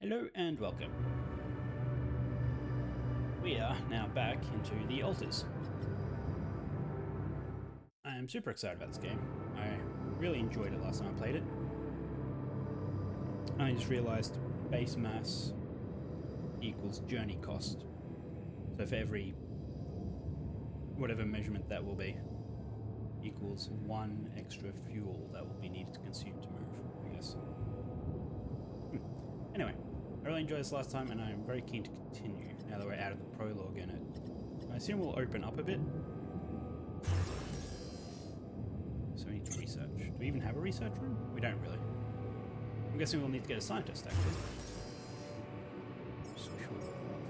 Hello and welcome. We are now back into the altars. I am super excited about this game. I really enjoyed it last time I played it. I just realized base mass equals journey cost. So for every whatever measurement that will be equals one extra fuel that will be needed to consume to move, I guess. Anyway, I really enjoyed this last time and I'm very keen to continue now that we're out of the prologue in it. I assume we'll open up a bit. So we need to research. Do we even have a research room? We don't really. I'm guessing we'll need to get a scientist actually. Social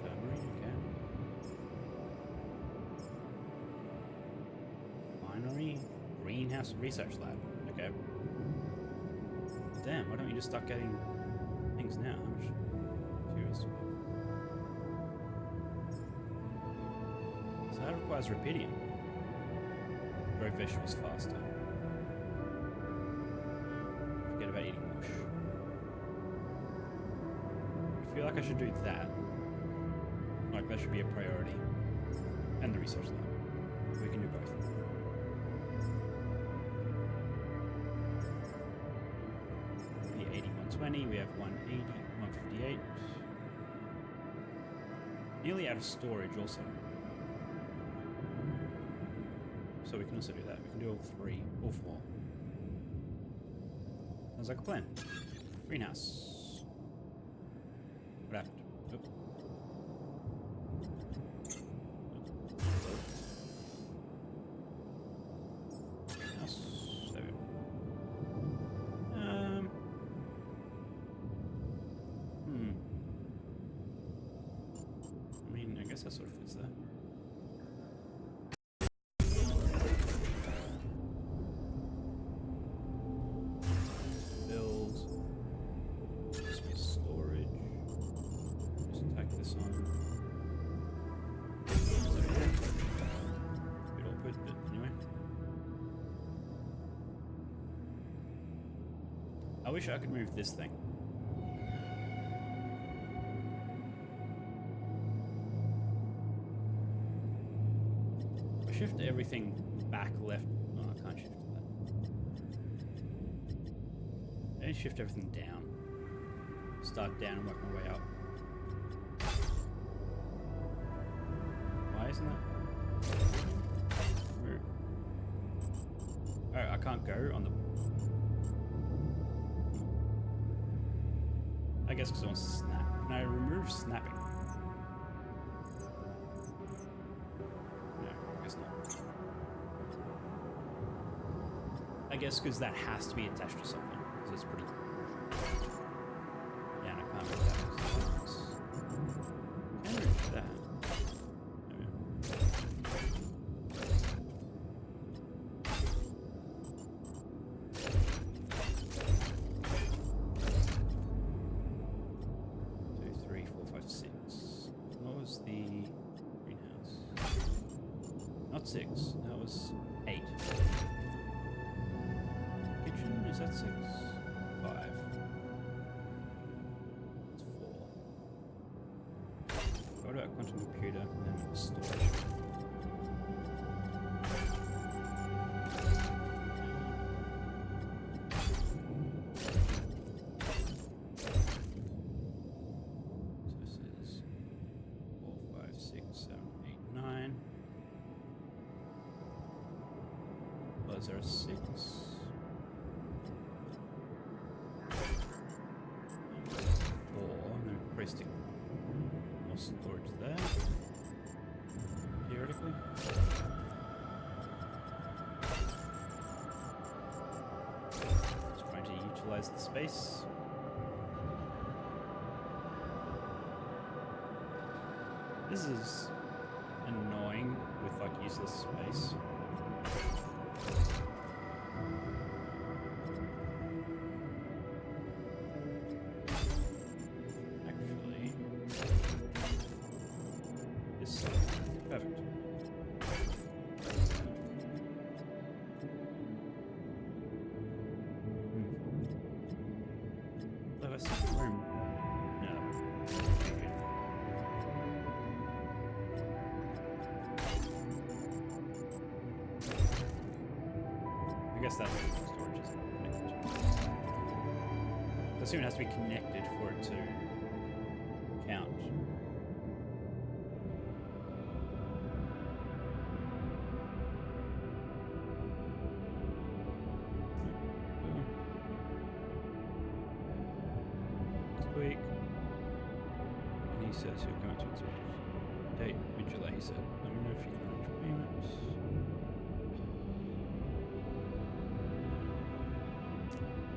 infirmary, okay. Finery, greenhouse research lab, okay. Damn, why don't we just start getting things now? How much materials? So that requires rubidium. Grow vegetables faster. Forget about eating mush. I feel like I should do that. Like that should be a priority. And the research lab. We can do both. We 80, 120, we have 180, 158. Nearly out of storage also. So we can also do that. We can do all three, all four. Sounds like a plan. Greenhouse. What happened? Oop. Greenhouse. There we go. I mean, I guess that sort of fits there. I wish I could move this thing. I shift everything back left. Oh, I can't shift that. I need to shift everything down. Start down and work my way up. Why isn't that? Move. Oh, I can't go on the... I guess because I want to snap. Can I remove snapping? No, I guess not. I guess because that has to be attached to something. So it's pretty... Yeah, and I can't move that. Can I move that? Not 6, that was 8. Kitchen, is that 6? 5. That's 4. What about quantum computer and storage? So this is 4, 5, 6, 7, 8, 9. Was there a 6? 4, and then we probably stick more storage there. Theoretically. Just trying to utilize the space. This is annoying with like useless space. Actually, it's perfect. Let us room. No, guess that's what storage is connected to. I assume it has to be connected for it to count. Next week. And he says he'll come out to inspect. Date, mid-July, he said. Let me know if you can arrange payments.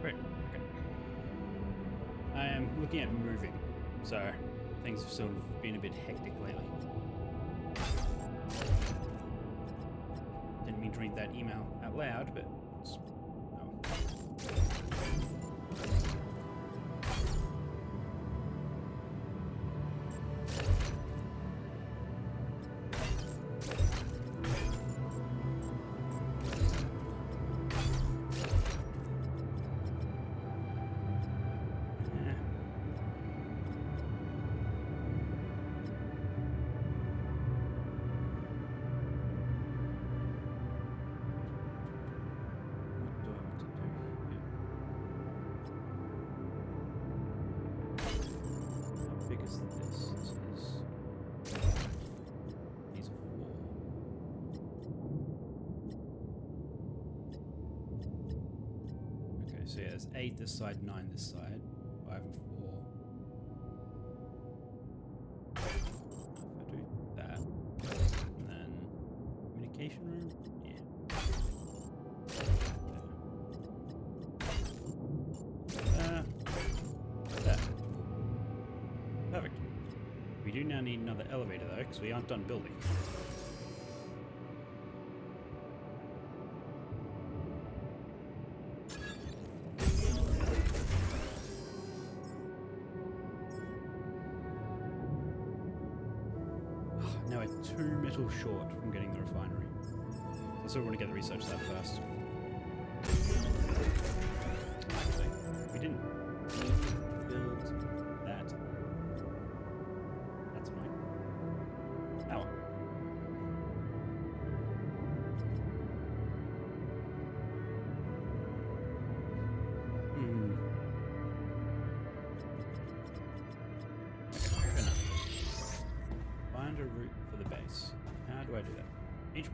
Great, okay. I am looking at moving, so things have sort of been a bit hectic lately. Didn't mean to read that email out loud, but it's, oh. So yeah, there's 8 this side, 9 this side, 5 and 4. If I do that, and then communication room, yeah. There. Perfect. We do now need another elevator though, because we aren't done building. Now we're 2 metal short from getting the refinery. So I still want to get the research that first. Actually, we didn't build that. That's annoying. Power. Find a route for the base. How do I do that? Each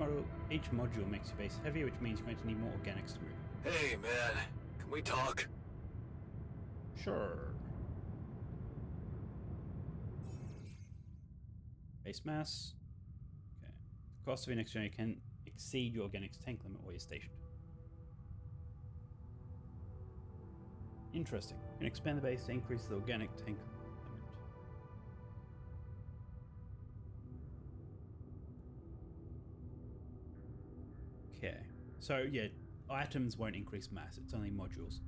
module makes your base heavier, which means you're going to need more organics to move. Hey, man. Can we talk? Sure. Base mass. Okay. The cost of your next journey can exceed your organics tank limit where you're stationed. Interesting. You can expand the base to increase the organic tank limit. Okay. So yeah, items won't increase mass, it's only modules.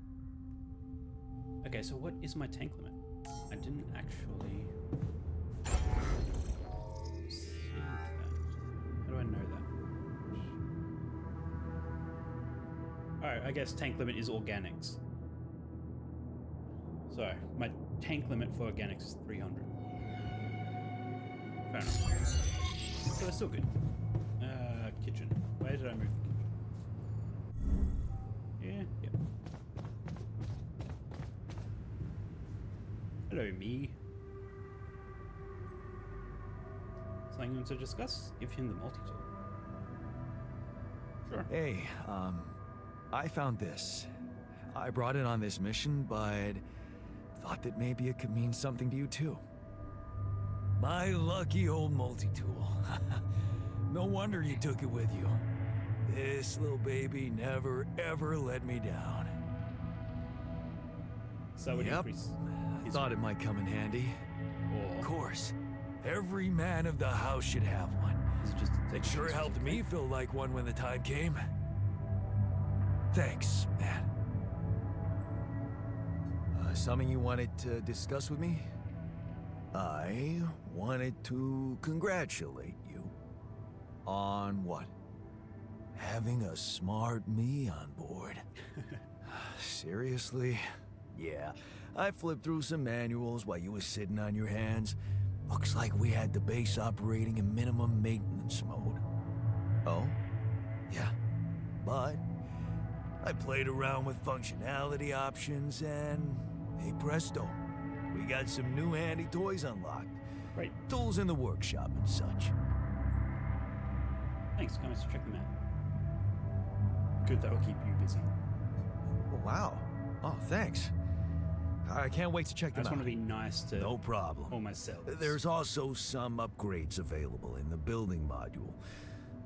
Okay, so what is my tank limit? I didn't actually see that. How do I know that? Alright, I guess tank limit is organics. So, my tank limit for organics is 300. Fair enough. So that's still good. Kitchen. Where did I move the kitchen? Yeah, yep. Hello, me. Something you want to discuss? Give him the multi-tool. Sure. Hey, I found this. I brought it on this mission, but thought that maybe it could mean something to you too. My lucky old multi-tool. No wonder you took it with you. This little baby never ever let me down. So would increase. I thought it might come in handy. Of course, every man of the house should have one. It sure helped me feel like one when the time came. Thanks, man. Something you wanted to discuss with me? I wanted to congratulate you. On what? Having a smart me on board. Seriously? Yeah, I flipped through some manuals while you was sitting on your hands. Looks like we had the base operating in minimum maintenance mode. Oh? Yeah. But I played around with functionality options and, hey presto, we got some new handy toys unlocked. Great. Tools in the workshop and such. Thanks, can't wait to check them out. Good, that'll keep you busy. Oh, wow. Oh, thanks. I can't wait to check I them just out. want to be nice to No problem. all my cells. There's also some upgrades available in the building module.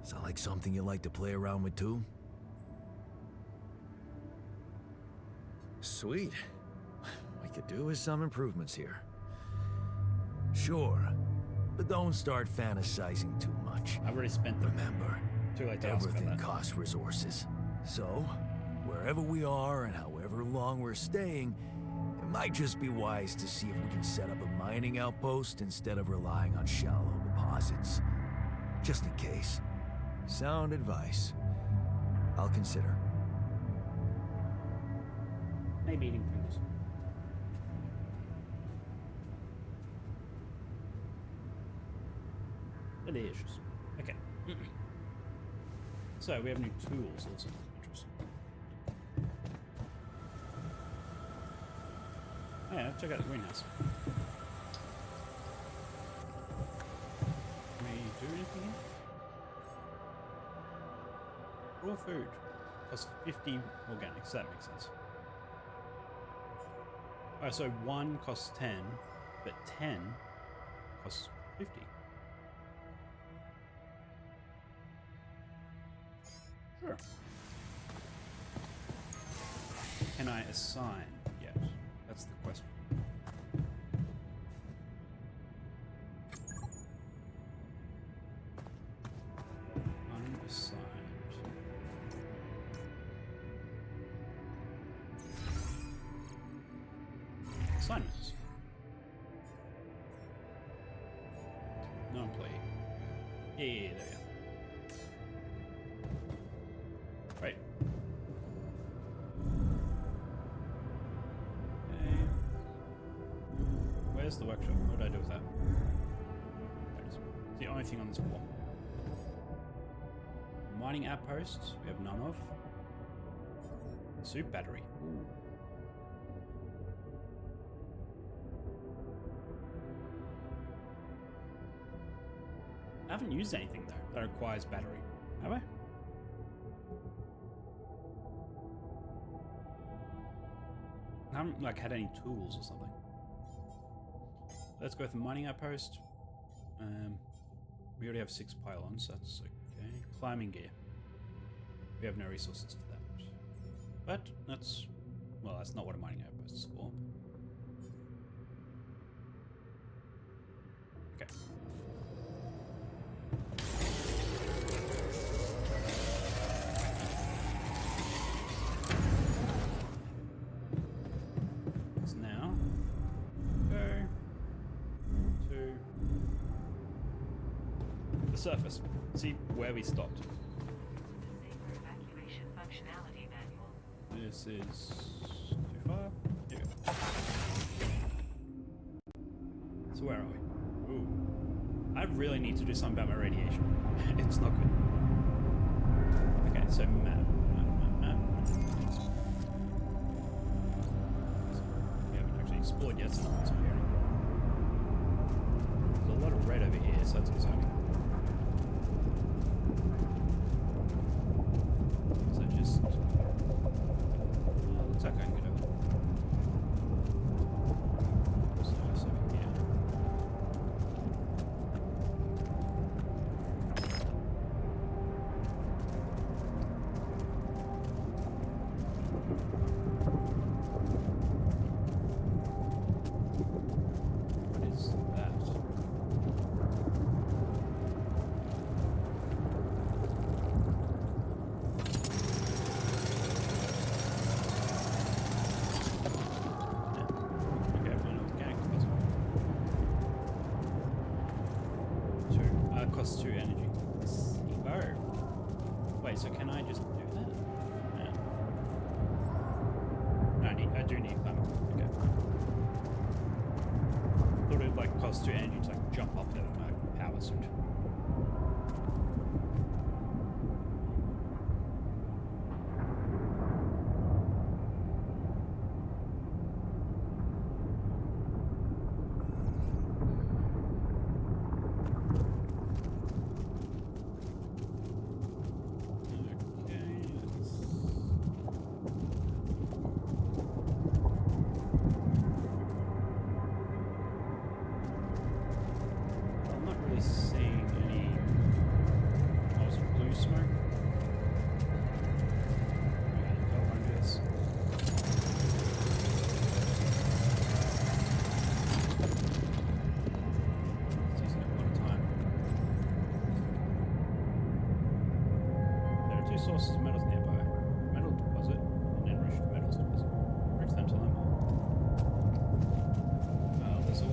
Sound like something you like to play around with too? Sweet. We could do with some improvements here. Sure, but don't start fantasizing too much. I've already spent them. Remember, Too late to ask about everything that. costs resources. So, wherever we are and however long we're staying, it might just be wise to see if we can set up a mining outpost instead of relying on shallow deposits. Just in case. Sound advice. I'll consider. Maybe eating Pringles. Delicious. Okay. So we have new tools also. Interesting. Oh, yeah, check out the greenhouse. Can we do anything here? Raw food. Costs 50 organic, so that makes sense. Alright, so 1 costs 10, but 10 costs 50. Sure. Can I assign yet? That's the question. Unassigned. Assignments. No employee. Yeah, there we go. Right. Okay. Where's the workshop? What did I do with that? There it is. It's the only thing on this wall. Mining outposts, we have none of. Soup battery. Ooh. I haven't used anything though that requires battery, have I? I haven't like had any tools or something. Let's go with the mining outpost. We already have 6 pylons, that's okay. Climbing gear. We have no resources for that. But that's, well, that's not what a mining outpost is for. Okay. So now, go to the surface. See where we stopped. Evacuation functionality manual. This is too far. Here we go. So where are we? Ooh. I really need to do something about my radiation. It's not good. Okay, so map. We haven't actually explored yet, so nothing's appearing. There's a lot of red over here, so that's exciting. So just... looks like I can get over. So it's over here. What is that? Okay, fine, organic deposit. 2. Costs 2 energy. Oh. Wait, so can I just do that? Yeah. No, I do need climate. Okay. Thought it like cost 2 energy to like jump up there with my power suit.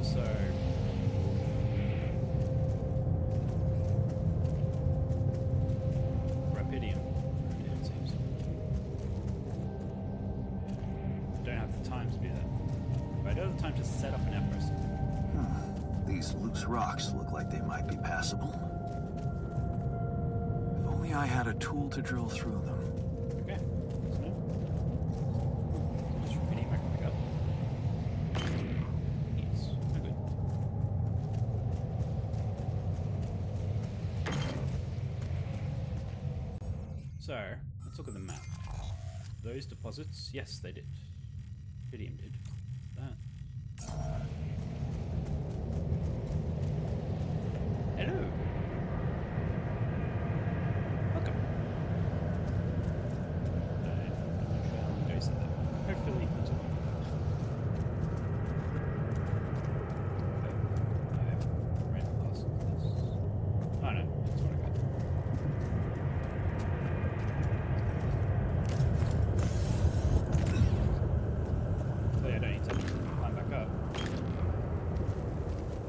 also Rapidium, it seems. I don't have the time to do that. But I do have the time to set up an outpost. These loose rocks look like they might be passable. If only I had a tool to drill through them. Okay. So, just Rapidium I can pick up. Yes. Oh, good. So, let's look at the map. Those deposits, yes, they did. Rapidium did. That. Hello. Welcome. I'm not sure how long ago I said that. Hopefully, it's okay. I haven't ran past this. Oh no, that's what I got. Clearly, I don't need to climb back up.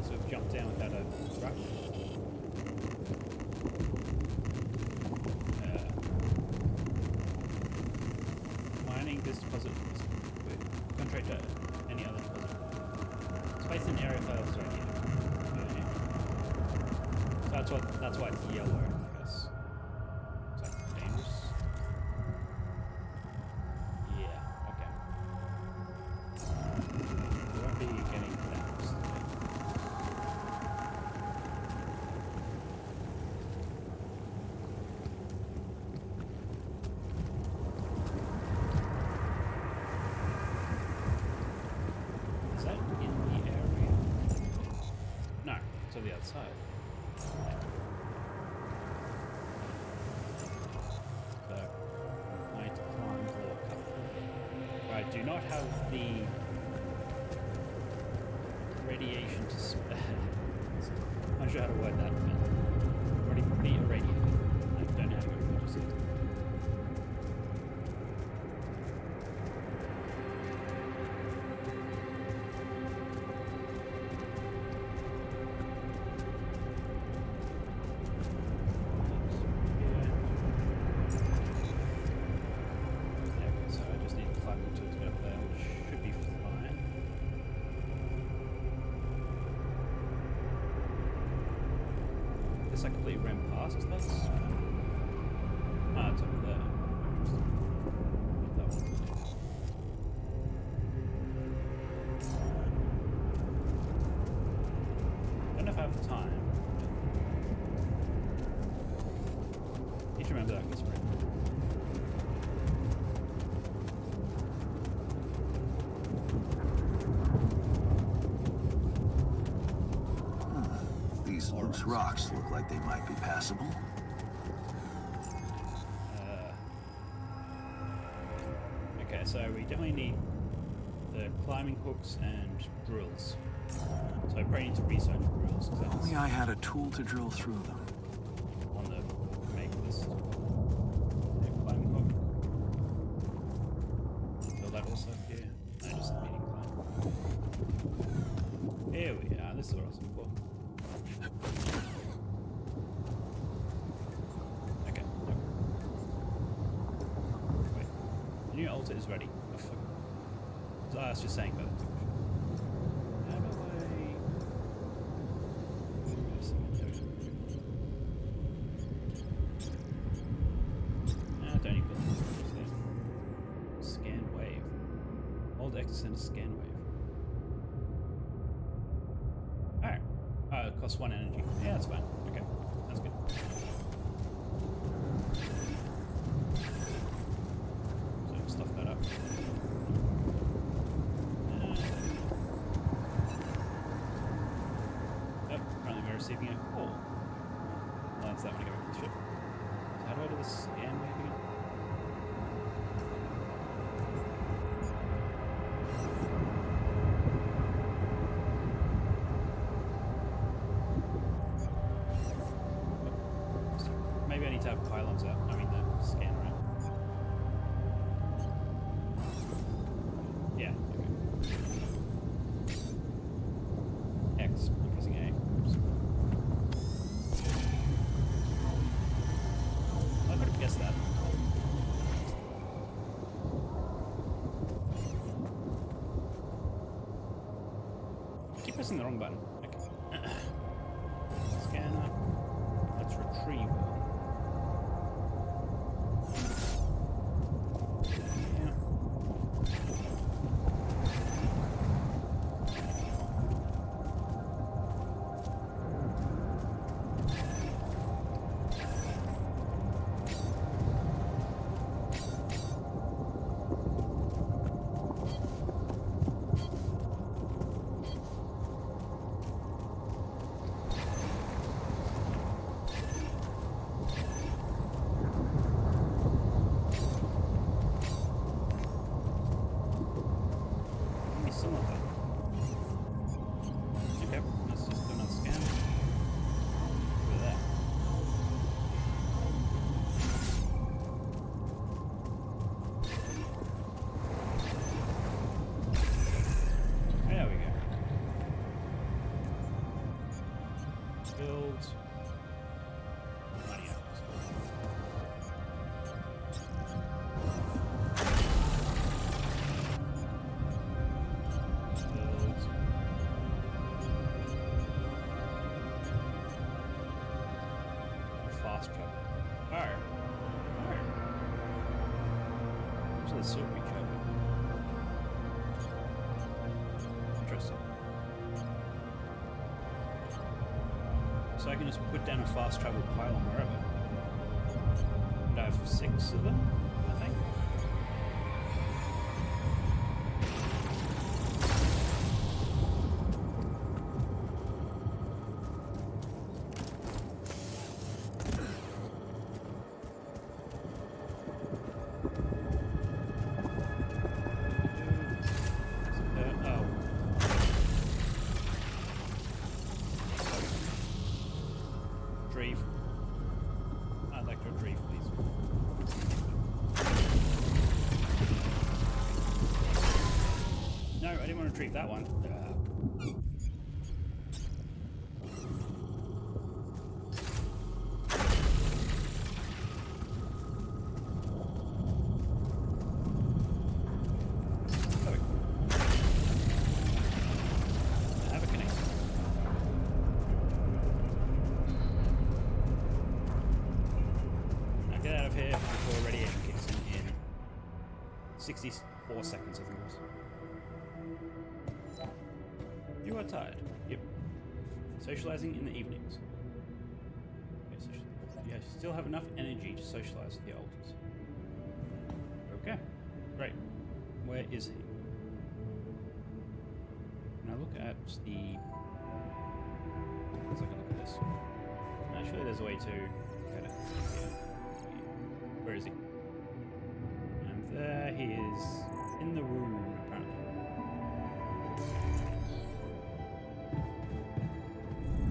So I've jumped down without a rush. Mining this deposit is contrary to any other deposit. Space and area files are here. So that's why it's yellow, I guess. It's like dangerous. Yeah, okay. We won't be getting that. Is that in the area? No, it's on the outside. So, I need to climb or cut. I do not have the radiation to spare. I'm not sure how to word that, but already pretty irradiated. I don't know how to go through just yet. So I just need to climb until it's up there, which should be fine. Guess I completely ran past this. Ah, it's over there. Interesting. That one. I don't know if I have the time. Need to remember that gets red. These loose rocks look like they might be passable. Okay, so we definitely need the climbing hooks and drills. So I probably need to research drills because If that's only I had a tool to drill through them. on the make list. Yeah, climbing hook. Fill that also here. No, just the medium climb. Here we are. This is awesome. Cool. Okay. Nope. Wait. The new altar is ready. Oh, fuck. So I was just saying about it. How do I... Don't need buildings. Scan wave. Hold X to send a scan wave. Alright. It costs 1 energy. Yeah, that's fine. Okay. That's good. So stuff that up. Apparently we're receiving a call. Well, that's that when I go back to the ship. So how do I do this scan wave again? Maybe I need to have pylons out. I mean the scanner out. Yeah, okay. keep pressing the wrong button. Okay. Scanner. Let's retrieve all. Yeah. Some of them. Okay, let's just do another scan. Look at that. There we go. Build. Money up. Fast travel. Oh. So the suit reach over. Interesting. So I can just put down a fast travel pylon wherever. And I have 6 of them, I think. Retrieve. I'd like to retrieve, please. No, I didn't want to retrieve that one. I have a connector. Get out of here before radiation kicks in 64 seconds, I think it was. You are tired. Yep. Socializing in the evenings. Okay, yeah, you still have enough energy to socialize with the alters. Okay, great. Where is he? Can I look at the... Let's look at this. Actually, there's a way to get it. Yeah. Where is he? And there he is, in the room, apparently.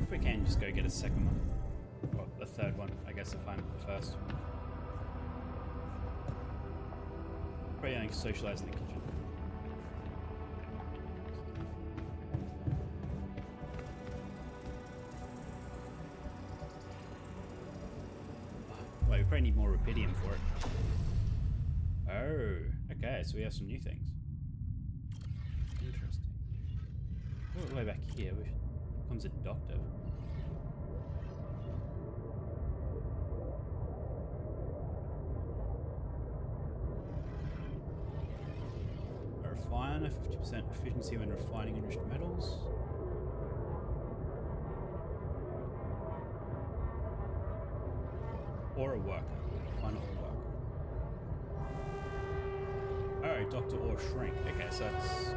If we can just go get a second one. Or a third one, I guess, if I'm the first. Probably only socialize in the kitchen. Well, we probably need more rubidium for it. Oh, okay, so we have some new things. Interesting. All the way back here, comes a doctor. A refiner, 50% efficiency when refining enriched metals. Or a worker. Refiner or worker. Oh, doctor or shrink. Okay, so that's...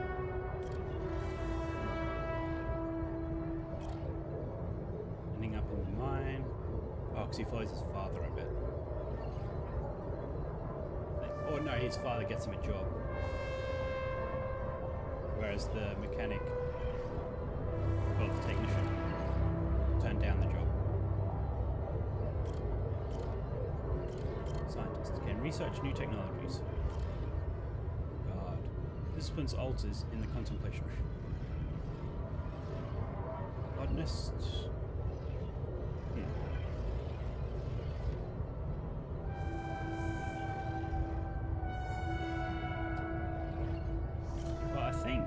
ending up in the mine. Oh, because he follows his father, I bet. Or no, his father gets him a job. Whereas the mechanic, well, the technician, turned down the job. Scientist can research new technologies. God. Disciplines alters in the contemplation room. Botanist. Well, I think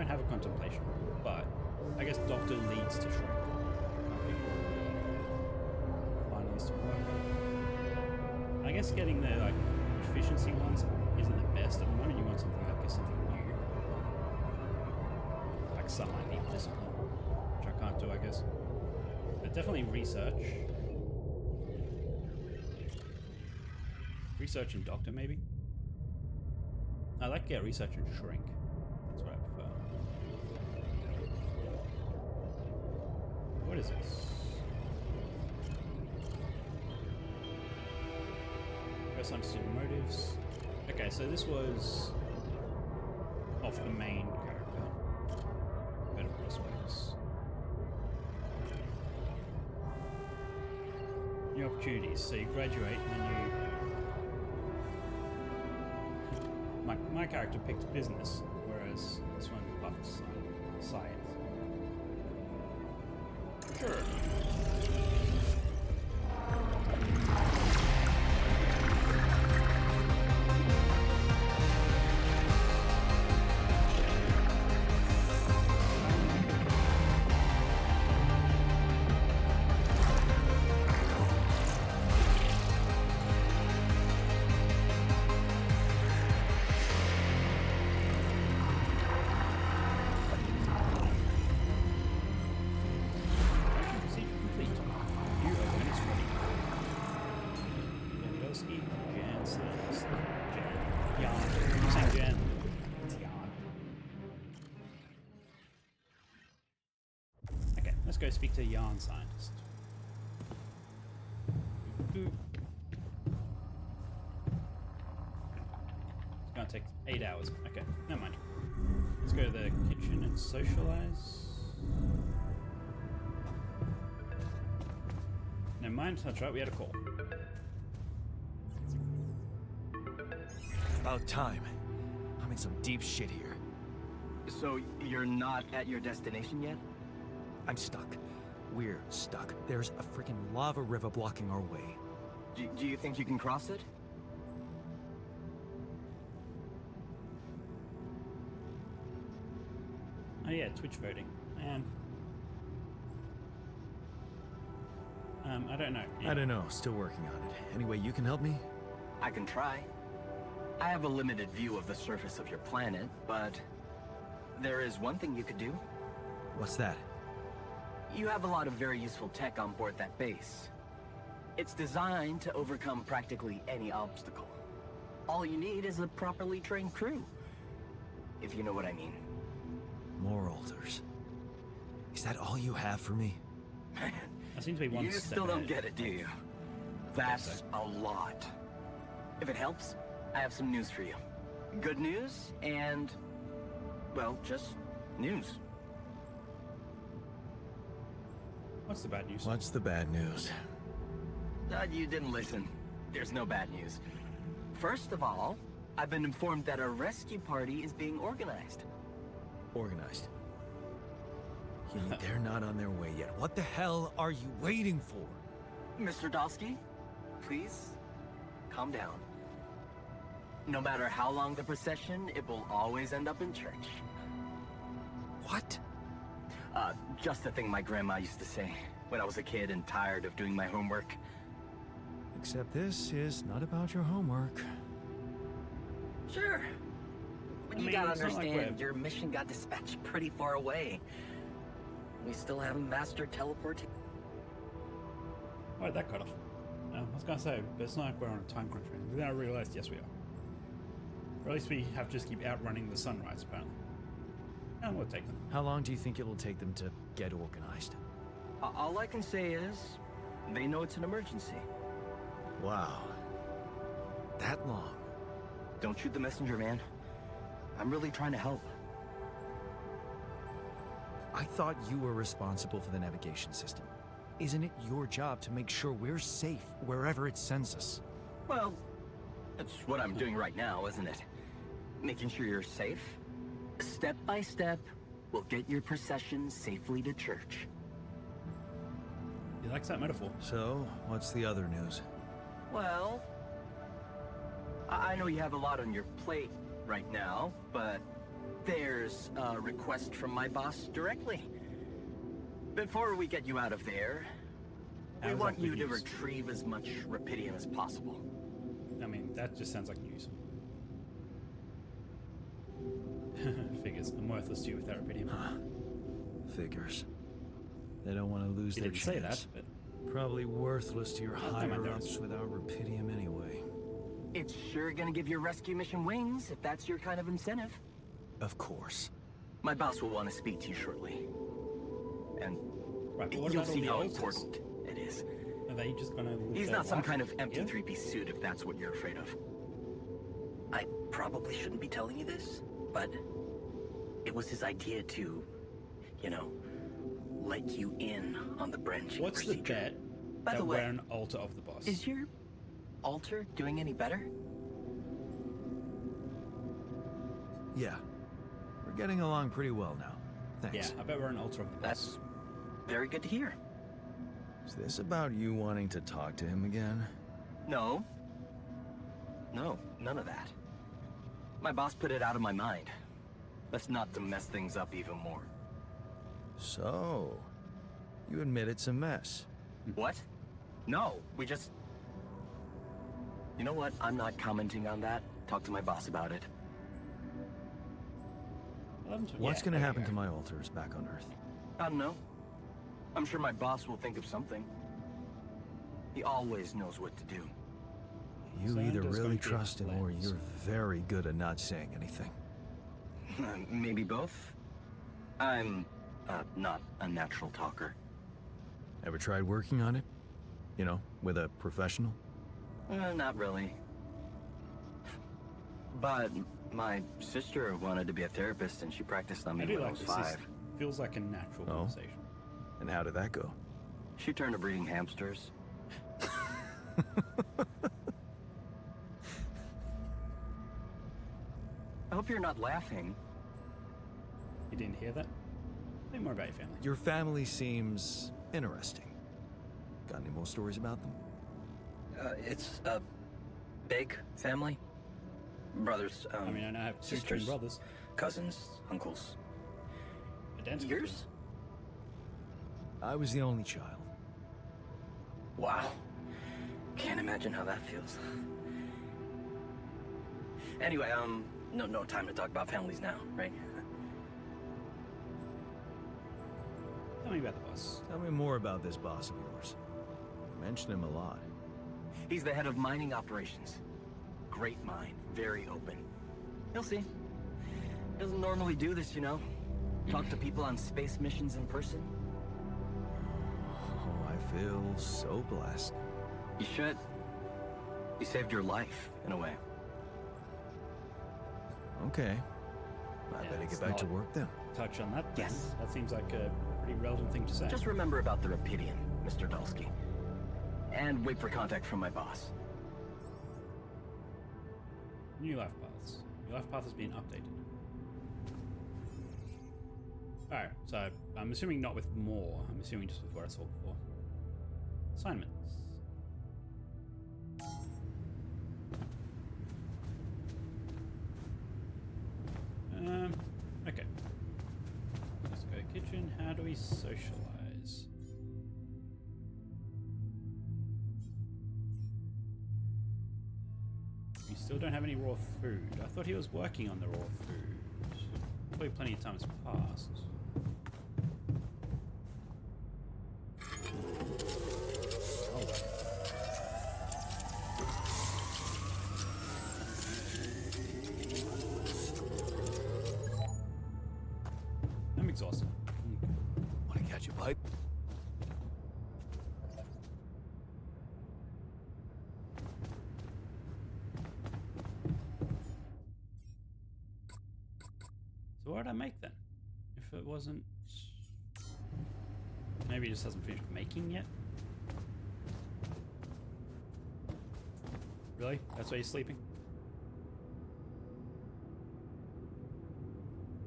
don't have a contemplation roll, but I guess Doctor leads to shrink. Nothing finally to work. I guess getting the like efficiency ones isn't the best at the moment. You want something like something new, like some I need discipline, which I can't do, I guess. But definitely research. Research and Doctor, maybe? I like research and shrink. That's what I prefer. What is this? First understood motives. Okay, so this was off the main character. Better prospects. New opportunities. So you graduate and then you... My character picked business, whereas this one buffed science. Sure. Let's go speak to a yarn scientist. It's gonna take 8 hours. Okay, never mind. Let's go to the kitchen and socialize. Never mind, that's right, we had a call. About time. I'm in some deep shit here. So, you're not at your destination yet? I'm stuck. We're stuck. There's a freaking lava river blocking our way. Do you think you can cross it? Oh yeah, Twitch voting. Man. I don't know. I don't know. Still working on it. Anyway, you can help me? I can try. I have a limited view of the surface of your planet, but there is one thing you could do. What's that? You have a lot of very useful tech on board that base. It's designed to overcome practically any obstacle. All you need is a properly trained crew, if you know what I mean. More altars. Is that all you have for me? Man, I seem to be one you step still don't ahead. get it, do you? That's a lot. If it helps, I have some news for you. Good news and, well, just news. What's the bad news? What's the bad news? You didn't listen. There's no bad news. First of all, I've been informed that a rescue party is being organized. Organized. You mean they're not on their way yet? What the hell are you waiting for? Mr. Dosky, please, calm down. No matter how long the procession, it will always end up in church. What? Just the thing my grandma used to say when I was a kid and tired of doing my homework. Except this is not about your homework. Sure. But you mean, gotta it's not like understand, we're- your mission got dispatched pretty far away. We still haven't mastered teleporting. Why did that cut off? I was gonna say, but it's not like we're on a time crunch. But then I realized, yes, we are. Or at least we have to just keep outrunning the sunrise, apparently. And we'll take them. How long do you think it'll take them to get organized? All I can say is, they know it's an emergency. Wow. That long? Don't shoot the messenger, man. I'm really trying to help. I thought you were responsible for the navigation system. Isn't it your job to make sure we're safe wherever it sends us? Well, that's what I'm doing right now, isn't it? Making sure you're safe. Step by step, we'll get your procession safely to church. He likes that metaphor. So, what's the other news? Well, I know you have a lot on your plate right now, but There's a request from my boss directly. Before we get you out of there, How we is want that good you to news? retrieve as much Rapidium as possible. I mean, that just sounds like news. Figures. I'm worthless to you without Rapidium. Figures. They don't want to lose He their didn't chance. say that, but Probably worthless to your I'll do my higher-ups best. without Rapidium anyway. It's sure gonna give your rescue mission wings if that's your kind of incentive. Of course. My boss will want to speak to you shortly. And right. But what you'll about all see the how alters? important it is. Are they just gonna? Live He's their not some life kind of empty here? three-piece suit if that's what you're afraid of. I probably shouldn't be telling you this, but it was his idea to, you know, let you in on the branching What's the procedure. bet By that the we're way, an altar of the boss? is your altar doing any better? Yeah. We're getting along pretty well now. Thanks. Yeah, I bet we're an altar of the boss. That's very good to hear. Is this about you wanting to talk to him again? No. No, none of that. My boss put it out of my mind. That's not to mess things up even more. So, you admit it's a mess. What? No, we just... You know what? I'm not commenting on that. Talk to my boss about it. What's gonna happen to my altars back on Earth? I don't know. I'm sure my boss will think of something. He always knows what to do. You So either Ando's really going to be trust him or lens. you're very good at not saying anything. Maybe both? I'm, not a natural talker. Ever tried working on it? You know, with a professional? Not really. But my sister wanted to be a therapist and she practiced on I me do when I like was this. 5. Feels like a natural Oh. conversation. And how did that go? She turned to breeding hamsters. I hope you're not laughing. You didn't hear that? Tell me more about your family. Your family seems interesting. Got any more stories about them? It's a big family. Brothers, I mean, I know I have two twin sisters, brothers. cousins, uncles. Identical Yours? twins. I was the only child. Wow. Can't imagine how that feels. Anyway, no time to talk about families now, right? Tell me about the boss. Tell me more about this boss of yours. You mention him a lot. He's the head of mining operations. Great mind, very open. You'll see. Doesn't normally do this, you know. Talk to people on space missions in person. Oh, I feel so blessed. You should. He saved your life, in a way. Okay. I Yeah, better it's get back to not- work then. Touch on that. Yes. That seems like a pretty relevant thing to say. Just remember about the Rapidian, Mr. Dulski. And wait for contact from my boss. New life paths. New life path has been updated. Alright, so I'm assuming not with more. I'm assuming just with what I saw before. Assignments. Okay. Let's go kitchen. How do we socialize? We still don't have any raw food. I thought he was working on the raw food. Probably plenty of time has passed. I'm exhausted. Want to catch a bite? So what did I make then? If it wasn't... Maybe it just hasn't finished making yet? Really? That's why you're sleeping?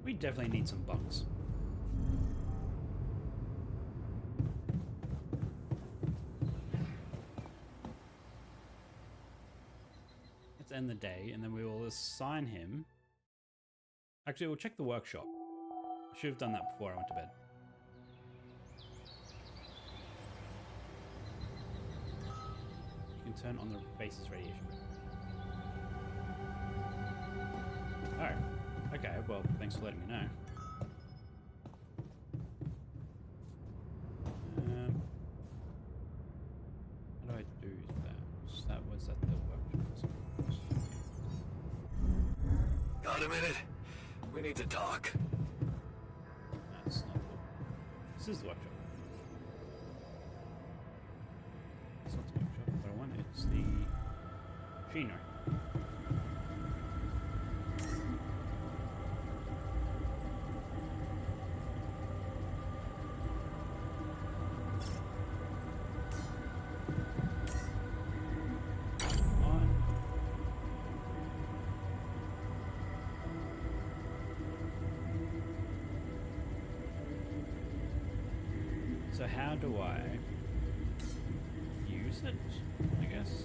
We definitely need some bunks. Let's end the day, and then we will assign him Actually, we'll check the workshop. I should have done that before I went to bed. You can turn on the base's radiation. Oh, okay. Well, thanks for letting me know. How do I do that? That was at the workshop. Got a minute? We need to talk. That's not the... This is the workshop. It's not the workshop that I want, it's the machinery. So how do I use it, I guess?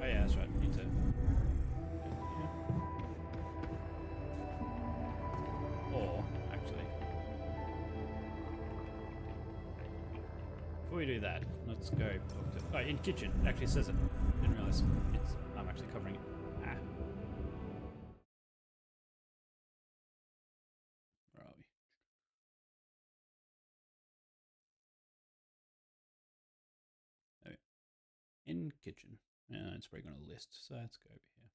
Oh yeah, that's right. Need to... Or, actually... Before we do that, let's go talk to... Oh, in kitchen. It actually says it. Didn't realize it's... I'm actually covering it. Ah. Where are we? There we go. In kitchen. It's probably going to list, so let's go over here.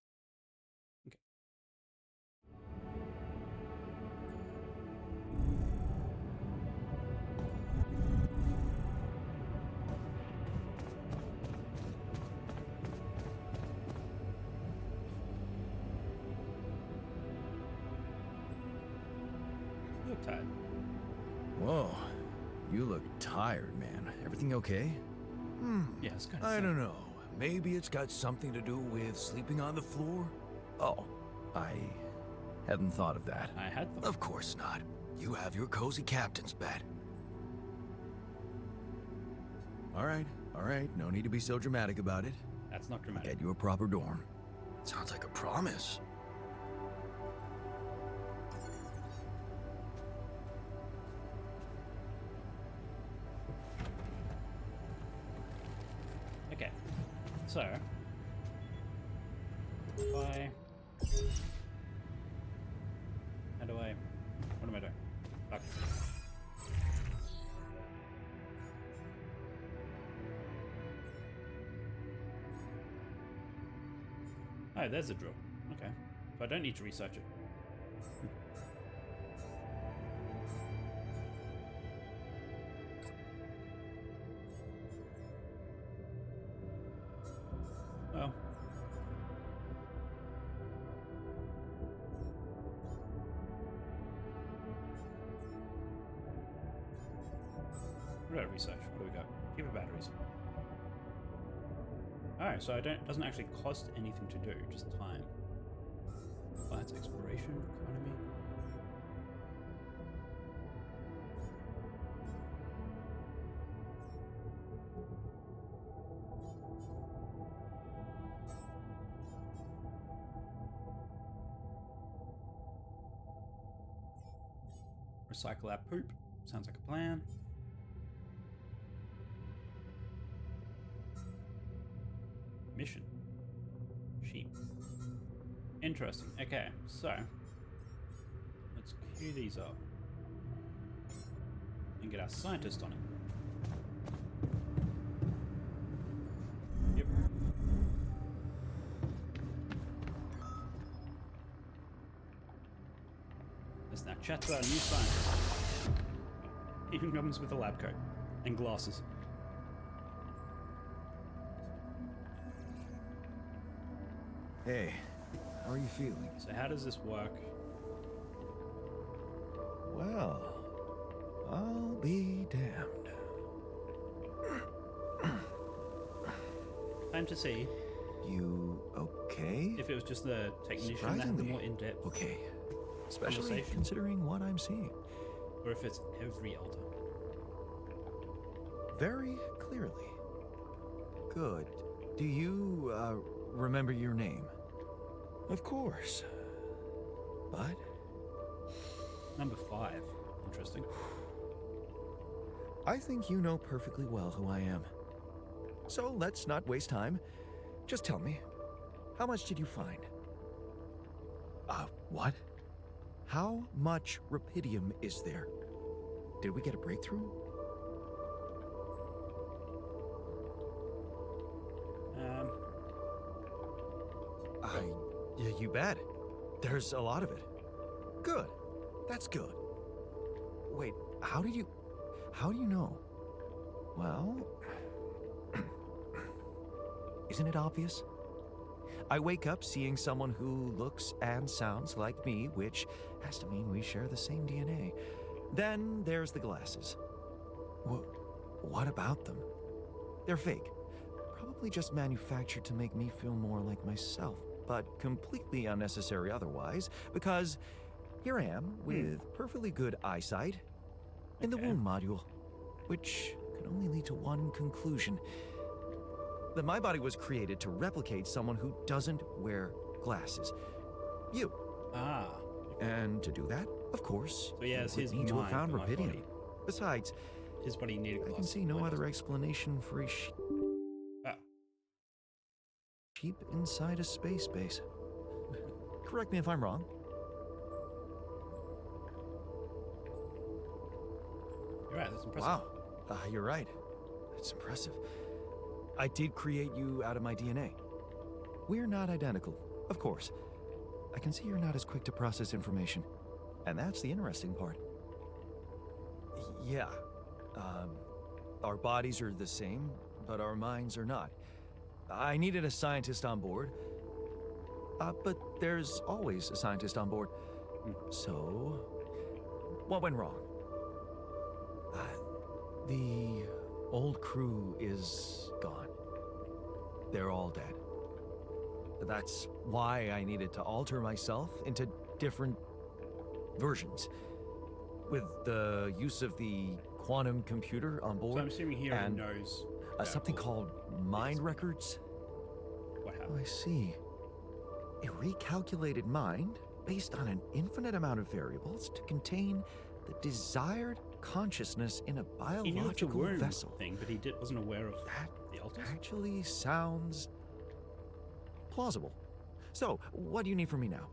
Okay. You look tired. Whoa, you look tired, man. Everything okay? Yeah, it's kind of... I don't know. Maybe it's got something to do with sleeping on the floor? Oh, I hadn't thought of that. I had the... Of course not. You have your cozy captain's bed. All right. No need to be so dramatic about it. That's not dramatic. Get you a proper dorm. Sounds like a promise. Okay, so if how do I, what am I doing? Fuck. Oh, there's a drill. Okay, so I don't need to research it. Well, what about research? What do we got? Cheaper batteries. Alright, so it doesn't actually cost anything to do, just time. Oh, that's exploration, economy. Recycle our poop. Sounds like a plan. Mission. Sheep. Interesting. Okay, so let's queue these up and get our scientist on it. Yep. Let's now chat to our new scientist. Even comes with a lab coat and glasses. Hey, how are you feeling? So how does this work? Well, I'll be damned. Time to see. You Okay. If it was just the technician that had the Surprisingly. more in-depth, Okay. Especially Conversation. considering what I'm seeing. or if it's every elder. Very clearly. Good. Do you, remember your name? Of course. But Number 5. Interesting. I think you know perfectly well who I am. So let's not waste time. Just tell me, how much did you find? What? How much rupidium is there? Did we get a breakthrough? Yeah, you bet. There's a lot of it. Good. That's good. Wait, how do you know? Well, isn't it obvious? I wake up seeing someone who looks and sounds like me, which has to mean we share the same DNA. Then there's the glasses. What about them? They're fake. Probably just manufactured to make me feel more like myself, but completely unnecessary otherwise, because here I am with perfectly good eyesight in the Okay. womb module, which can only lead to one conclusion. That my body was created to replicate someone who doesn't wear glasses. You. Ah. And to do that, of course, So yeah, it's you his would need to have mind, found but my rupidium. body. Besides, His body needed I glasses. can see no mine other doesn't. explanation for a Ah. sheep inside a space base. Correct me if I'm wrong. You're right, that's impressive. Wow, you're right. It's impressive. I did create you out of my DNA. We're not identical, of course. I can see you're not as quick to process information. And that's the interesting part. Yeah. Our bodies are the same, but our minds are not. I needed a scientist on board. But there's always a scientist on board. So, what went wrong? The old crew is gone. They're all dead. That's why I needed to alter myself into different versions. With the use of the quantum computer on So board I'm assuming here he and knows something all called mind records. what Oh, happened. I see. A recalculated mind based on an infinite amount of variables to contain the desired consciousness in a He knew of the biological womb vessel. thing, but he wasn't aware of That the altars. actually sounds plausible. So, what do you need from me now?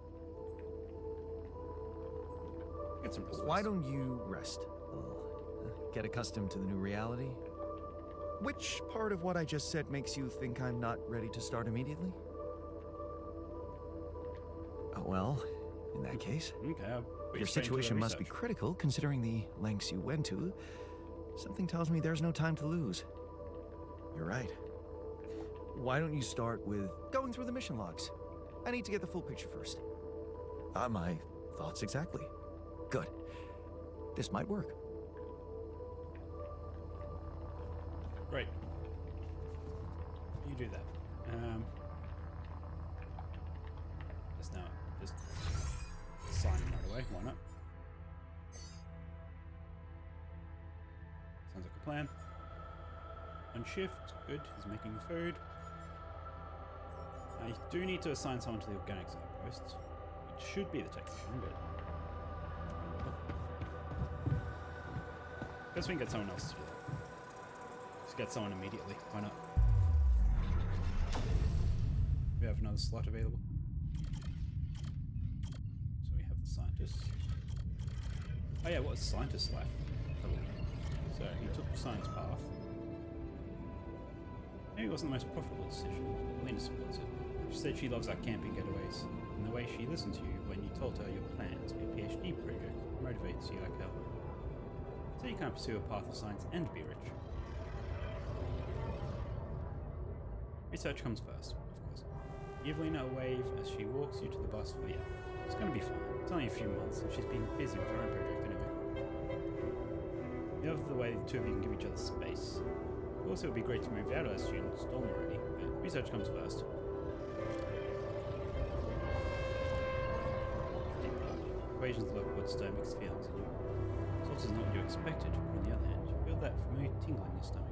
Get some rest Why first. don't you rest a little? Get accustomed to the new reality? Which part of what I just said makes you think I'm not ready to start immediately? Well, in that case, Okay, I'll put your you straight into the situation must be research. critical considering the lengths you went to. Something tells me there's no time to lose. You're right. Why don't you start with going through the mission logs? I need to get the full picture first. My thoughts exactly. Good. This might work. Great. You do that. Just sign him right away. Why not? Sounds like a plan. On shift. Good. He's making food. I do need to assign someone to the organics outpost. It should be the technician, but guess we can get someone else to do that. Just get someone immediately. Why not? We have another slot available. So we have the scientist. Oh yeah, what is scientist's life? Have a look. So he took the science path. Maybe it wasn't the most profitable decision. Lena supports it. She said she loves our camping getaways, and the way she listened to you when you told her your plans for your PhD project motivates you like hell. So you can't pursue a path of science and be rich. Research comes first, of course. Give Lena a wave as she walks you to the bus for the hour. It's gonna be fine. It's only a few months, and she's been busy with her own project anyway. The other way the two of you can give each other space. Of course, it would be great to move out of our student's dorm already, but research comes first. equations look what stir mixed feelings in you. Salt is not what you expected, but on the other hand, you feel that familiar tingle in your stomach.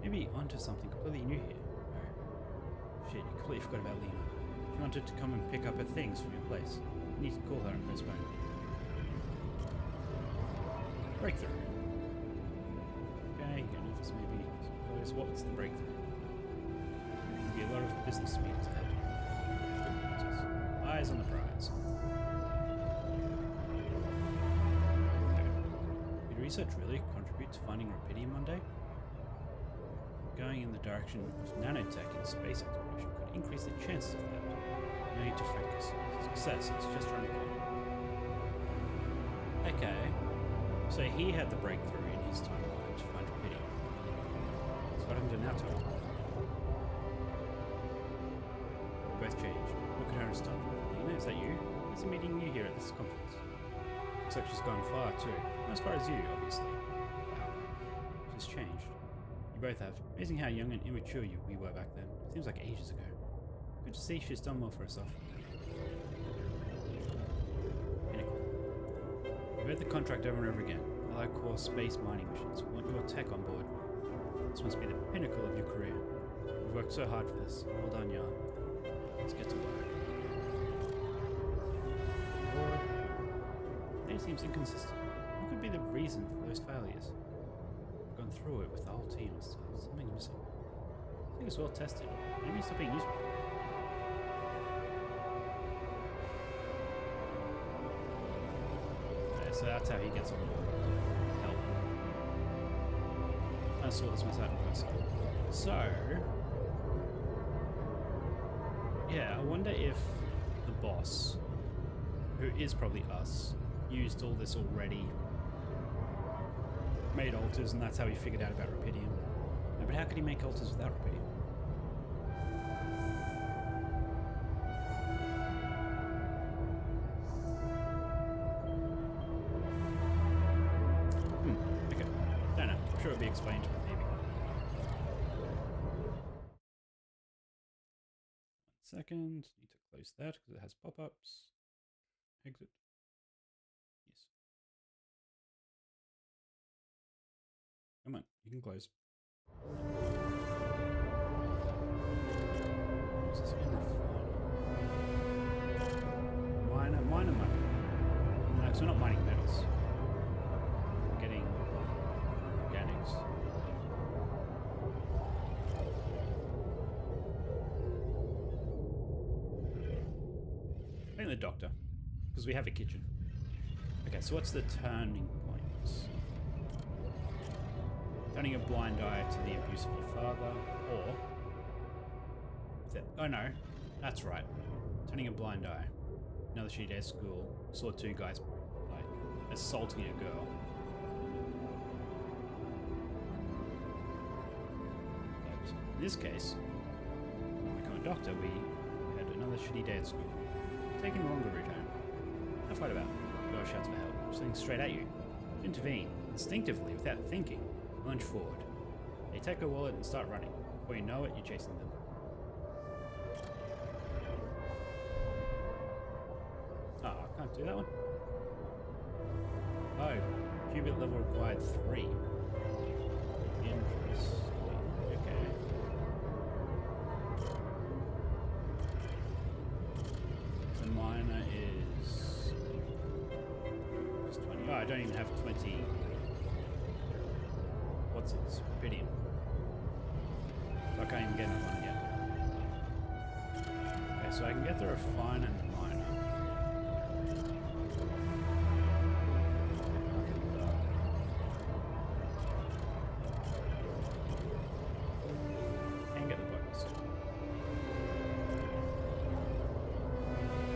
Maybe onto something completely new here. Oh. Shit, you completely forgot about Lena. She wanted to come and pick up her things from your place. You need to call her and postpone it. Breakthrough. Okay, get an office maybe. Suppose what's the breakthrough? There'll be a lot of business meetings ahead. Eyes on the prize. Okay. Did research really contribute to finding Rapidium one day? Going in the direction of nanotech in space exploration could increase the chances of that. No need to focus. Success is just around the corner. Okay. So he had the breakthrough in his timeline to find Rapidium. So what happened to Nato? We both changed. Look at her and stuff. Lena, is that you? There's a meeting you here at this conference. Looks like she's gone far too. Not as far as you, obviously. Wow. She's changed. You both have. Amazing how young and immature we were back then. Seems like ages ago. Good to see she's done well for herself. Pinnacle. You read the contract over and over again. Allied core space mining missions. We want your tech on board. This must be the pinnacle of your career. You've worked so hard for this. Well done, Yarn. Let's get to work. Board. It seems inconsistent. What could be the reason for those failures? I've gone through it with the whole team and still something's missing. I think it's well tested. Maybe it's not being used. Okay, so that's how he gets on board. Help. I saw this mess out in person. So, yeah, I wonder if the boss, who is probably us, used all this already, made altars, and that's how he figured out about Rapidium. No, but how could he make altars without Rapidium? Okay. Don't know. I'm sure it'll be explained, maybe. 1 second. Need to close that because it has pop-ups. Exit. Yes. Come on, you can close. What's this again? Refiner. Miner money. No, because we're not mining metals. We're getting organics. I think the doctor. Because we have a kitchen. Okay, so what's the turning point? Turning a blind eye to the abuse of your father, or... oh no, that's right. Turning a blind eye. Another shitty day at school. Saw 2 guys, like, assaulting a girl. But in this case, when we become a doctor, we had another shitty day at school. Taking the longer route home. No fight about. Girl shouts for help. Something straight at you. You intervene, instinctively, without thinking. Lunge forward. They take her wallet and start running. Before you know it, you're chasing them. Oh, I can't do that one? Oh, qubit level required 3. Interesting. Okay. The miner is... just 20. Oh, I don't even have 20... what's it? Rapidium. So I can't even get another one yet. Okay, so I can get the refiner and the miner. And get the buttons.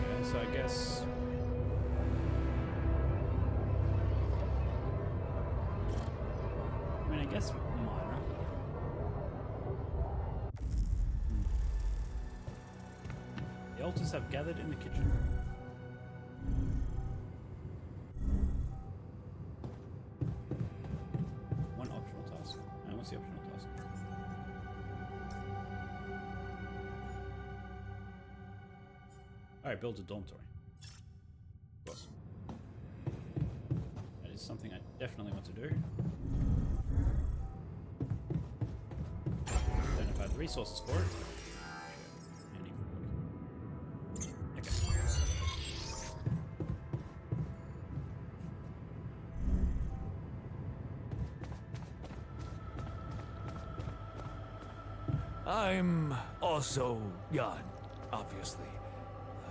Okay, so I guess... I mean, I guess minor. The altars have gathered in the kitchen. One optional task. And what's the optional task? Alright, build a dormitory. Of course. something I definitely want to do. Don't know if I have the resources for it. Okay. I'm also Jan, obviously.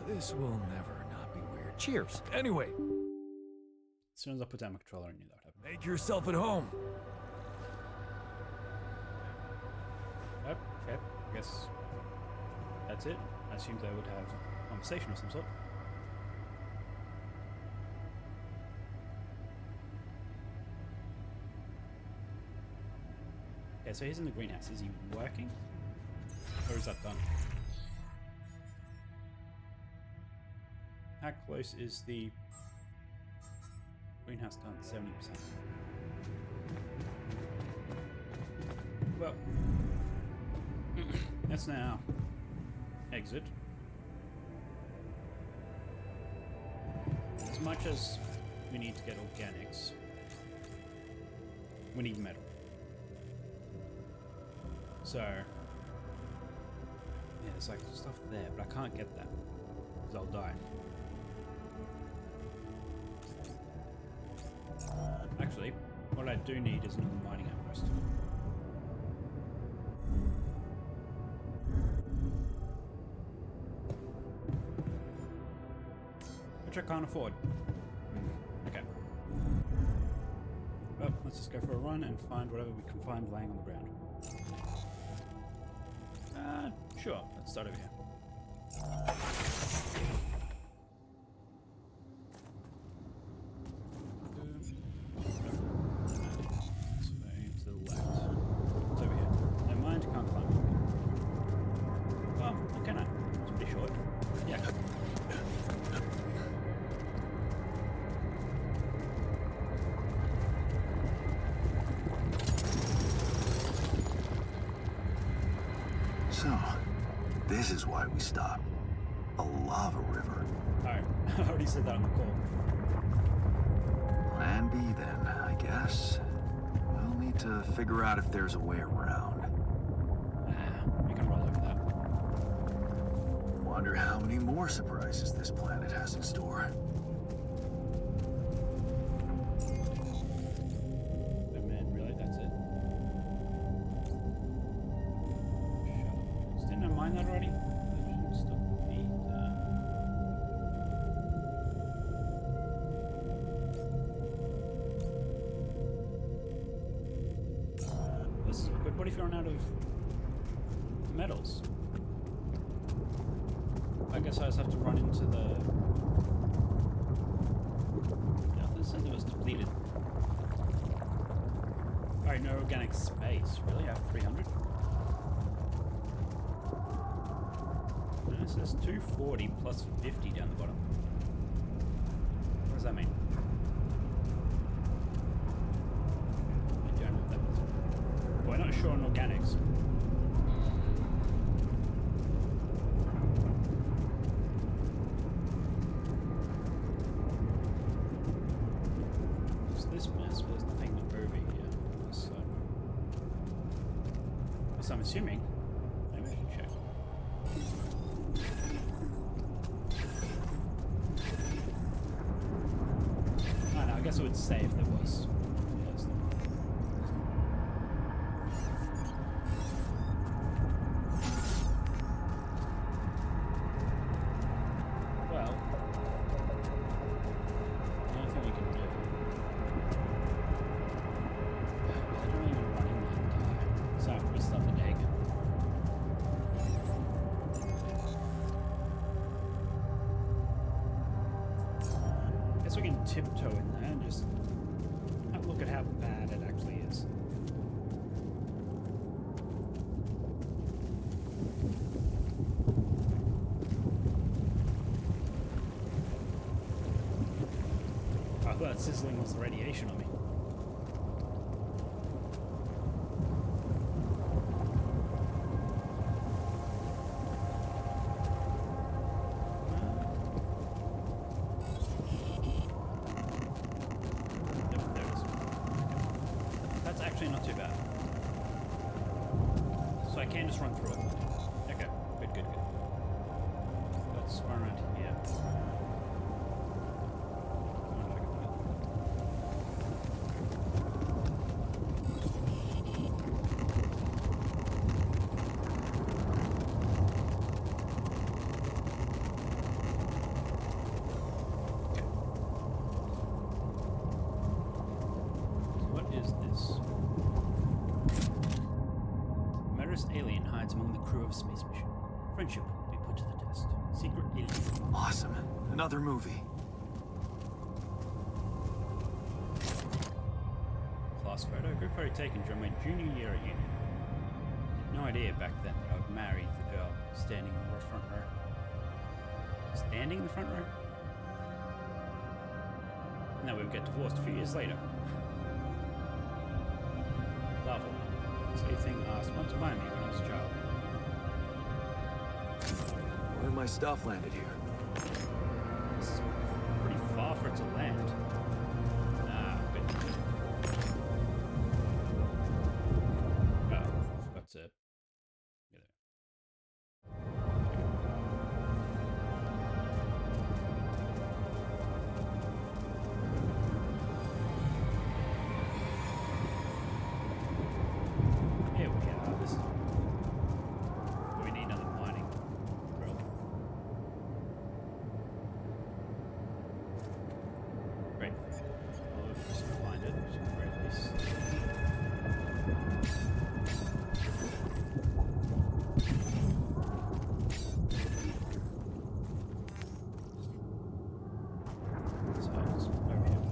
This will never not be weird. Cheers. Anyway, As soon as I put down my controller, I knew that would happen. make yourself at home. Oh, okay. I guess that's it. I assumed they would have a conversation of some sort. Okay, so he's in the greenhouse. Is he working? Or is that done? How close is the greenhouse done? 70%. Well, let's now exit. As much as we need to get organics, we need metal. So, yeah, there's like stuff there, but I can't get that because I'll die. Actually, what I do need is another mining outpost. Which I can't afford. Okay. Well, let's just go for a run and find whatever we can find laying on the ground. Sure, let's start over here. To the left. It's over here. Never mind, can't climb over here. Or can I? It's pretty short. Yeah. So, this is why we stopped. A lava river. Alright, I already said that on the call. Plan B then, I guess. We'll need to figure out if there's a way around. We can roll over that. Wonder how many more surprises this planet has in store. Oh man, really? That's it? Shut up. Didn't I mine that already? That should still be there. This is good. What if you run out of metals? I guess I just have to run into the... Yeah, this said it was depleted. Alright, no organic space. Really? I have 300? No, it says 240 plus 50 down the bottom. What does that mean? I don't know what that means. We're not sure on organics. This mess, but there's nothing over here. So I'm assuming. Maybe I should check. Oh no, I guess it would say if there was. Yeah, it's not. Well, the only thing we can do. I don't even run in there and die. So I have to restart the day again. Guess we can tiptoe in there and just have a look at how bad it actually is. I thought that sizzling was the radiation on me. can just run through it. Okay, good, good, good. Let's run around here. Alien hides among the crew of a space mission. Friendship will be put to the test. Secret alien. Awesome. Another movie. Class photo. Group photo taken during my junior year at uni. I had no idea back then that I would marry the girl standing in the front row. Standing in the front row? And that we would get divorced a few years later. Lava. Silly thing asked not to buy me when I was a child. Where my stuff landed here? This is pretty far for it to land. Ah, but... Oh, forgot to... Get it. Here we are. This is... Do we need another mining drill? Great. I'll just find it. Great, at least. So I'll just over here.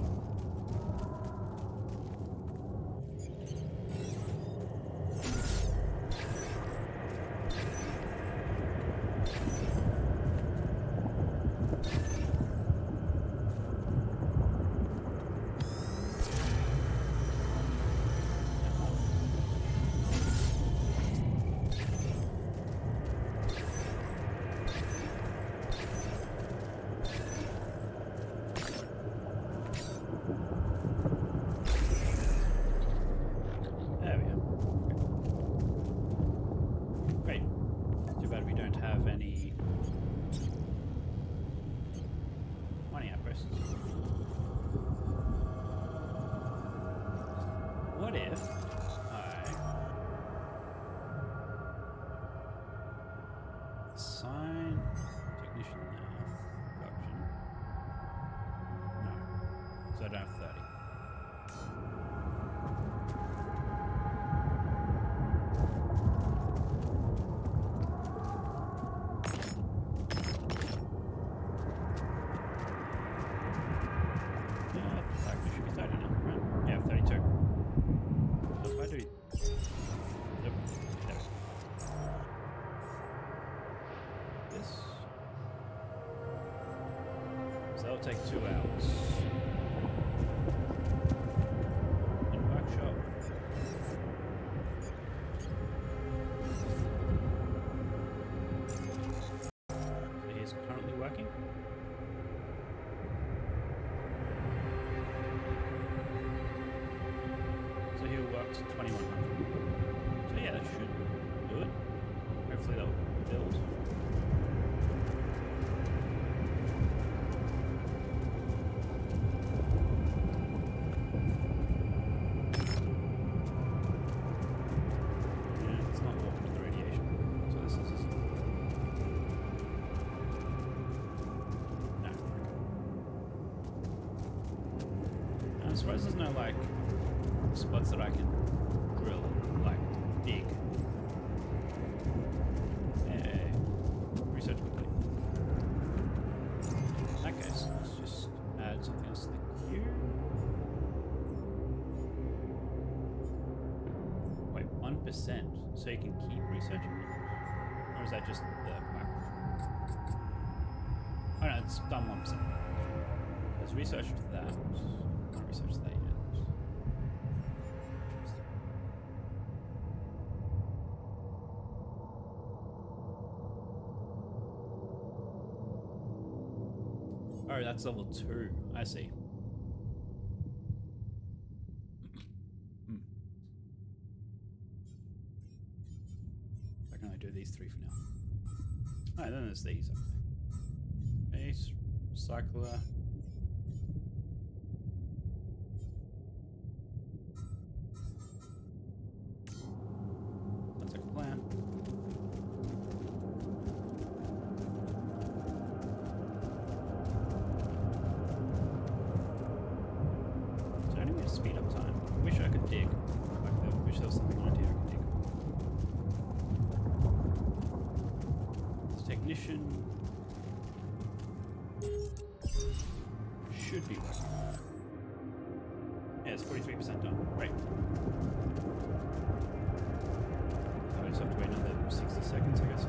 There we are. Great. Too bad we don't have any mining outposts. What if I assign technician production? No. So I don't have 30. Actually should be 30 now, right? Yeah, 32. So if I do... Yep, there. This. So that'll take 2 hours. In workshop. So he's currently working. So he'll work to 2100. So yeah, that should do it. Hopefully that'll build. Yeah, it's not walking to the radiation. So this is just... No. I'm surprised there's no like spots that I can drill, like dig. Hey, research complete. In that case, let's just add something else to the queue. Wait, 1%, so you can keep researching it. Or is that just the back? Oh no, it's done 1%. Let's research that. Not research that yet. Oh, that's level 2. I see. Alright, then there's these up there. Base, cycler. That's like a plan. Is there any way to speed up time? I wish I could dig. Like, I wish there was something on here I could dig. Technician should be working. Yeah, it's 43% done. Great. I just have to wait another 60 seconds, I guess.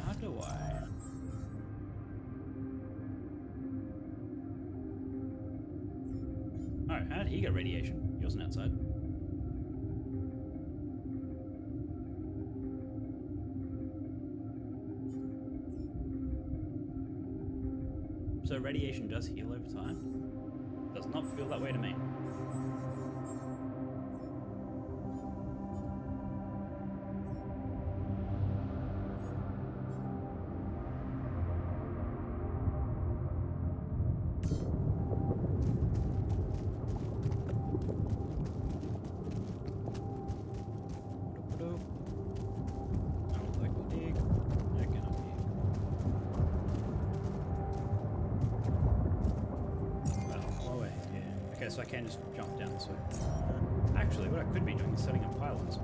How do I... Oh, how did he get radiation? He wasn't outside. So radiation does heal over time? Does not feel that way to me. So I can just jump down this way. Actually, what I could be doing is setting up pylons.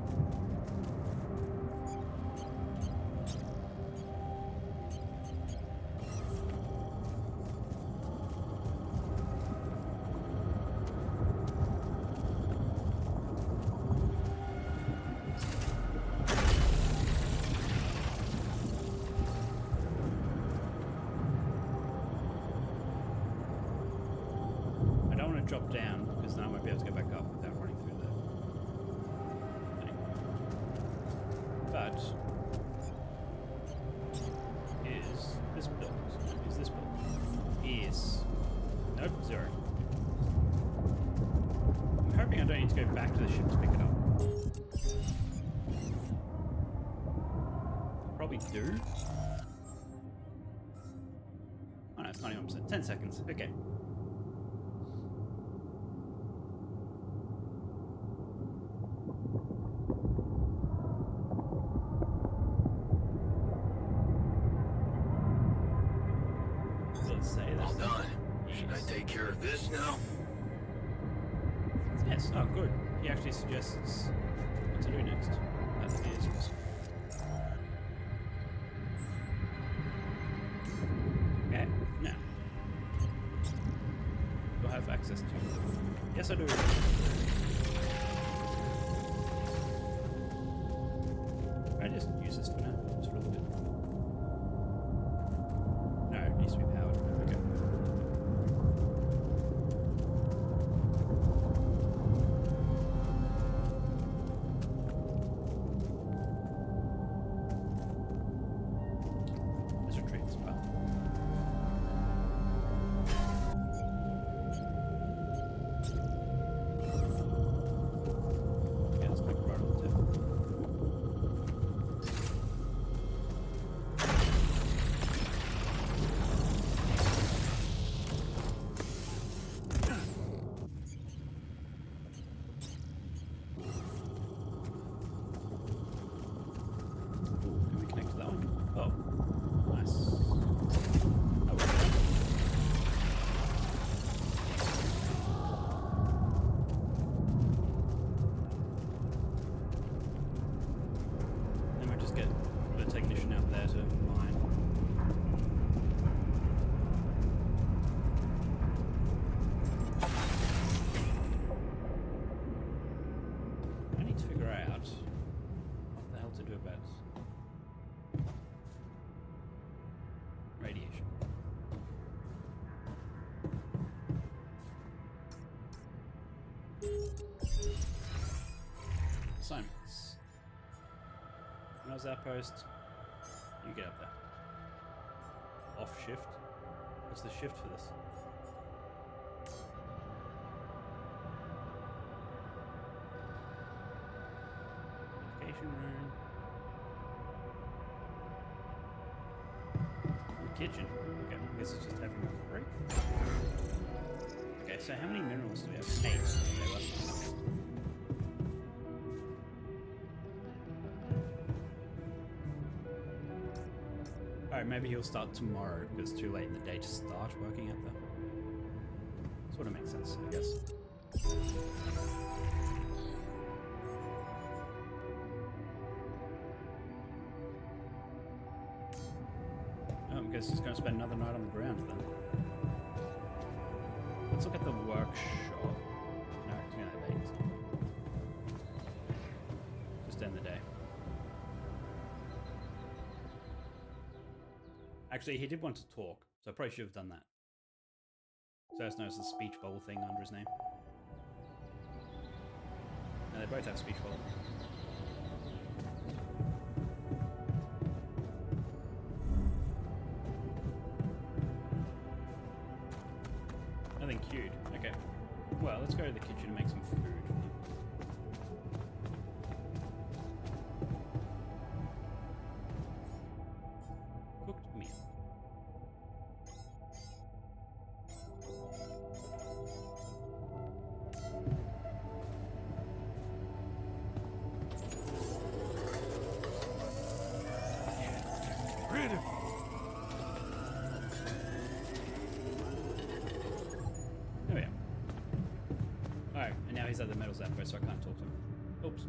Drop down because then I won't be able to get back up without running through the thing. But is this built? Is this built? Is nope, 0. I'm hoping I don't need to go back to the ship to pick it up. Probably do. Oh no, it's 91%. 10 seconds. Okay. All done. Should I take care of this now? Yes. Oh, good. He actually suggests what to do next. That is awesome. Okay. Now, do I have access to it? Yes, I do. I just use this for now. Just for a little bit. No, it needs to be powered. Okay. Let's retreat as well. Okay, let's click right on the tip. Can we connect to that one? Oh, nice. Oh, okay. Then we'll just get the technician out there to mine. I need to figure out what the hell to do about radiation. Assignments. When I was outpost, you get up there. Off shift. What's the shift for this? Education room. Kitchen. Okay, I guess it's just having a break. Okay, so how many minerals do we have? 8. Okay, well. Alright, maybe he'll start tomorrow because it's too late in the day to start working at the... Sort of makes sense, I guess. Oh, I guess he's going to spend another night on the ground then. Let's look at the workshop. No, it's going to have 8. Just end the day. Actually, he did want to talk, so I probably should have done that. So let's notice the speech bubble thing under his name. And they both have speech bubble. Nothing queued. Okay. Well, let's go to the kitchen and make some food for them. Cooked meal. Rid of There we are. Alright, and now he's at the metals outpost, so I can't talk to him. Oops.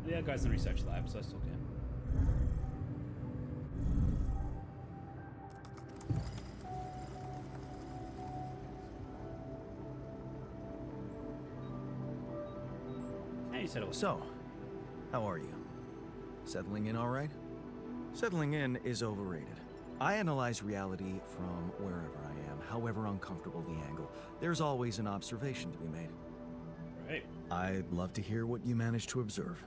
The other guy's in the research lab, so let's talk to him. How you settle? So, how are you? Settling in all right? Settling in is overrated. I analyze reality from wherever I am, however uncomfortable the angle. There's always an observation to be made. Right. I'd love to hear what you managed to observe.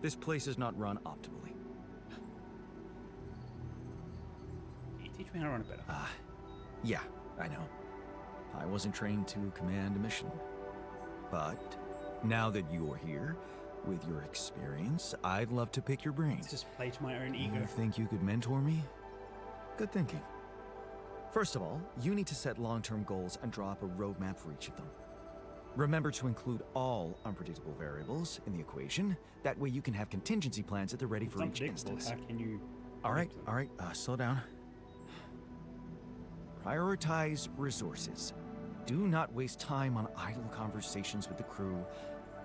This place is not run optimally. Can you teach me how to run it better? Yeah, I know. I wasn't trained to command a mission. But now that you're here, with your experience, I'd love to pick your brain. It's just play to my own ego. You think you could mentor me? Good thinking. First of all, you need to set long-term goals and draw up a roadmap for each of them. Remember to include all unpredictable variables in the equation. That way you can have contingency plans at the ready for each instance. How can you... All right, slow down. Prioritize resources. Do not waste time on idle conversations with the crew.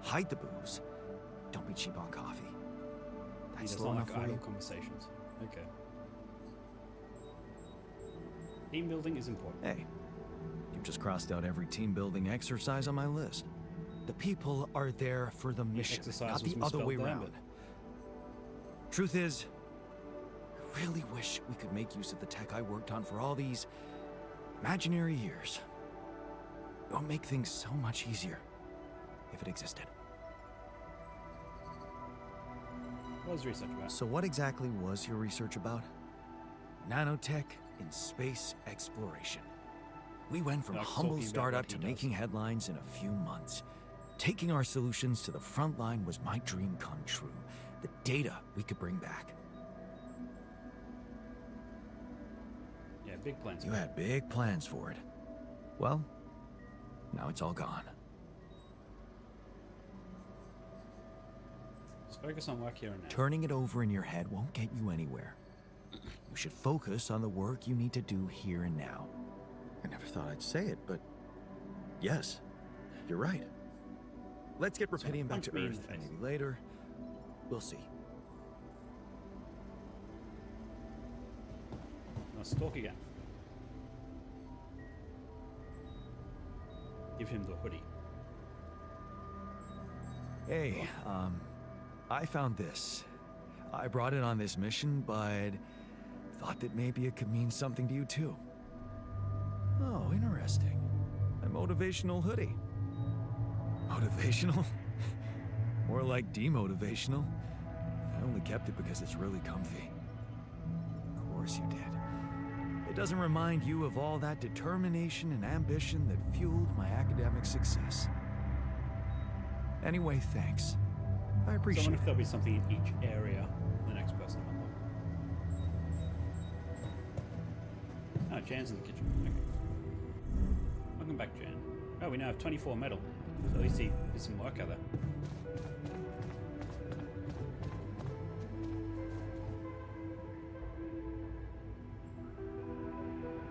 Hide the booze. Don't be cheap on coffee. He That's does slow not enough like for idle you? conversations. Okay. Team building is important. Hey, you just crossed out every team-building exercise on my list. The people are there for the mission, exercise not was the other misspelled way there, around. but- Truth is, I really wish we could make use of the tech I worked on for all these imaginary years. It would make things so much easier if it existed. What was research about? So what exactly was your research about? Nanotech in space exploration. We went from a Like humble talking about startup what he to does. making headlines in a few months. Taking our solutions to the front line was my dream come true. The data we could bring back. Yeah, big plans. You had big plans for it. Well, now it's all gone. Just focus on work here and now. Turning it over in your head won't get you anywhere. You should focus on the work you need to do here and now. I never thought I'd say it, but yes, you're right. Let's get Rapidian back punch to me in Earth, the face. maybe later. We'll see. Let's talk again. Give him the hoodie. Hey, I found this. I brought it on this mission, but thought that maybe it could mean something to you too. Oh, interesting. A motivational hoodie. Motivational? More like demotivational. I only kept it because it's really comfy. Of course you did. it doesn't remind you of all that determination and ambition that fueled my academic success. Anyway, thanks. I So I appreciate wonder if it. there'll be something in each area for the next person to unlock. Oh, Jan's in the kitchen. Okay. Welcome back, Jan. Oh, we now have 24 metal. So at least he did some work out there.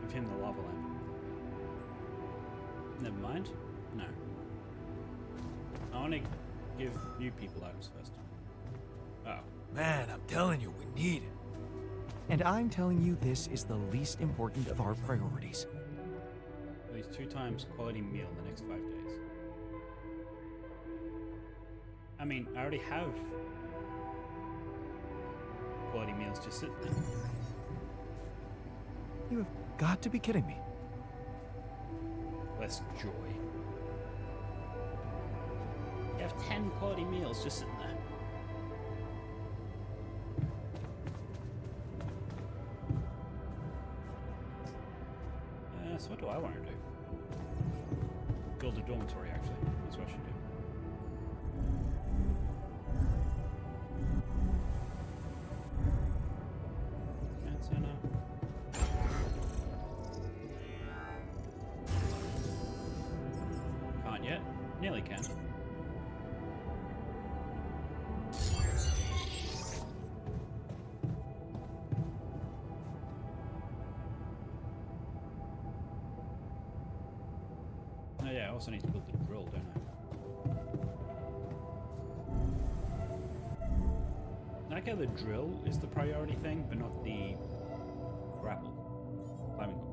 Give him the lava lamp. Never mind. No. I want to give new people items first. Oh. Man, I'm telling you, we need it. And I'm telling you this is the least important of our priorities. At least 2 times quality meal in the next 5 days. I mean, I already have quality meals just sitting there. You have got to be kidding me. Less joy. You have 10 quality meals just sitting there. So what do I want to do? Build a dormitory, actually. That's what I should do. Command center. Can't yet. Nearly can. Oh yeah, I also need to build the drill, don't I? I like how the drill is the priority thing, but not the grapple. Climbing hook.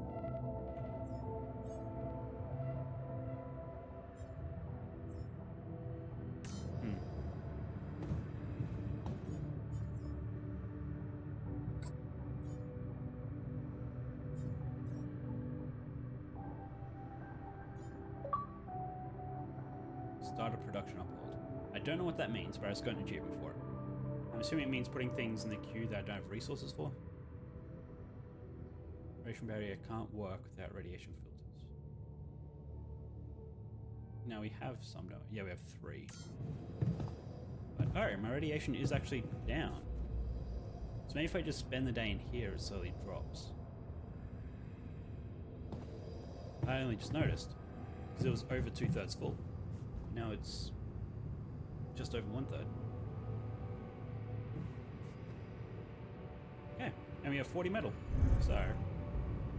Start a production upload. I don't know what that means, but I just got an achievement for it. I'm assuming it means putting things in the queue that I don't have resources for. Radiation barrier can't work without radiation filters. Now we have some, don't we? Yeah, we have 3. But oh, my radiation is actually down. So maybe if I just spend the day in here, it slowly drops. I only just noticed because it was over 2/3 full. Now it's just over 1/3. Okay, and we have 40 metal. So,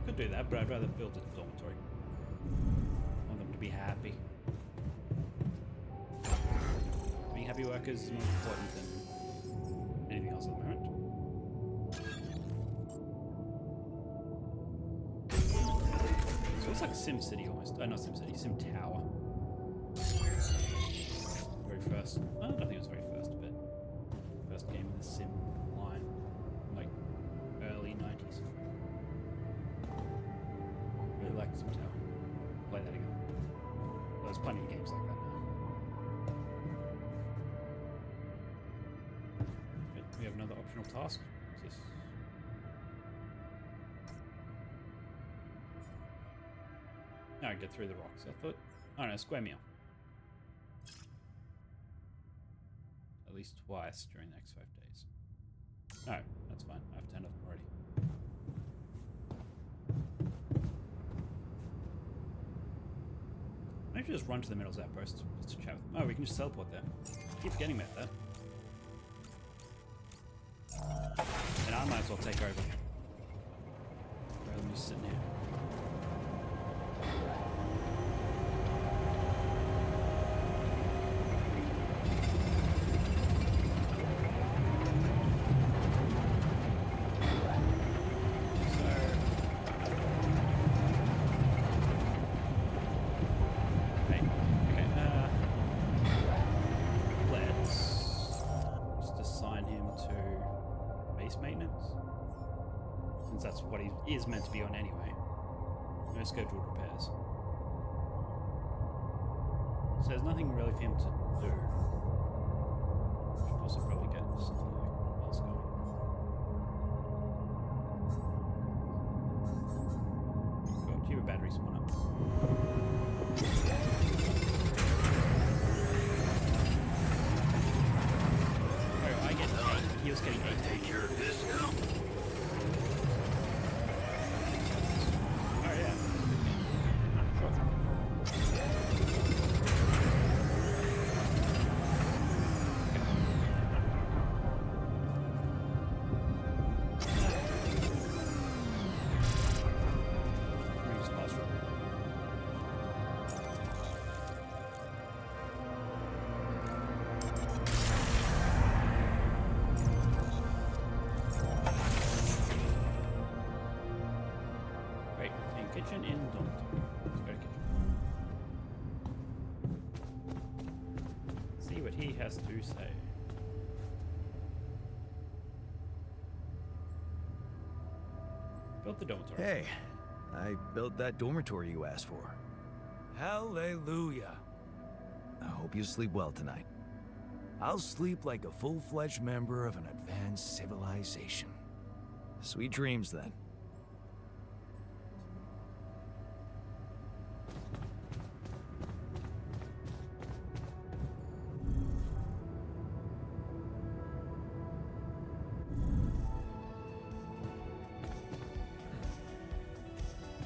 could do that, but I'd rather build a dormitory. I want them to be happy. Being happy workers is more important than anything else at the moment. So it's like Sim City almost. Not Sim City, Sim Tower. Very first. I don't think it was very first, but first game in the Sim line, like early 90s. Really liked Sim Tower. Play that again. There's plenty of games like that now. But we have another optional task. What's this? No, I get through the rocks. I thought. Oh no, square meal. At least twice during the next 5 days. No, that's fine. I've turned off them already. Maybe just run to the middle's outpost just to chat with them. Oh, we can just teleport there. Keep forgetting about that. And I might as well take over. Rather than just sitting here. That's what he is meant to be on anyway. No scheduled repairs. So there's nothing really for him to do. Should also probably get something like else going. has to say. Built the dormitory. Hey, I built that dormitory you asked for. Hallelujah. I hope you sleep well tonight. I'll sleep like a full-fledged member of an advanced civilization. Sweet dreams, then.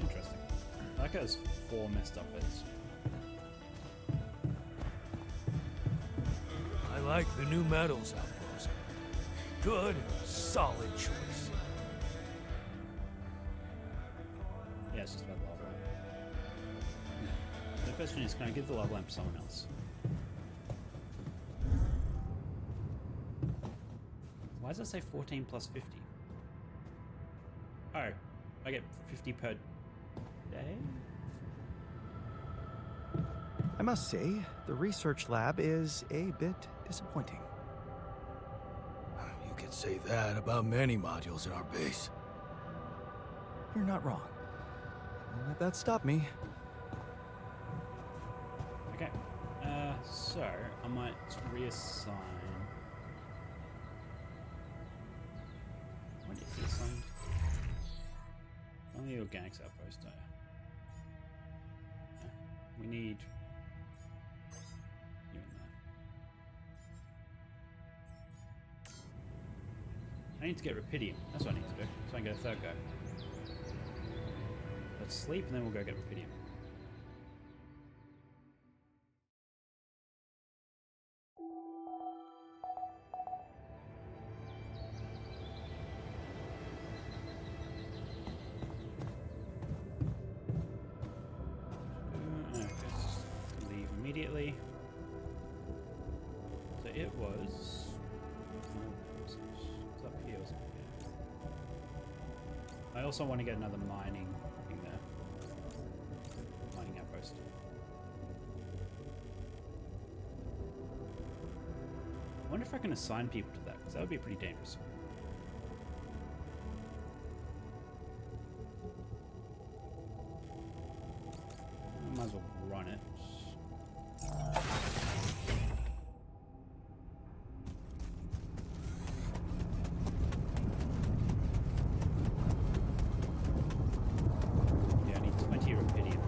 Interesting. That has 4 messed up bits. I like the new metals outpost. Good, solid choice. Yeah, it's just about the lava lamp. The question is, can I give the lava lamp to someone else? Why does it say 14 plus 50? Oh, I get 50 per day? I must say, the research lab is a bit disappointing. You could say that about many modules in our base. You're not wrong. Don't let that stop me. Okay, so I might reassign. What is he assigned? Only organics outpost. Yeah. We need you in there. I need to get Rapidium. That's what I need to do. So I can get a third go. Let's sleep and then we'll go get Rapidium. Okay, just leave immediately. So it was. It's up here, wasn't it? I also want to get another mining thing there. Mining outpost. I wonder if I can assign people to that, because that would be pretty dangerous. I might as well run it. Yeah, I need 20 Rapidium.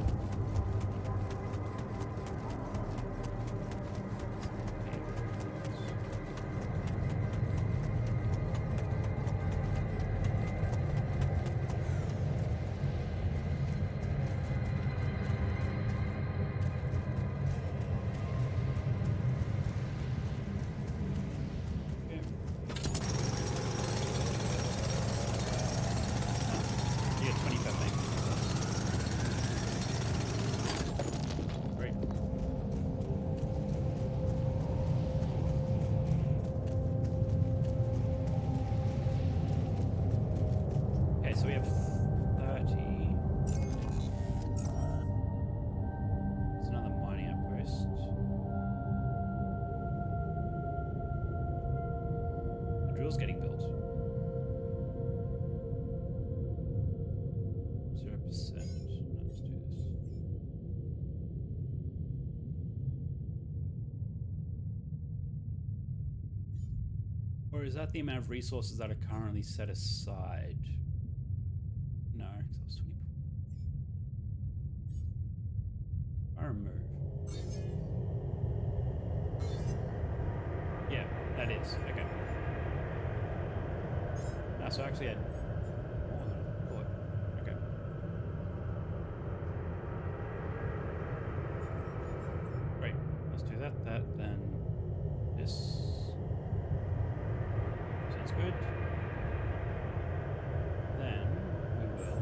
Okay. You get 20 per thing. Great. Okay, so we have 30. It's another mining outpost. The drill's getting built. 0%. Let's do this. Or is that the amount of resources that are currently set aside? No, because that was 20. I remove. Yeah, that is. Okay. Ah, so I actually had more than I thought. Okay. Great. Let's do that. Then this. Sounds good. Then we will.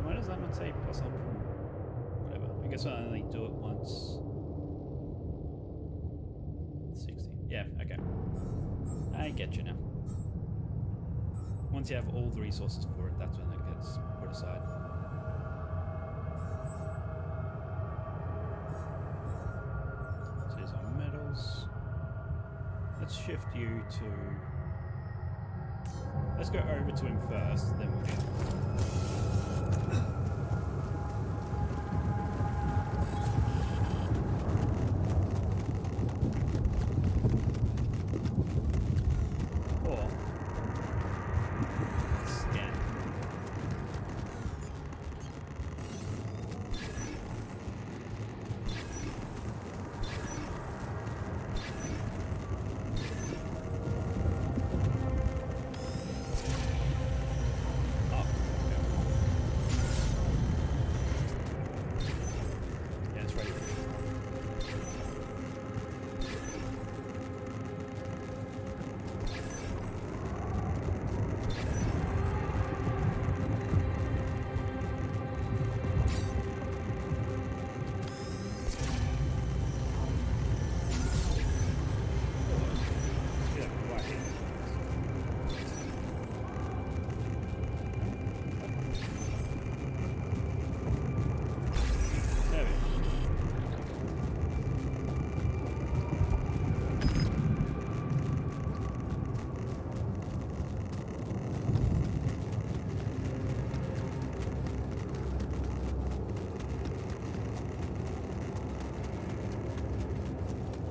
Why does that not say plus 100? Whatever. I guess I'll only do it once. 60. Yeah, okay. I get you now. Once you have all the resources for it, that's when it gets put aside. shift you to... Let's go over to him first, then we'll do... Or... Scan. Oh, yeah, it's ready. Yeah, right here. There we go.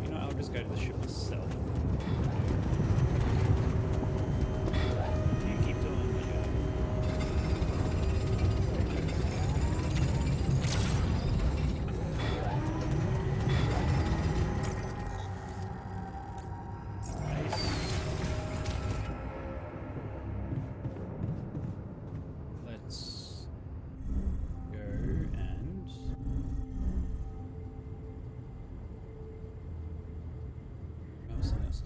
You know, I'll just go to the ship myself. You keep doing what you're... Let's go and... Oh, something else.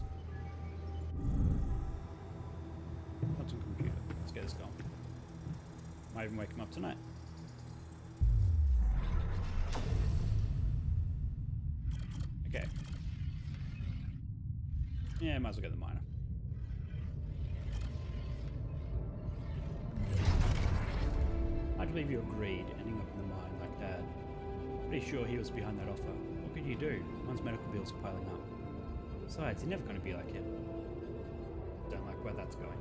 Quantum computer. Let's get this going. Might even wake him up tonight. Okay. Yeah, might as well get the miner. I believe you agreed, ending up in the mine like Dad. Pretty sure he was behind that offer. What could you do? One's medical bills are piling up. Besides, you're never going to be like him. Don't like where that's going.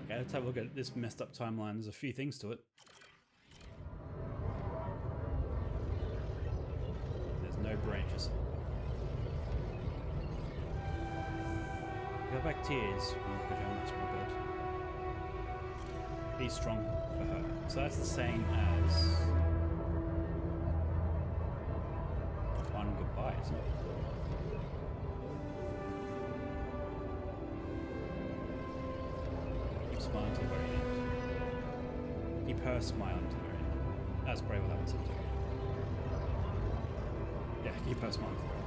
Okay, let's have a look at this messed up timeline. There's a few things to it. There's no branches. Go back tears when you put her on that small bed. Be strong for her. So that's the same as final goodbye, isn't it? Keep smiling to the very end. Keep her smiling to the very end. That's probably what that one said too. Yeah, keep her smiling to the very end.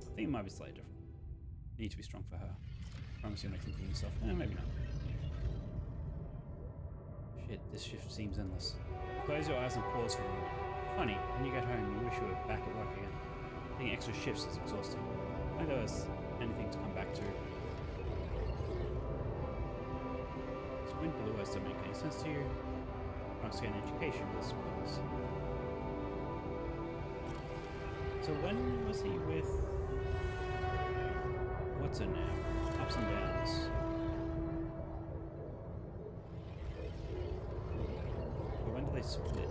I think it might be slightly different. You need to be strong for her. Promise you'll make something of yourself. Maybe not. Shit, this shift seems endless. Close your eyes and pause for a moment. Funny, when you get home, you wish you were back at work again. Taking extra shifts is exhausting. I think there was anything to come back to. Squint blue eyes don't make any sense to you. Perhaps get an education, I suppose. So when was he with... What's her name? Ups and downs. But when did they split?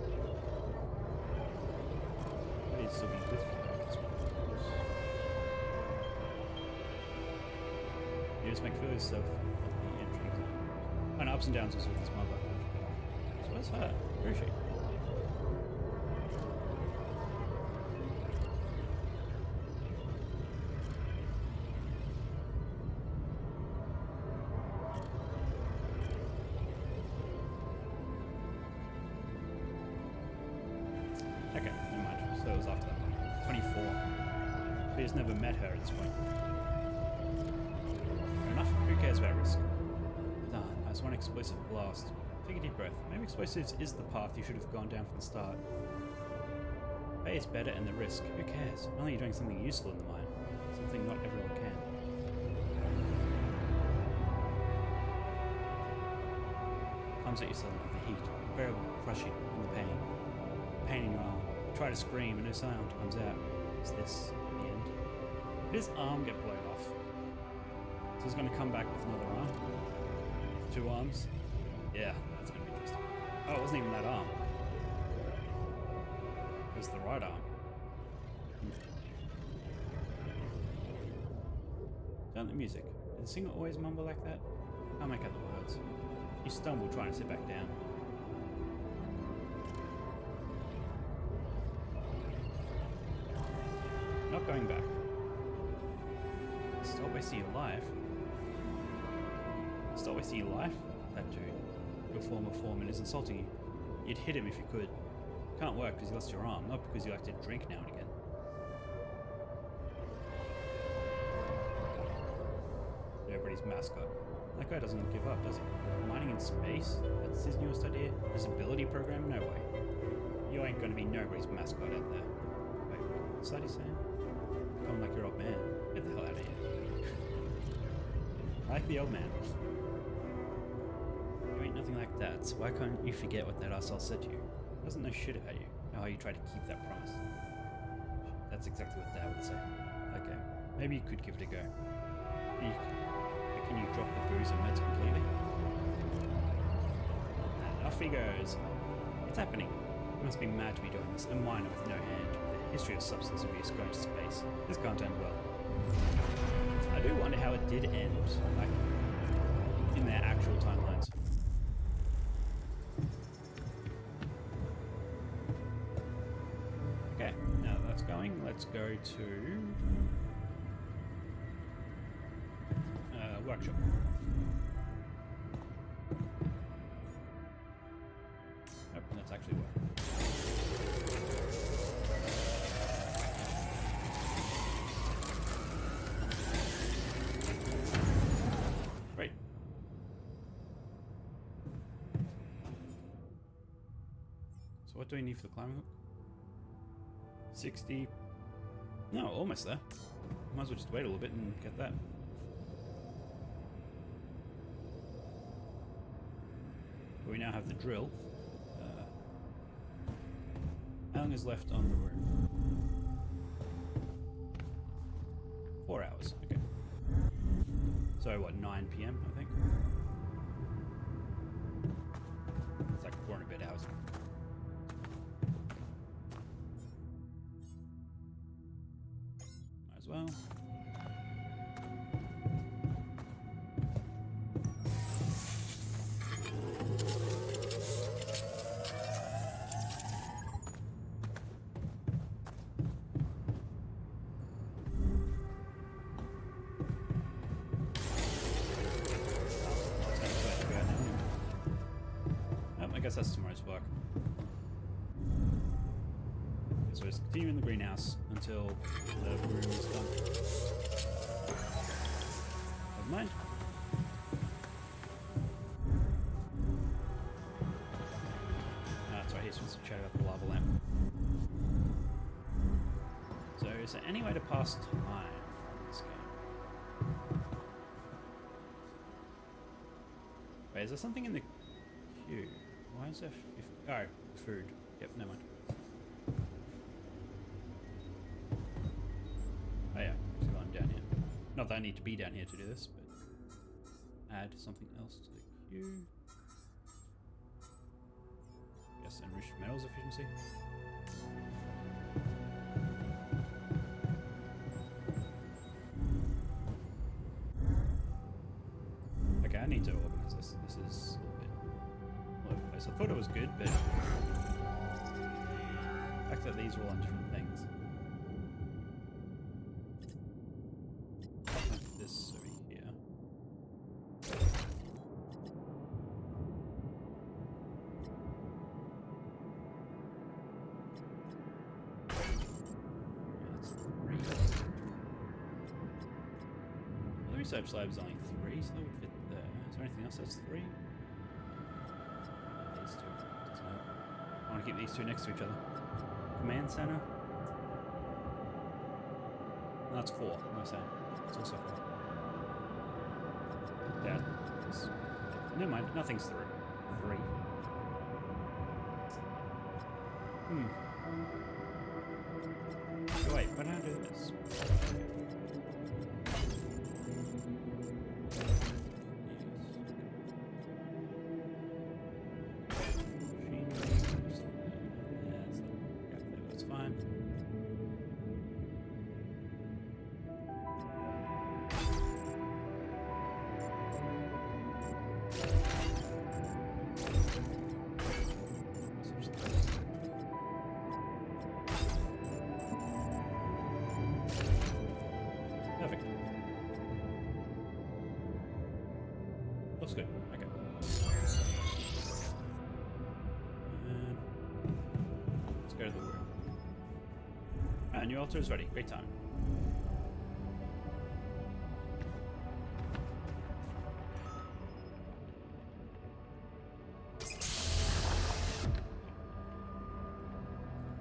They'd still be with her, I suppose. You just make further stuff at the entrance. And Ups and Downs was with his mother. So where's her? Where is she? Okay, never mind. So it was after that one. 24. We just never met her at this point. Fair enough. Who cares about risk? Ah, nice one explosive blast. Take a deep breath. Maybe explosives is the path you should have gone down from the start. Pay is better and the risk. Who cares? Only you're doing something useful in the mine. Something not everyone can. Comes at you suddenly, the heat, unbearable crushing, and the pain. Pain in your arm. You try to scream and no sound comes out. Is this the end? Did his arm get blown off? So he's going to come back with another arm? With 2 arms? Yeah, that's going to be interesting. Oh, it wasn't even that arm. It was the right arm. Don't the music. Did the singer always mumble like that? Can't make out the words. You stumble trying to sit back down. Not going back. Stop wasting your life. Stop wasting your life? That dude. Your former foreman is insulting you. You'd hit him if you could. Can't work because you lost your arm, not because you like to drink now and again. Everybody's mascot. That guy doesn't give up, does he? Mining in space? That's his newest idea? Disability program? No way. You ain't gonna be nobody's mascot out there. Wait, what's that he's saying? Become like your old man. Get the hell out of here. I like the old man. You ain't nothing like that, so why can't you forget what that asshole said to you? He doesn't know shit about you, or how you try to keep that promise. That's exactly what Dad would say. Okay, maybe you could give it a go. Can you drop the booze and meds completely? And off he goes. It's happening. You must be mad to be doing this. A miner with no hand, with a history of substance abuse going to space. This can't end well. I do wonder how it did end, like, in their actual timelines. Okay, now that that's going, let's go to... workshop. Nope, that's actually work. Great. So what do we need for the climbing hook? 60. No, almost there. Might as well just wait a little bit and get that. We now have the drill. How long is left on the room? 4 hours. Okay. So what, 9 p.m. I think? It's like 4 and a bit hours. Might as well. I guess that's tomorrow's work. So just continue in the greenhouse until the room is done. Never mind. That's right, he's supposed to chat about the lava lamp. So is there any way to pass time in this game? Wait, is there something in the queue? Why is there... oh, food. Yep, never mind. Oh yeah, so I'm down here. Not that I need to be down here to do this, but... add something else to the queue. Yes, enriched metals efficiency. Okay, I need to organize this. This is... I thought it was good, but the fact that these are all on different things. I'll put this over here. research lab is only 3, so that would fit there. Is there anything else that's 3? These two. Doesn't help. I want to keep these two next to each other. Command center. No, that's 4. No, saying. It's also 4. Yeah. Never mind. Nothing's 3. 3. Wait, why don't I do this? That's fine. Perfect. Looks good. Okay. Let's go to the room. And new altar is ready. Great time.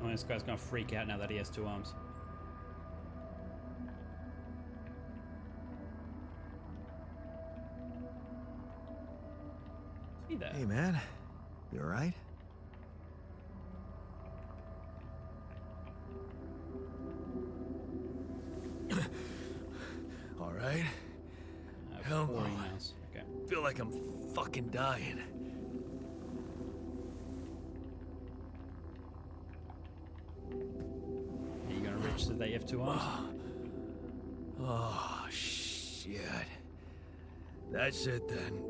Oh, this guy's gonna freak out now that he has 2 arms. Hey there. Hey, man. You alright? Alright. Hell 4 no. emails. Okay. Feel like I'm fucking dying. Are you gonna reach so that you have 2 arms? Oh, shit. That's it then.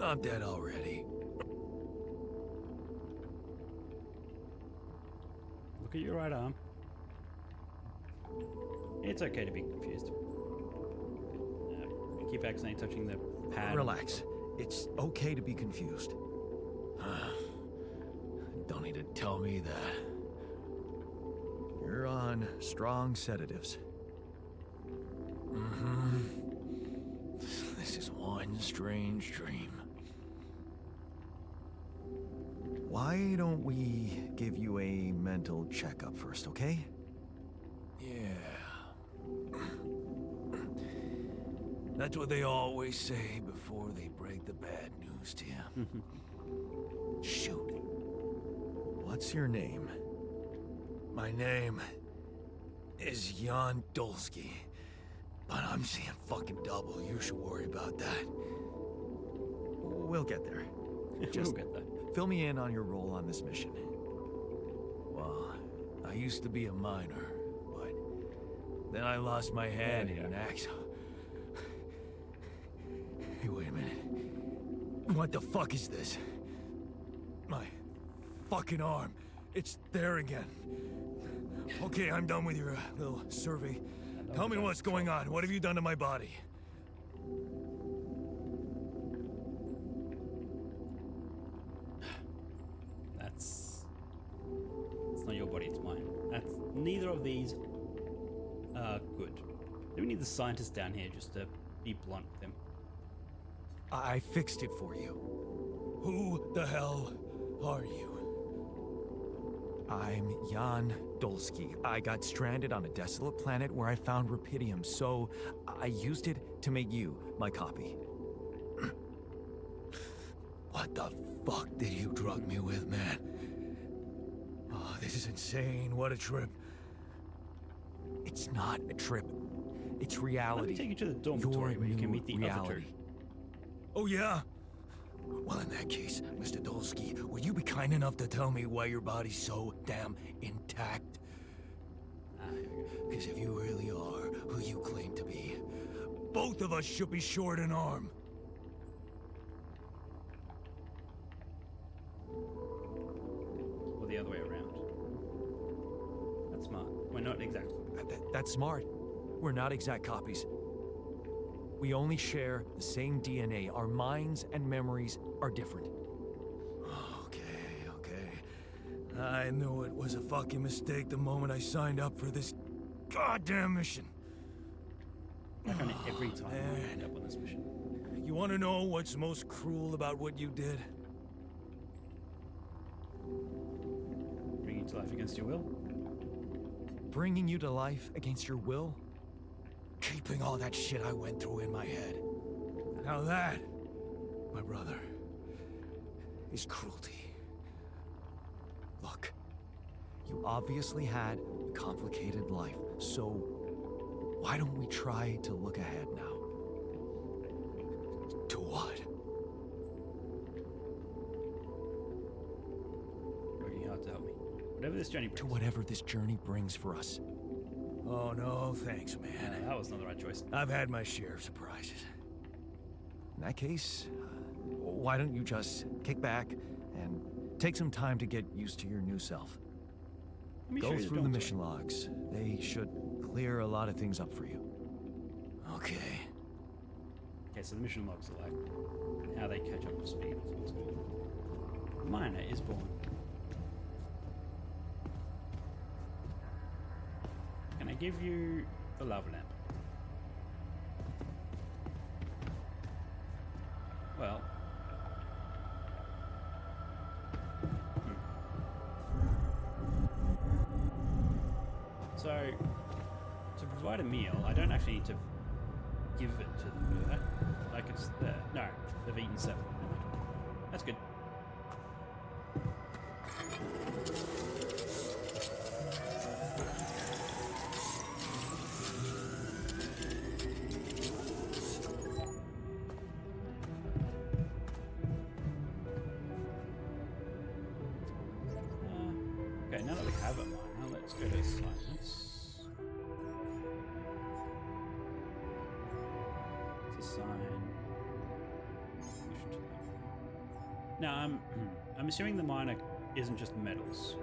I'm dead already. Look at your right arm. It's okay to be confused. Keep accidentally touching the pad. Relax. It's okay to be confused. Don't need to tell me that. You're on strong sedatives. This is one strange dream. Why don't we give you a mental checkup first, okay? Yeah. That's what they always say before they break the bad news to you. Shoot. What's your name? My name is Jan Dolsky. But I'm seeing fucking double. You should worry about that. We'll get there. We'll get there. Fill me in on your role on this mission. Well, I used to be a miner, but then I lost my hand in an accident. Hey, wait a minute. What the fuck is this? My fucking arm. It's there again. Okay, I'm done with your little survey. Tell me what's going on. What have you done to my body? That's not your body, it's mine. That's neither of these are good. Do we need the scientist down here just to be blunt with him? I fixed it for you. Who the hell are you? I'm Jan Dolsky. I got stranded on a desolate planet where I found rupidium, so I used it to make you my copy. What the fuck did you drug me with, man? Oh, this is insane. What a trip. It's not a trip. It's reality. Let me take you to the dormitory where you can meet the other two. Oh, yeah? Well, in that case, Mr. Dolsky, will you be kind enough to tell me why your body's so damn intact? Because if you really are who you claim to be, both of us should be short an arm. Or the other way around. That's smart. We're not exact. That's smart. We're not exact copies. We only share the same DNA. Our minds and memories are different. Okay. I knew it was a fucking mistake the moment I signed up for this goddamn mission. Like on every time I end up on this mission. You want to know what's most cruel about what you did? Bring you to life against your will. Bringing you to life against your will? Keeping all that shit I went through in my head. Now that, my brother, is cruelty. Look, you obviously had a complicated life, so why don't we try to look ahead now? To what? Working hard to help me. Whatever this journey brings. To whatever this journey brings for us. Oh no, thanks, man. That was not the right choice. I've had my share of surprises. In that case, why don't you just kick back and take some time to get used to your new self? Let me show Go you through the dormitory. mission logs. They should clear a lot of things up for you. Okay. Okay, so the mission logs are like how they catch up to speed. So what's going on. Miner is born. Can I give you a lava lamp? Well. So, to provide a meal, I don't actually need to give it to them, do I? Like it's there. No, they've eaten 7. Never mind. That's good. Okay, now that we have a miner, let's go to assignments. Let's assign mission to that. Now, I'm assuming the miner isn't just metals,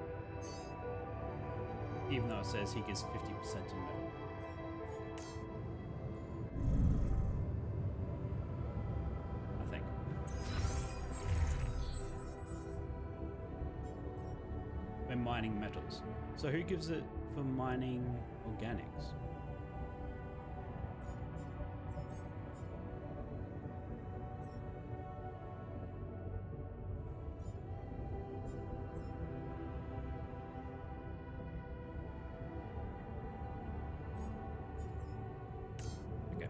even though it says he gets 50% in metal. I think. We're mining metals. So who gives it for mining organics? Okay.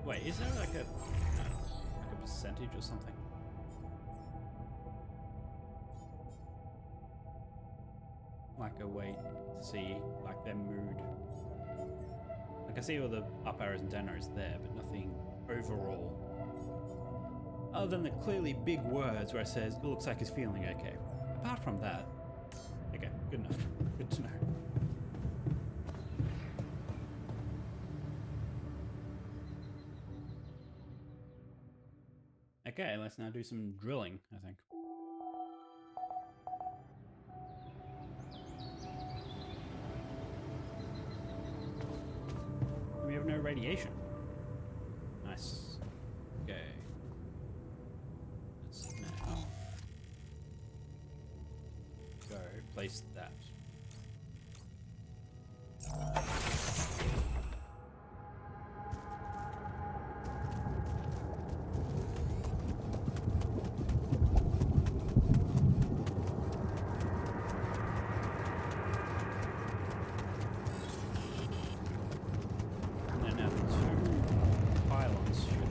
Wait, is there like a percentage or something? Like a way to see like their mood. Like I see all the up arrows and down arrows there, but nothing overall. Other than the clearly big words where it says it looks like he's feeling okay. Apart from that, okay, good enough. Good to know. Okay, let's now do some drilling, I think. We have no radiation. Nice. Okay. Let's now go place that. And then now the 2 pylons should.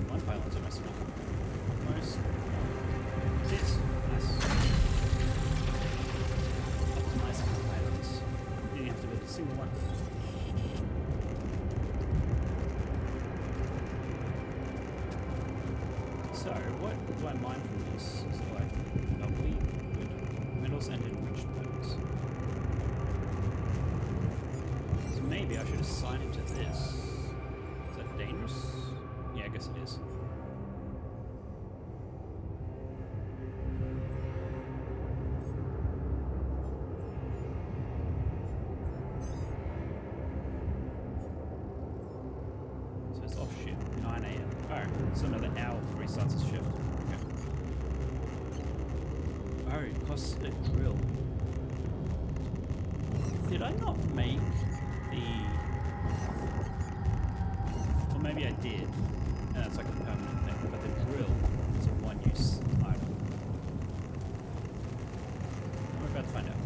One pylon's almost enough. Almost. Sits. Nice. Optimize the pylons. You didn't have to build a single one. So, what do I mine from this? Is it like lovely, good metals and enriched metals? So maybe I should assign it to this. Is that dangerous? Yeah, I guess it is. It's another hour before he starts his shift. Okay. Oh, it costs a drill. Did I not make the... Or maybe I did. And that's like a permanent thing. But the drill is a one-use item. We're about to find out.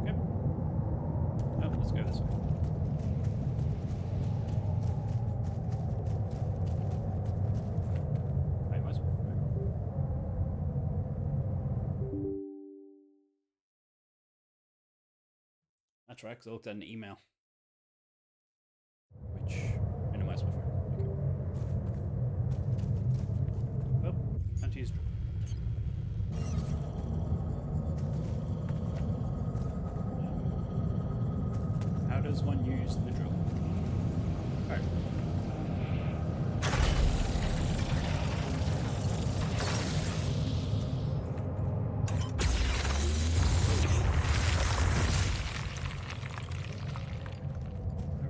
Okay. Oh, let's go this way. Wait, what's... That's right, because I looked at an email. Which minimized my phone. Okay. Well, time to use drill. How does one use the drill? Alright.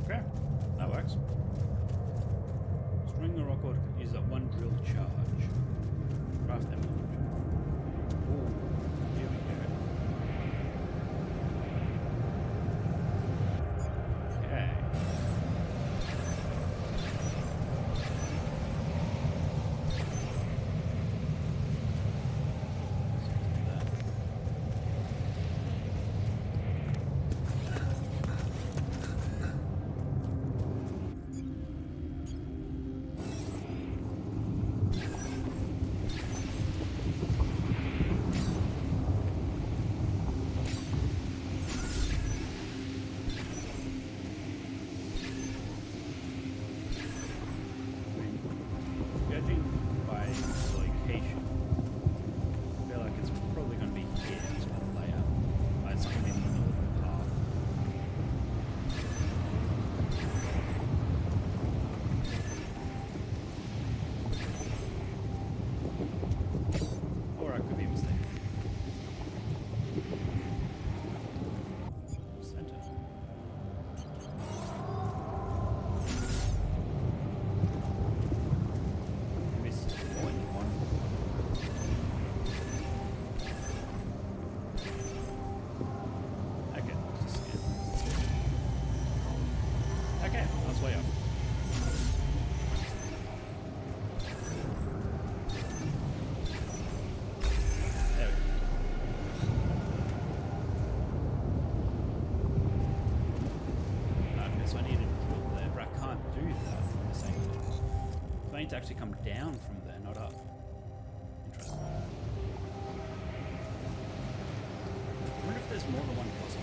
Okay, that works. String the rock cord is at one drill charge. Craft them. Ooh, here we go. Okay. Judging by the location, I feel like it's probably going to be here just by the layout. But it's not going to be in the middle of the path. Or I could be mistaken. Center. Missed more than one. Okay, let's just scan. Okay, I was way off. There we go. Okay, so I need to drill there, but I can't do that at the same time. So I need to actually come down from there, not up. Interesting. I wonder if there's more than one puzzle.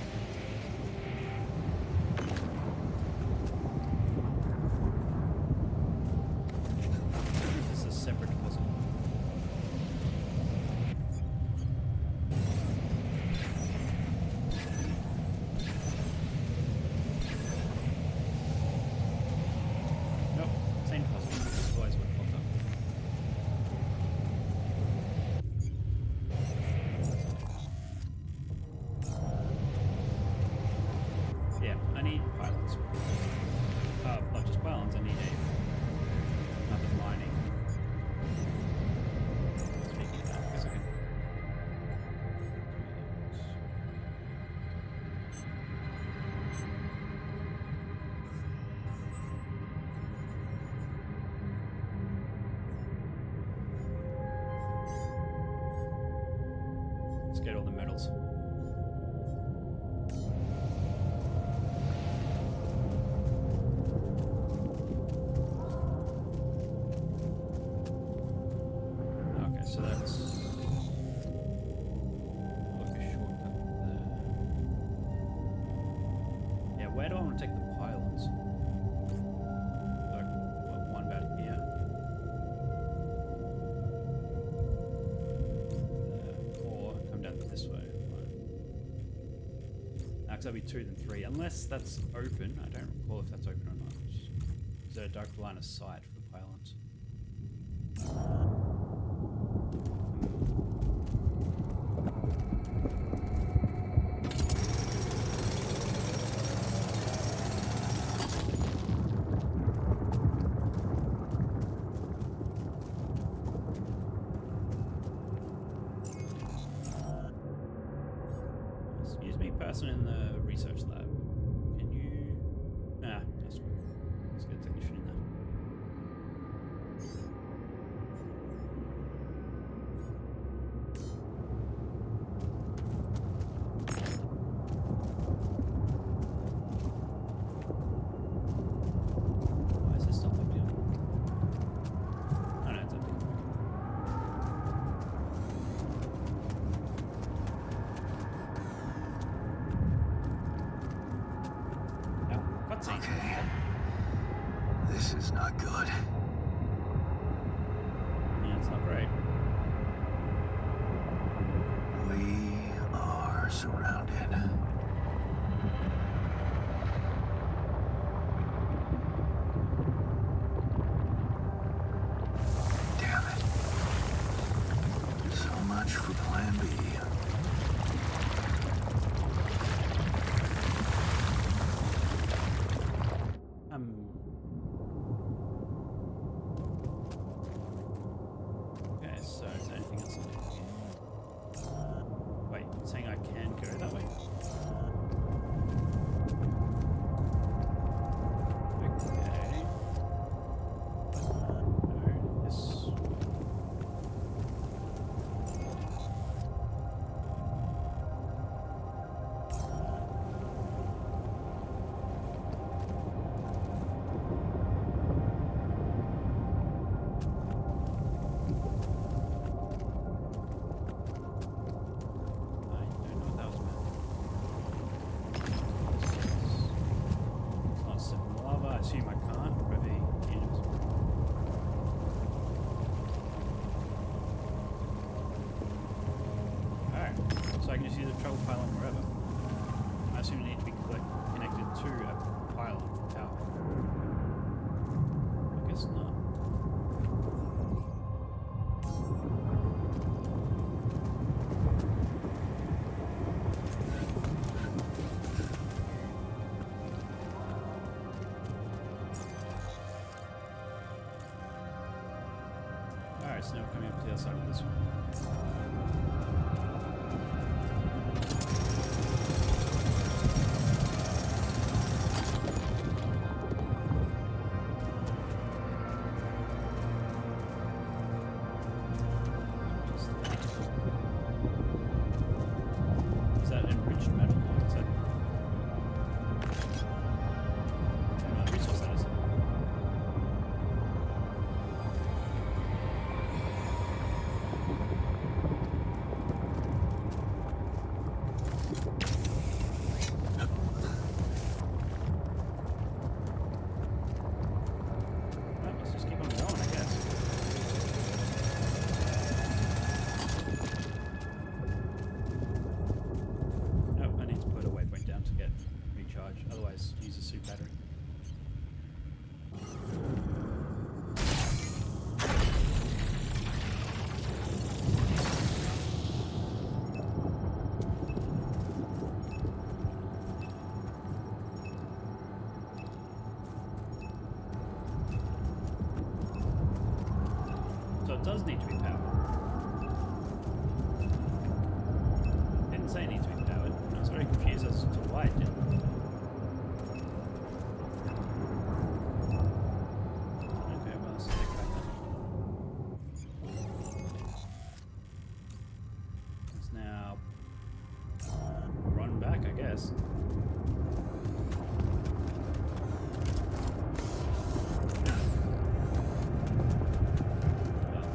I wonder if this is a separate puzzle. Nope, same puzzle. Otherwise, would have popped up. Yeah, I need pylons. Not just pylons, I need another mining. Speaking of that, I guess I can do that. Let's get all the metals. Okay, so that's like a shortcut there. Yeah, where do I want to take the pylons? Like, what, one about here? Or come down this way. Now, because that'll be 2 then 3, unless that's open. I don't recall if that's open or not. Is there a direct line of sight for the pylons? This is not good. Yeah, it's not great. We are surrounded. Damn it. So much for Plan B. Okay, so is there anything else I need here? Wait, you're saying I can go that way? Okay. No, this. I don't know what that was about. It's not simple lava. I assume I can't. Probably is. Alright, so I can just use a travel pylon wherever. I assume you need to be connected to a pylon tower. I guess not. Alright, so now we're coming up to the other side of this one. Is that enriched metal? Or is that... I don't know what resource that is. Well, let's just keep on going, I guess. Nope, I need to put a waypoint down to get recharge. Otherwise, use a suit battery. So it does need to be powered. Didn't say it needs to be powered. I was very confused as to why it didn't. Okay, well, let's stick back then. Let's now run back, I guess. Well,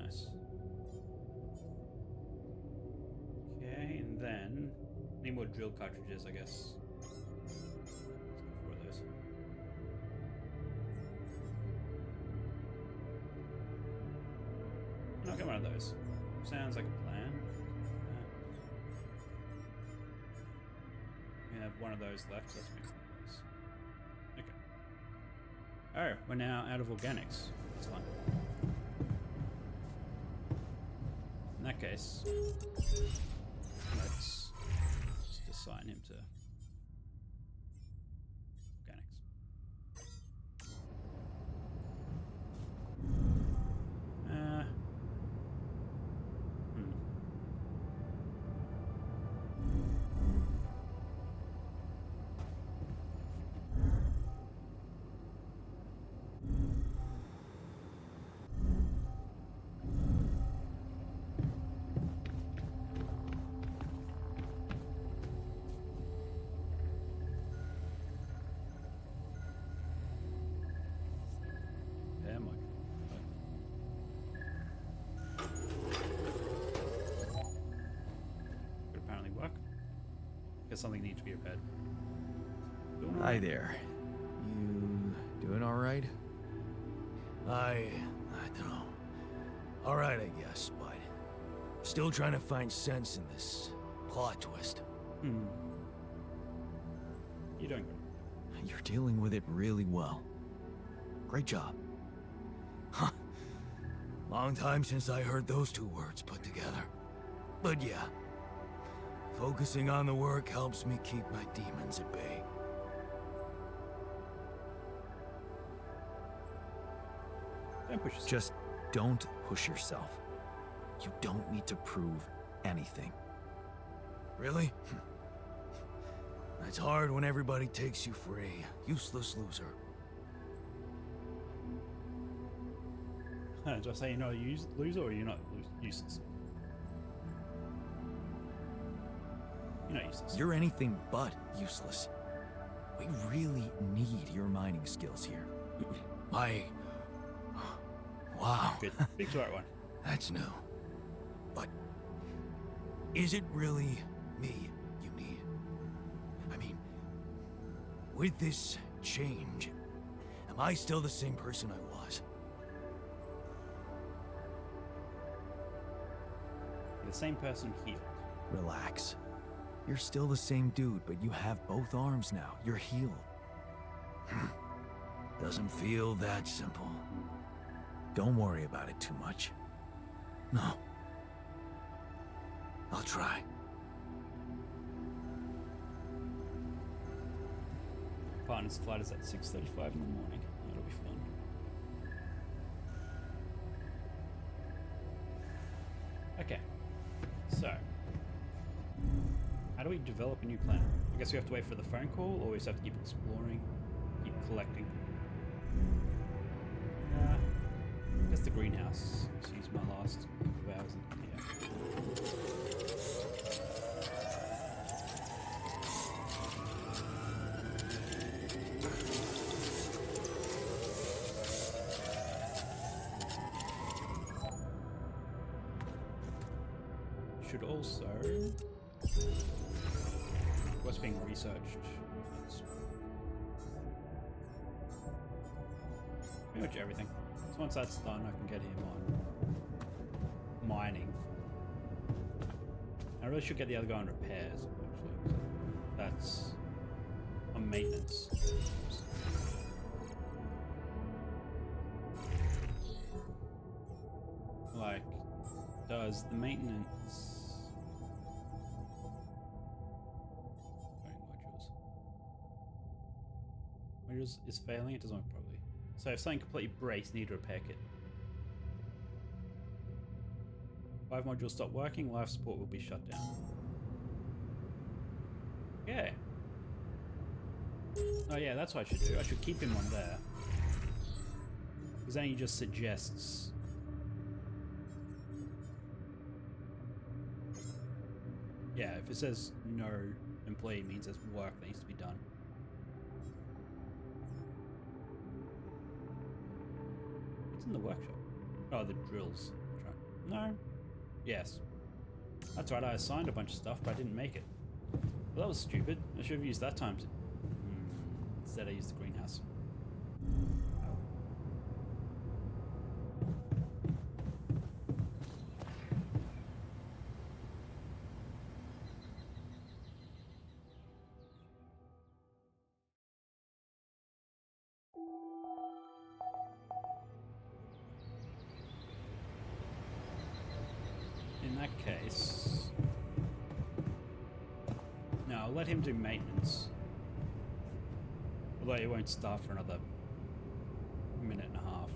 Nice. Okay, and then need more drill cartridges, I guess. Let's go for those. I'll get one of those. Sounds like a plan. We have one of those left, so let's make one of those. Okay. Oh, we're now out of organics. That's fine. In that case, let's just assign him to organics. Guess something needs to be repaired. Hi there. You doing all right? I don't know. All right, I guess, but still trying to find sense in this plot twist. You're doing good. You're dealing with it really well. Great job. Huh. Long time since I heard those two words put together. But yeah. Focusing on the work helps me keep my demons at bay. Don't push yourself. Just don't push yourself. You don't need to prove anything. Really? That's hard when everybody takes you for a useless loser. Do I say you're not a loser or you're not useless? You're not useless. You're anything but useless. We really need your mining skills here. Wow. Good. Big smart one. That's new. But is it really me you need? I mean, with this change, am I still the same person I was? You're the same person healed. Relax. You're still the same dude, but you have both arms now. You're healed. Doesn't feel that simple. Don't worry about it too much. No. I'll try. Partner's flight is at 6:35 in the morning. That'll be fun. Okay. So, how do we develop a new planet? I guess we have to wait for the phone call, or we just have to keep exploring, keep collecting. I guess the greenhouse. Just use my last couple of hours in here. Should also... What's being researched? It's pretty much everything. So once that's done, I can get him on mining. I really should get the other guy on repairs, actually. That's on maintenance. Oops. Like, does the maintenance... Modules is failing, it doesn't work properly. So if something completely breaks, need a repair kit. 5 modules stop working, life support will be shut down. Okay. Oh yeah, that's what I should do. I should keep him on there. Because then he just suggests... Yeah, if it says no employee, it means there's work that needs to be done. What's in the workshop? Oh, the drills. That's right. No. Yes. That's right, I assigned a bunch of stuff, but I didn't make it. Well, that was stupid. I should have used that time to... Instead I used the greenhouse. In that case... No, I'll let him do maintenance. Although it won't start for another minute and a half.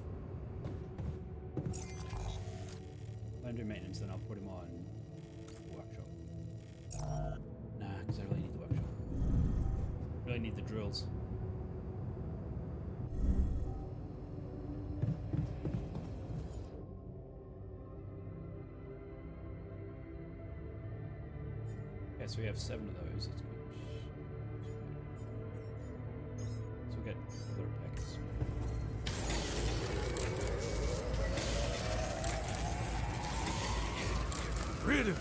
Let him do maintenance, then I'll put him on workshop. Nah, because I really need the workshop. Really need the drills. Okay, so we have 7 of those. That's good. So we'll get other packets. Rid of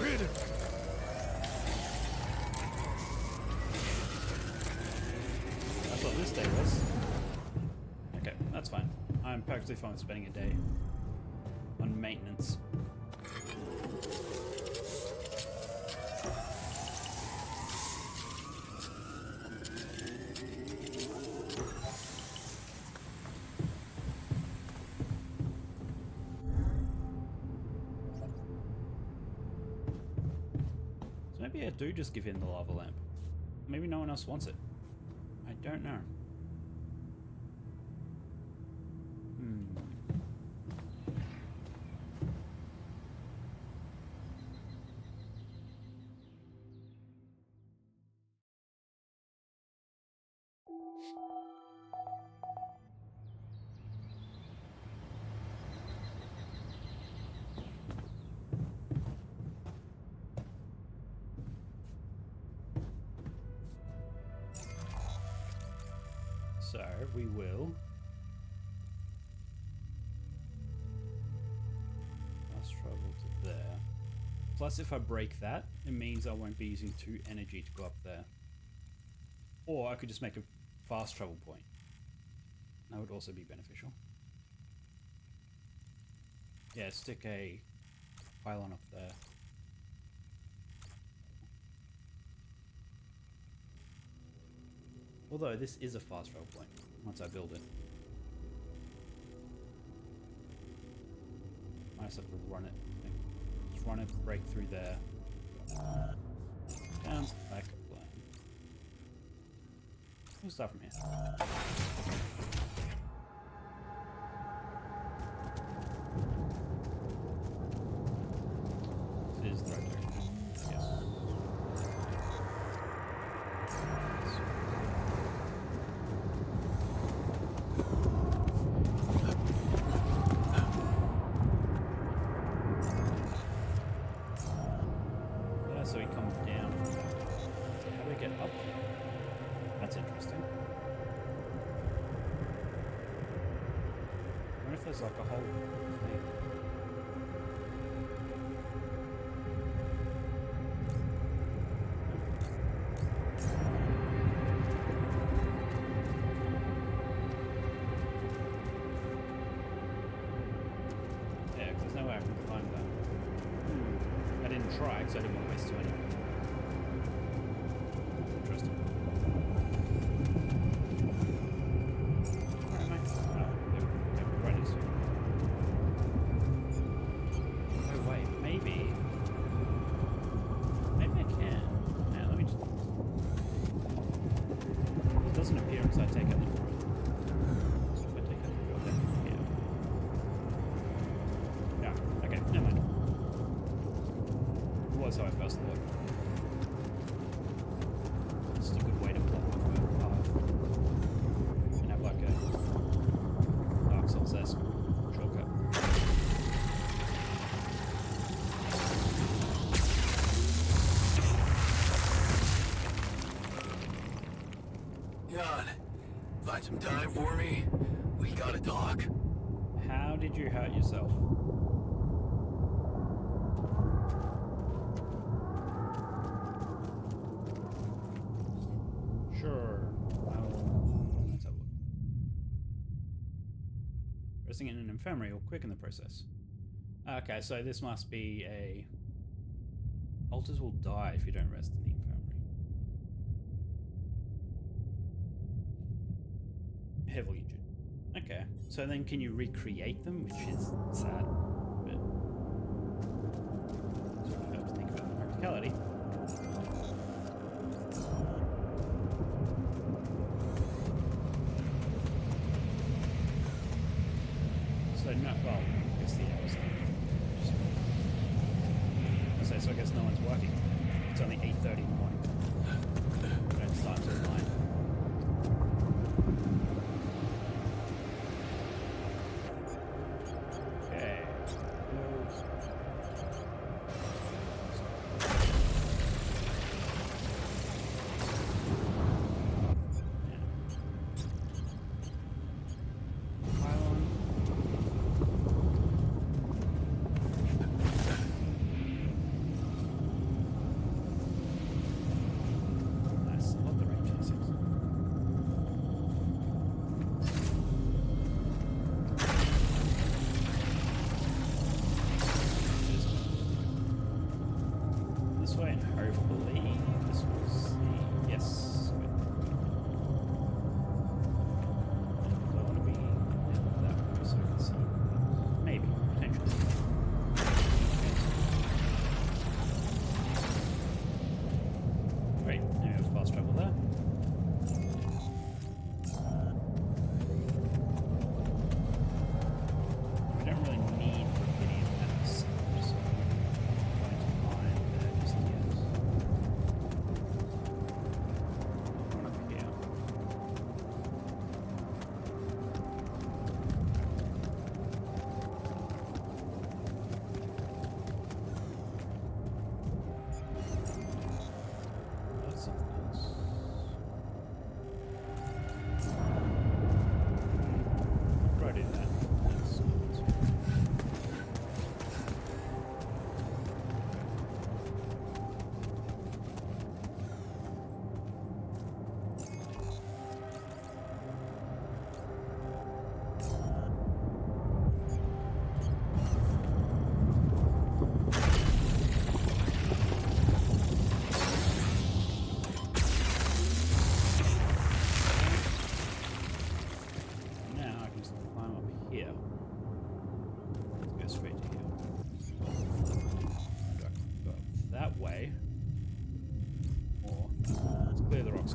Rid of That's what this day was. Okay, that's fine. I'm perfectly fine with spending a day on maintenance. So maybe I do just give him the lava lamp. Maybe no one else wants it. I don't know. So we will fast travel to there. Plus, if I break that, it means I won't be using 2 energy to go up there. Or I could just make a fast travel point. That would also be beneficial. Yeah, stick a pylon up there. Although this is a fast travel point once I build it. I just have to run it. Just run it, break through there. Down, back, up. We'll start from here. It is the right direction. Yes. So he comes down. How do I get up? That's interesting. I wonder if there's like a whole thing. Yeah, because there's no way I can climb that. I didn't try because I didn't want to waste 20. Interesting. Where am I? Oh, yeah, right next to it. Oh wait, maybe I can. Yeah, let me just... It doesn't appear until I take out the drill. So if I take out the drill, then yeah. Yeah, okay, never mind. Was how I first thought. It's a good way to block off a path. And have like a Dark Souls-esque shortcut. Find some time for me. We gotta talk. How did you hurt yourself? Sure. Well, let's have a look. Resting in an infirmary will quicken the process. Okay, so this must be a... Alters will die if you don't rest in the infirmary. Heavily injured. Okay, so then can you recreate them, which is sad, but sort of helps think about the practicality. So no, well, I guess the hours are so I guess no one's working. It's only 8:30 in the morning. We don't start until 9. Okay.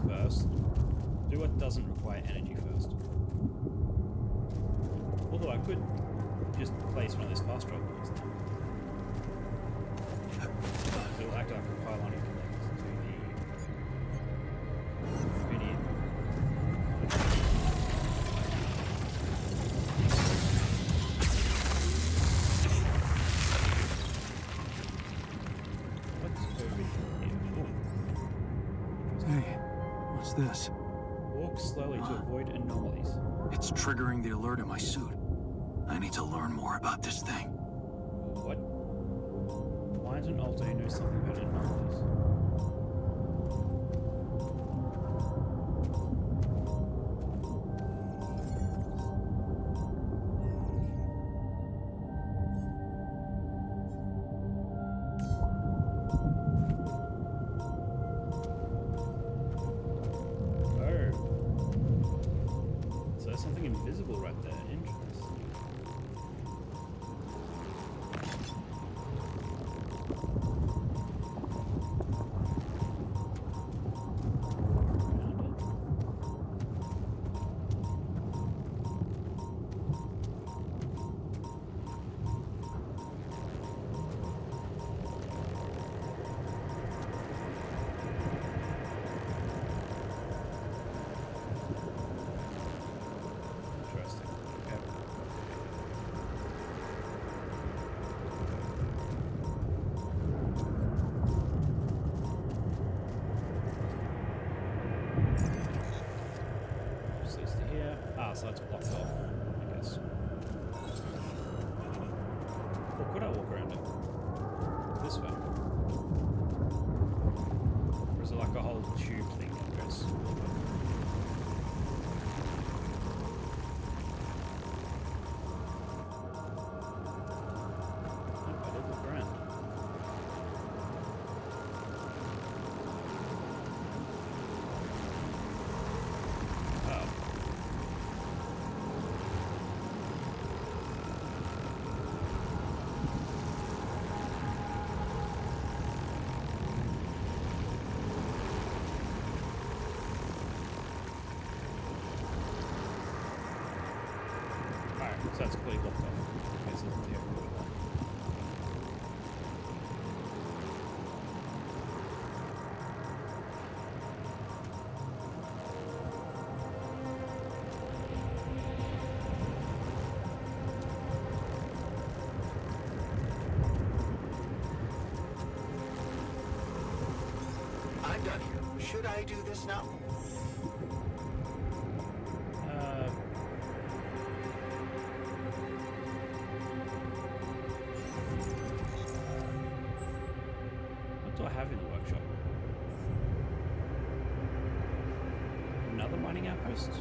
First. Do what doesn't require energy first. Although I could just place one of those fast travel points now. It will act like a pylon and connect to the video. What's over here? Hey. What's this? Walk slowly to avoid anomalies. It's triggering the alert in my suit. I need to learn more about this thing. What? Find an alter who knows something about anomalies. Something invisible right there. Interesting. so that's blocked off, I guess. Or could I walk around it? This way? Or is it like a whole tube thing that goes? Nope, I did look around. Oh. Alright, so that's completely blocked off. Okay, so yeah. I'm done here. Should I do this now? What do I have in the workshop? Another mining outpost?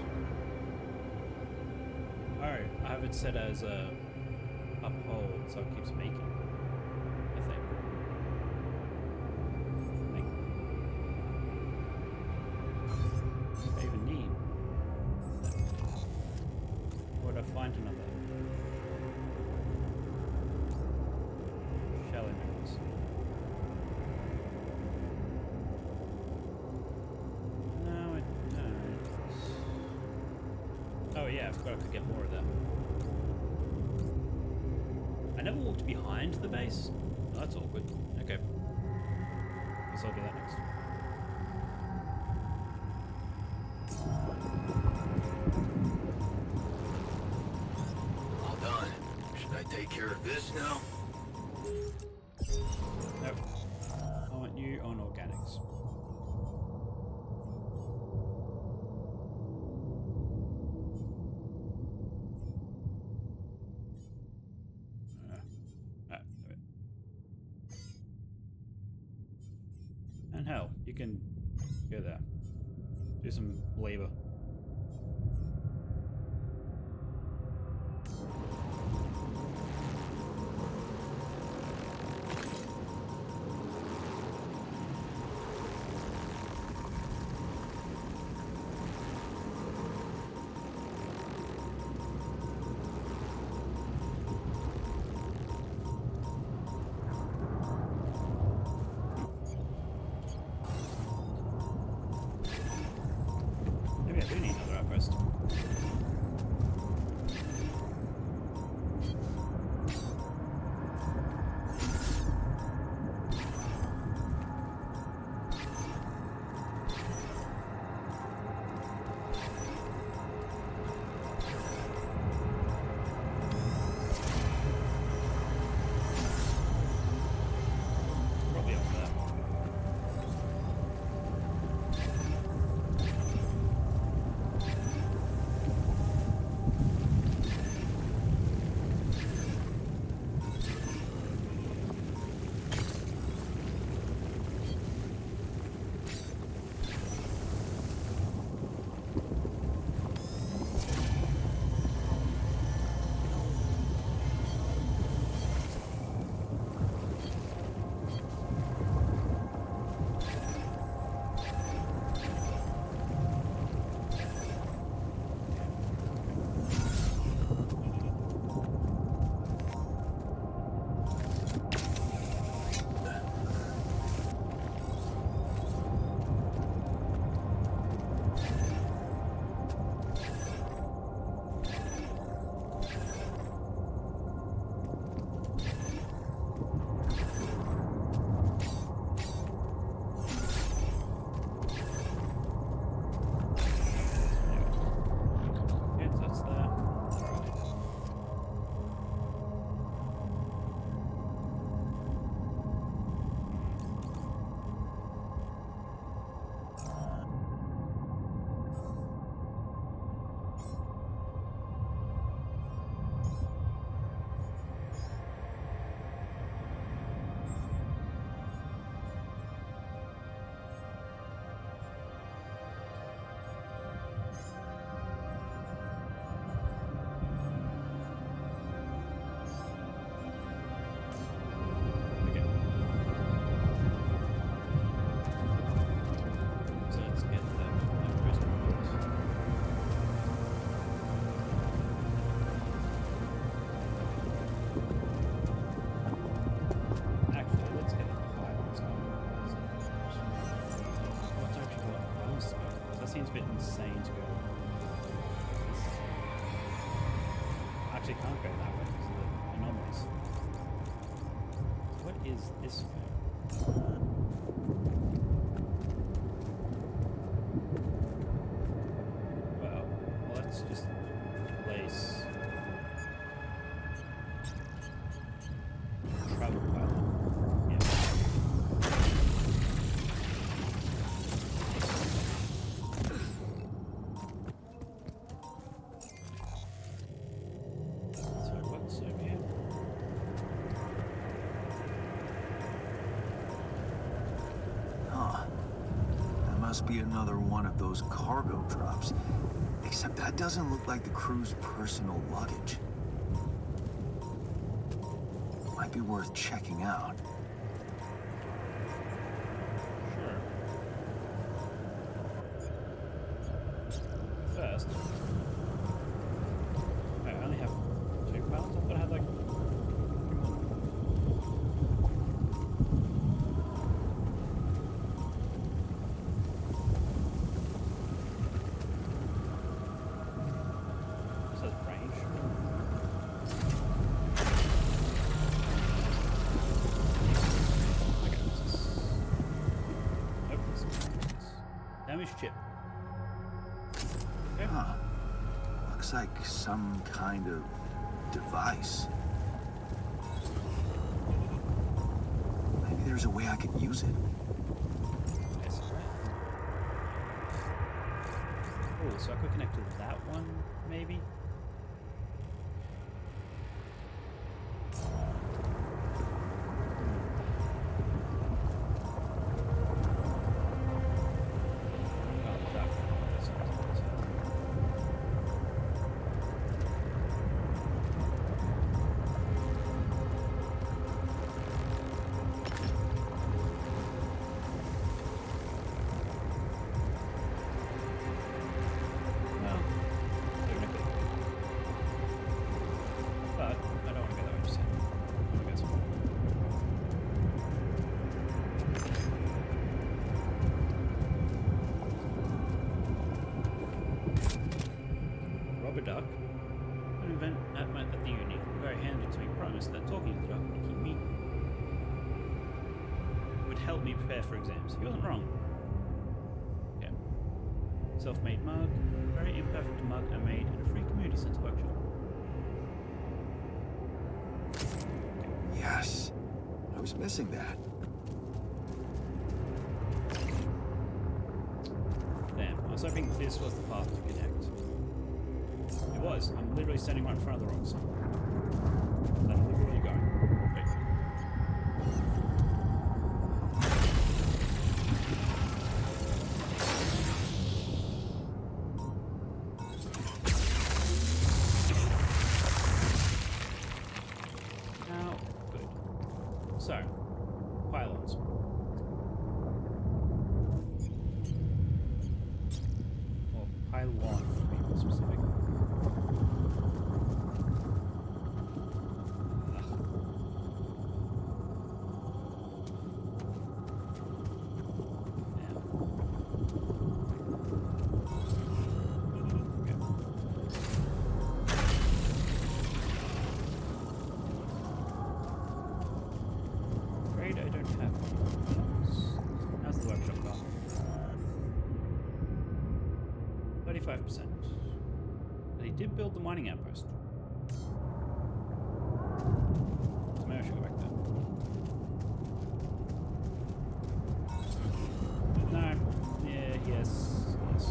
Oh, I have it set as a uphold, so it keeps making. I think. I even need. Where would I find another? Shell emeralds. No, I don't. Oh yeah, I forgot I could get more of that. I never walked behind the base. Oh, that's awkward. Okay. Guess I'll do that next. All done. Should I take care of this now? Nope. I want you on organics. There we go. And hell, you can go there. Do some labor. Maybe I do need another outpost. seems a bit insane to go. I actually can't go that way because of the anomalies. What is this way? Well, let's just place travel pilot. Yeah. So what's over here? Huh. That must be another one of those cargo drops. Except that doesn't look like the crew's personal luggage. Might be worth checking out. Sure. First. Wait, I only have 2 pounds? I thought I had like 3 more. It says range. Okay, this is... Nope, this is... Damaged chip. Okay. Huh. Looks like some kind of device. Maybe there's a way I could use it. Yes, right. Oh, so I could connect to that one, maybe? Oh, that one. That's what well, doing a bit. But I don't want to go that way just yet. I want to go somewhere. Robert Duck, an event at the uni. Very handy to me promised that talking to the duck would keep me would help me prepare for exams. He wasn't wrong. Yeah. Self-made mug, very imperfect mug I made in a free community center workshop. Yes. I was missing that. Damn, I was hoping this was the path to connect. It was. I'm literally standing right in front of the rocks. I'm literally going. Wait. Now, good. So, pylons. Or pylon, to be more specific. Afraid I don't have one. How's the workshop gone? 35%. But he did build the mining outpost. So maybe I should go back there. No. Yeah, yes. Yes.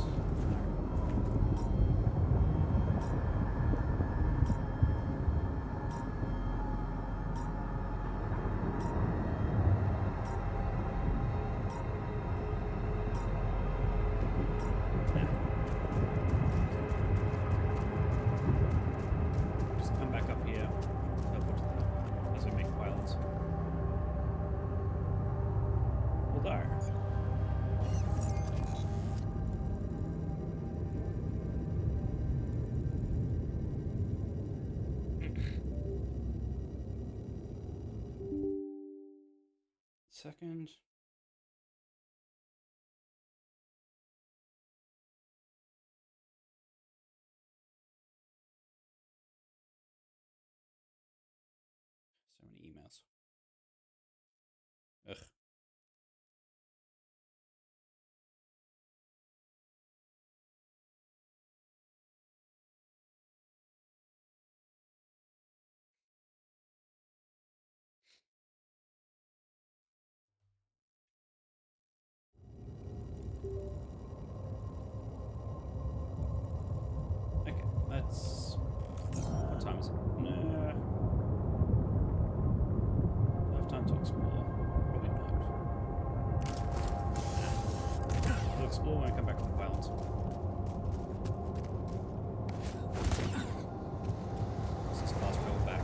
Just come back up here. Teleport to the as we make pylons. Although second. explore when we come back from the pylons. Let's just fast travel back.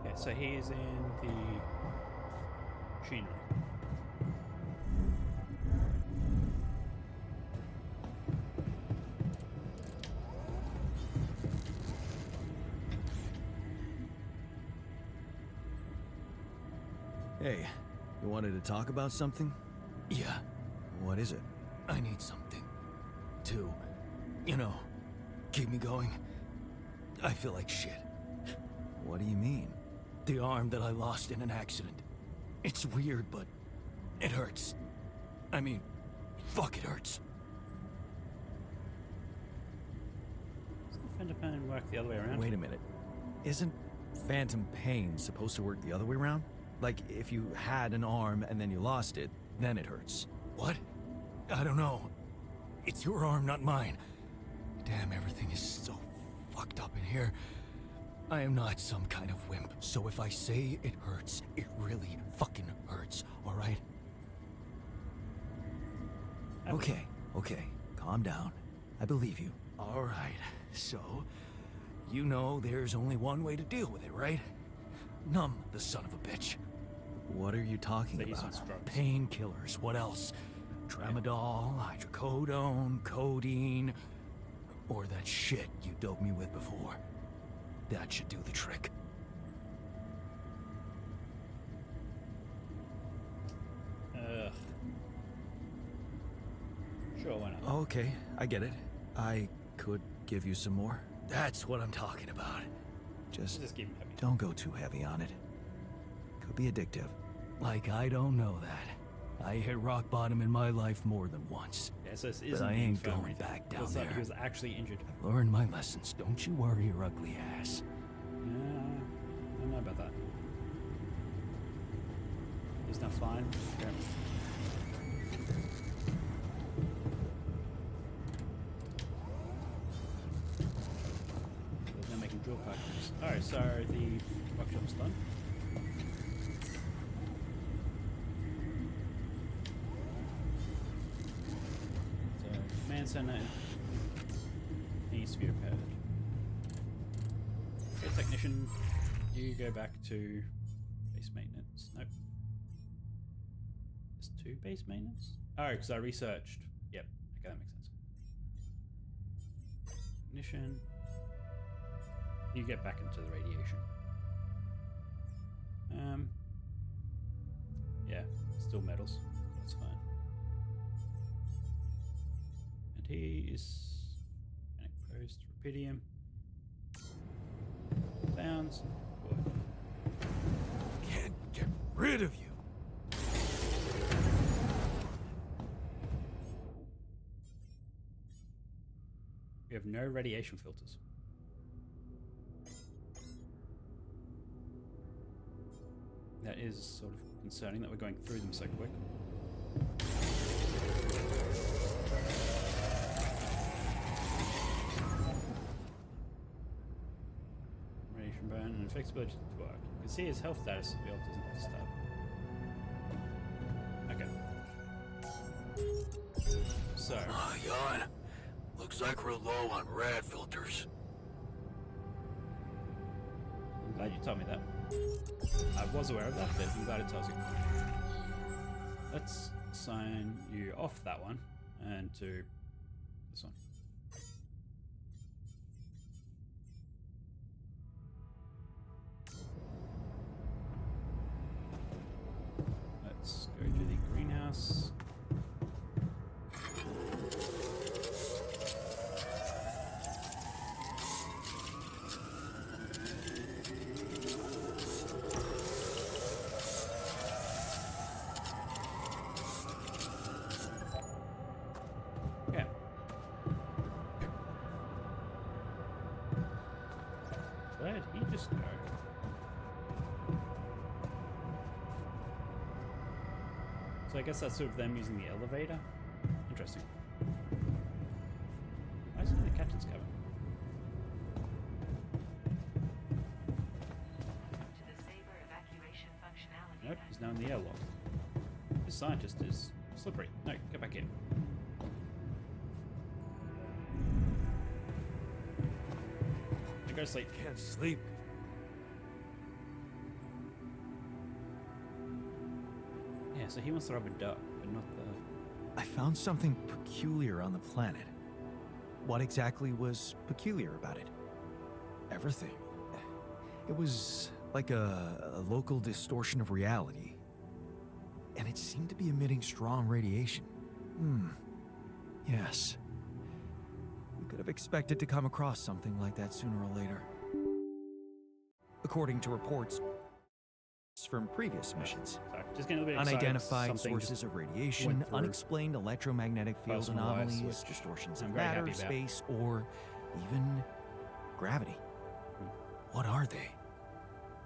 Okay, so he is in the machinery. Hey, you wanted to talk about something? Yeah, What is it? I need something to, you know, keep me going. I feel like shit. What do you mean? The arm that I lost in an accident. It's weird, but it hurts. I mean, fuck, it hurts. Doesn't Phantom Pain work the other way around? Wait a minute. Isn't phantom pain supposed to work the other way around? Like, if you had an arm and then you lost it, then it hurts. What? I don't know. It's your arm, not mine. Damn, everything is so fucked up in here. I am not some kind of wimp, so if I say it hurts, it really fucking hurts, alright? Okay, calm down. I believe you. Alright, so, you know there's only one way to deal with it, right? Numb the son of a bitch. What are you talking So he's on about? drugs. Painkillers, what else? Tramadol, hydrocodone, codeine, or that shit you doped me with before. That should do the trick. Ugh. Sure, why not? Okay, I get it. I could give you some more. That's what I'm talking about. Just Just keep him happy. don't go too heavy on it. Could be addictive. Like I don't know that. I hit rock bottom in my life more than once. Yeah, so this But isn't I the ain't infirmary going thing. back down Looks like there. he was actually injured. Learn my lessons, don't you worry your ugly ass. Yeah, I don't know about that. He's not fine. Okay. So they're making drill cartridges. Alright, so the workshop's done. So, command center needs to be repaired. Okay, technician, you go back to base maintenance. Nope. There's 2 base maintenance? Oh, because I researched. Yep. Okay, that makes sense. Technician. You get back into the radiation. Yeah, still metals. That's fine. And he is organic post, rubidium. Sounds good. Can't get rid of you. We have no radiation filters. That is sort of concerning that we're going through them so quick. Radiation burn and infects ability to work. You can see his health status as well doesn't start. Okay. So, Jan, looks like we're low on rad filters. I'm glad you told me that. I was aware of that, but I'm glad it tells you. Let's sign you off that one and to this one. Let's go to the greenhouse. Okay. Where did he just go? So I guess that's sort of them using the elevator. Interesting. he's in the captain's cabin. To the Saber evacuation functionality. Nope, he's now in the airlock. This scientist is slippery. No, get back in. Now go to sleep. Can't sleep. Yeah, so he wants to rob a duck, but not the... I found something peculiar on the planet. What exactly was peculiar about it? Everything. It was like a local distortion of reality. And it seemed to be emitting strong radiation. Yes. We could have expected to come across something like that sooner or later. According to reports from previous missions, Sorry, just getting a little bit excited. unidentified Something sources just of radiation, went through unexplained electromagnetic field personal life anomalies, switch. distortions I'm of very happy matter, about. space, or even gravity. What are they?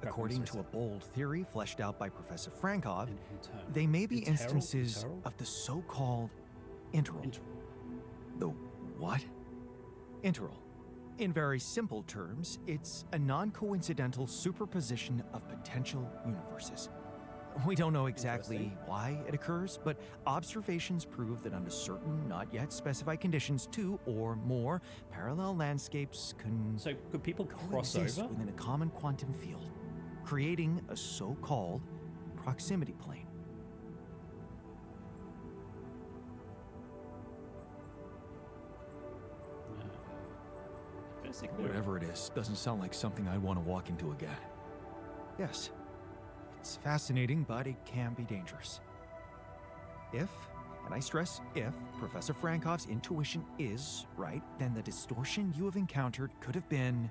According to a bold theory fleshed out by Professor Frankov, they may be instances of the so-called interral. The what? Interral. In very simple terms, it's a non-coincidental superposition of potential universes. We don't know exactly why it occurs, but observations prove that under certain, not yet specified conditions, two or more parallel landscapes can So could people cross coexist over? within a common quantum field, creating a so-called proximity plane. Basically, Whatever it is, doesn't sound like something I'd want to walk into again. Yes, it's fascinating, but it can be dangerous. If, and I stress if, Professor Frankov's intuition is right, then the distortion you have encountered could have been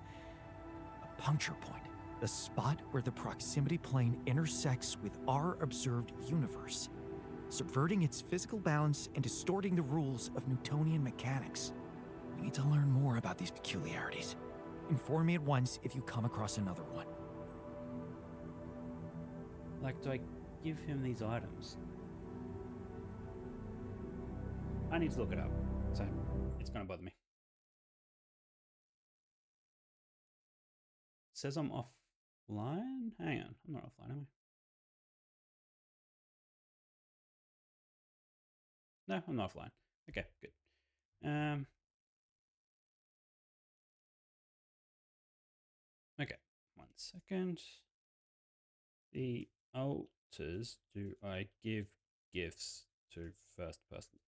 a puncture point, the spot where the proximity plane intersects with our observed universe, subverting its physical balance and distorting the rules of Newtonian mechanics. We need to learn more about these peculiarities. Inform me at once if you come across another one. like, do I give him these items? I need to look it up, so it's gonna bother me. It says I'm offline? Hang on, I'm not offline, am I? No, I'm not offline. Okay, good. Okay, 1 second. The alters, do I give gifts to first person?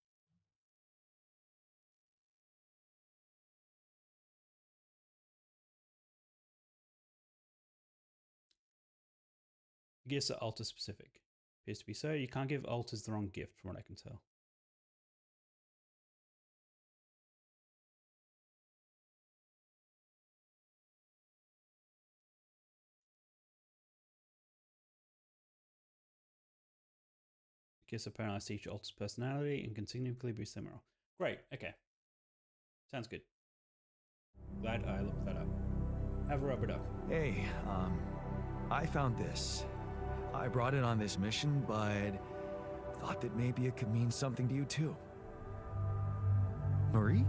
Gifts are alter specific. Appears to be so. You can't give alters the wrong gift, from what I can tell. Gifts are penalized to each alter's personality and can significantly boost their morale. Great, okay. Sounds good. Glad I looked that up. Have a rubber duck. Hey, I found this. I brought it on this mission, but thought that maybe it could mean something to you too. Marie?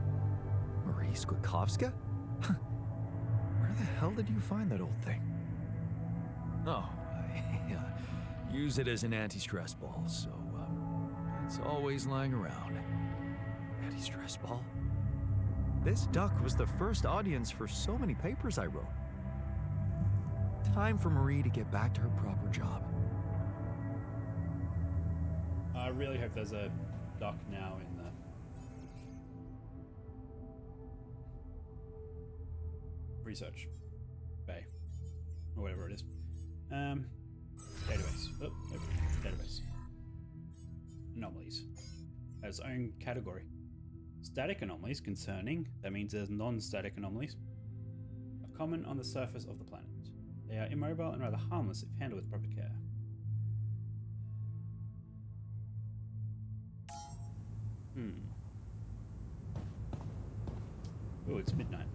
Marie Skwikovska? Where the hell did you find that old thing? Oh, I use it as an anti-stress ball, so it's always lying around. Anti-stress ball? This duck was the first audience for so many papers I wrote. Time for Marie to get back to her proper job. I really hope there's a duck now in the research bay or whatever it is. Database. Oh, database. Anomalies. Has its own category. Static anomalies concerning, that means there's non-static anomalies, are common on the surface of the planet. They are immobile and rather harmless if handled with proper care. Oh, it's midnight.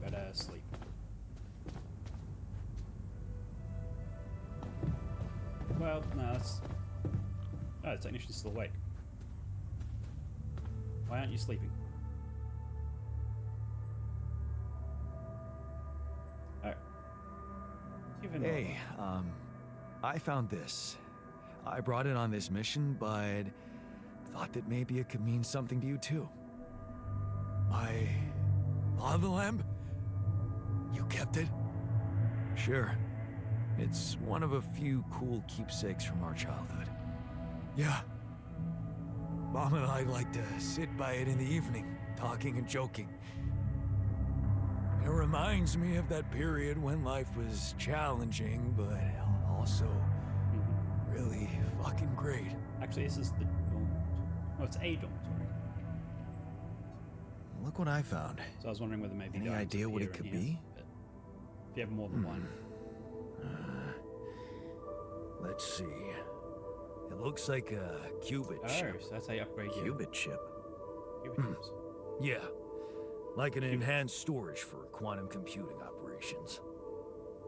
Better sleep. Well, no, that's... Oh, the technician's still awake. Why aren't you sleeping? weapon? Hey, I found this. I brought it on this mission, but thought that maybe it could mean something to you too. My lava lamp? You kept it? Sure. It's one of a few cool keepsakes from our childhood. Yeah. Mom and I like to sit by it in the evening, talking and joking. It reminds me of that period when life was challenging, but also really fucking great. Actually, this is the dorm. Oh, it's a dormitory. Look what I found. So I was wondering whether maybe Any guards idea would what be it here could and here, be? but if you have more than one. Let's see. It looks like a qubit Oh, chip. so that's how you upgrade your Qubit chip. qubit chips. Yeah. Like an enhanced storage for quantum computing operations.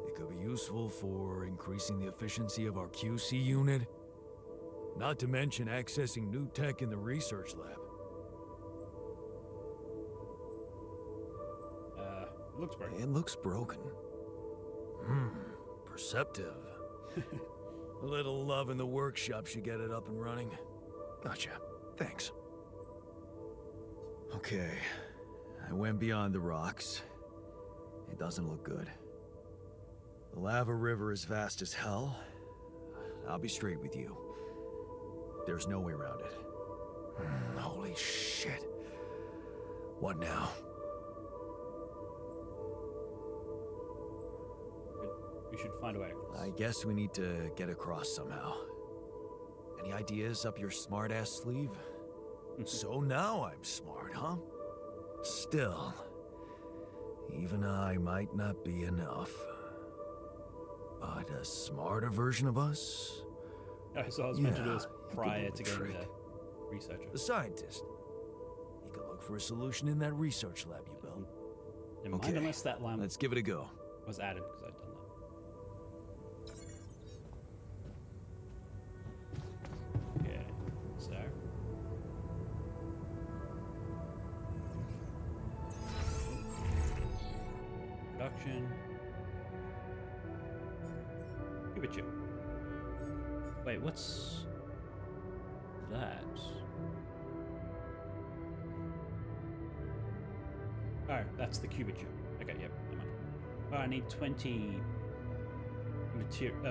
It could be useful for increasing the efficiency of our QC unit. Not to mention accessing new tech in the research lab. Looks broken. It looks broken. Perceptive. A little love in the workshop should get it up and running. Gotcha. Thanks. Okay. I went beyond the rocks. It doesn't look good. The lava river is vast as hell. I'll be straight with you. There's no way around it. Holy shit. What now? We should find a way across. I guess we need to get across somehow. Any ideas up your smart-ass sleeve? So now I'm smart, huh? Still, even I might not be enough. But a smarter version of us? Oh, so I was meant to do this Yeah, you could prior make to a getting trick. the researcher. The scientist. He could look for a solution in that research lab you built. Never mind, Okay, unless that lamp let's give it a go. was added because I'd done that. Okay, so production. Qubit chip. Wait, what's that? Oh, that's the qubit chip. Okay, yep, never mind. Oh, I need 20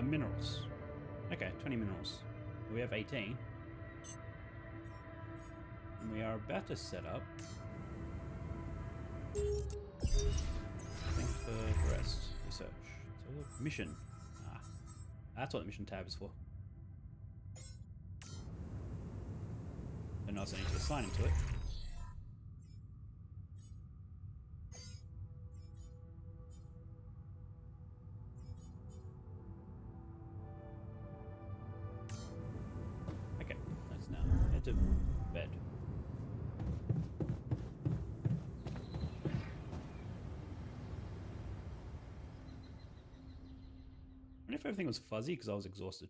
minerals. Okay, 20 minerals. We have 18. And we are about to set up. Thanks for the rest. Research. So look, mission. Ah, that's what the mission tab is for. And also need to assign him to it. Okay, let's now head to bed. I wonder if everything was fuzzy because I was exhausted.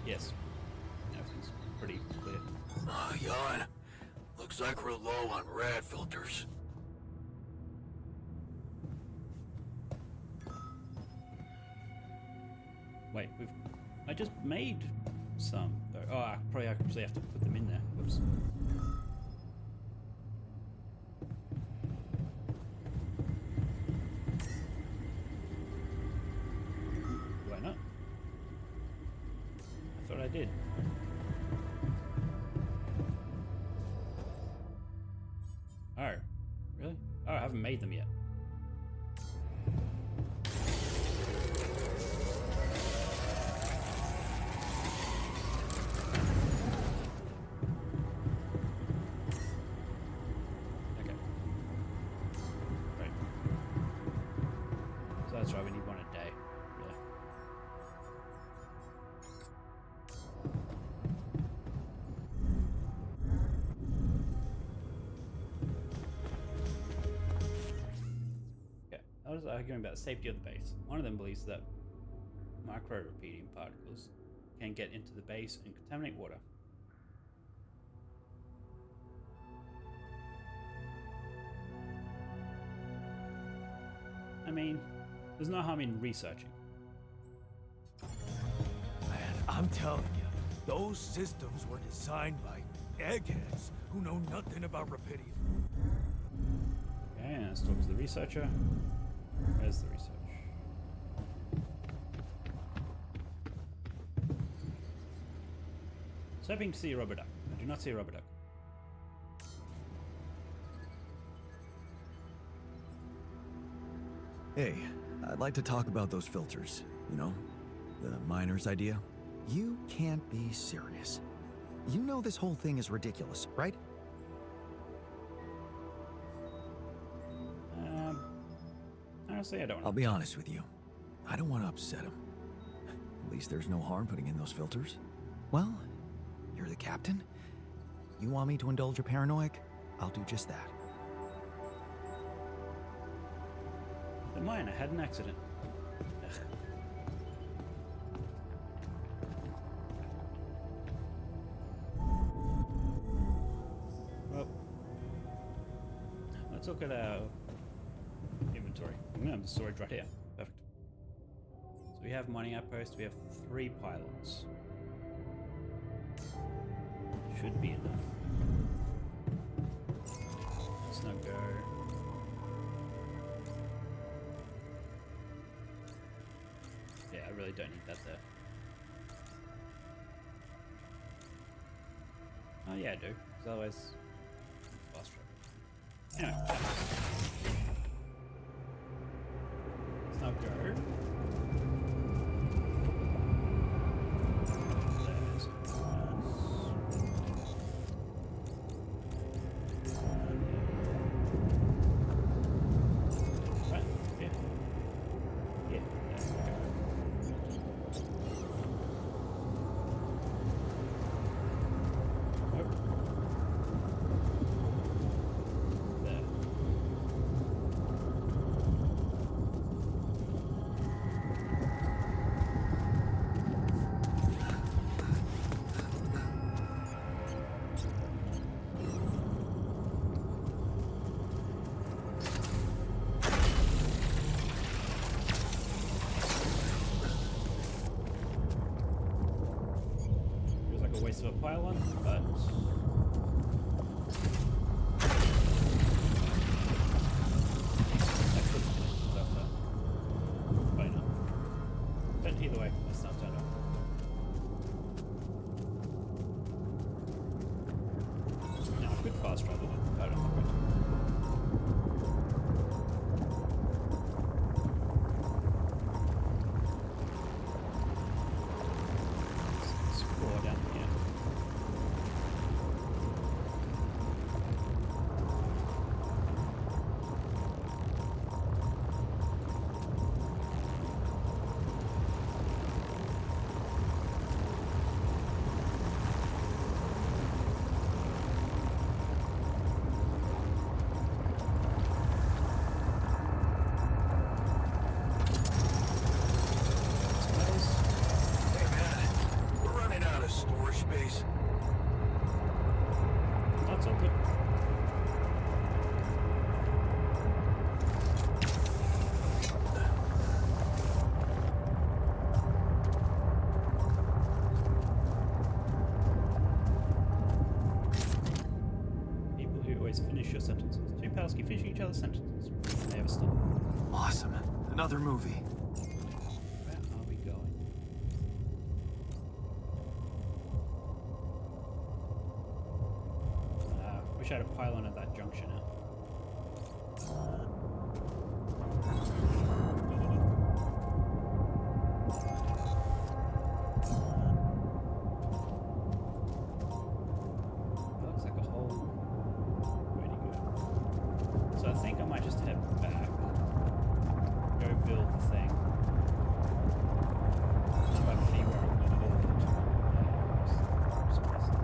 Yes, everything's pretty clear. Yawn. Looks like we're low on rad filters. Wait, I just made some. Oh, I probably actually have to put them in there. Whoops. Do I not? I thought I did. Oh, really? Oh, I haven't made them yet. Okay. Right. So that's right, we need one a day, really. Okay, I was arguing about the safety of the base. One of them believes that micro-repeating particles can get into the base and contaminate water. mean, there's no harm in researching. Man, I'm telling you, those systems were designed by eggheads who know nothing about rapidity. Okay, let's talk to the researcher. Where's the research? I was hoping to see a rubber duck. I do not see a rubber duck. Hey, I'd like to talk about those filters. You know, the miner's idea. You can't be serious. You know this whole thing is ridiculous, right? Honestly, I don't know. I'll be honest with you. I don't want to upset him. At least there's no harm putting in those filters. Well, you're the captain. You want me to indulge your paranoia? I'll do just that. The miner had an accident. Ugh. Well, let's look at our inventory. I'm gonna have the storage right here. Perfect. So we have mining outposts. We have 3 pylons. Should be enough. Let's not go. Yeah, I really don't need that there. Oh yeah, I do. Because otherwise, fast travel. Anyway, let's now go. There's right, yeah. Yeah, there we go. Nope. There. Feels like a waste of a pylon, but I could finish stuff there. Probably not. But either way, let's not turn it off. Now I could fast travel, but I don't know what. Let's explore down here. Supplies. Hey man, we're running out of storage space. That's all good. People who always finish your sentences. 2 pals keep finishing each other's sentences. They ever stop. Awesome. Another movie. Where are we going? Wish I had a pylon at that junction now. That looks like a hole. Where'd he go? So I think I might just head back. Go build the thing. How about see where I'm going to build it? Just press it.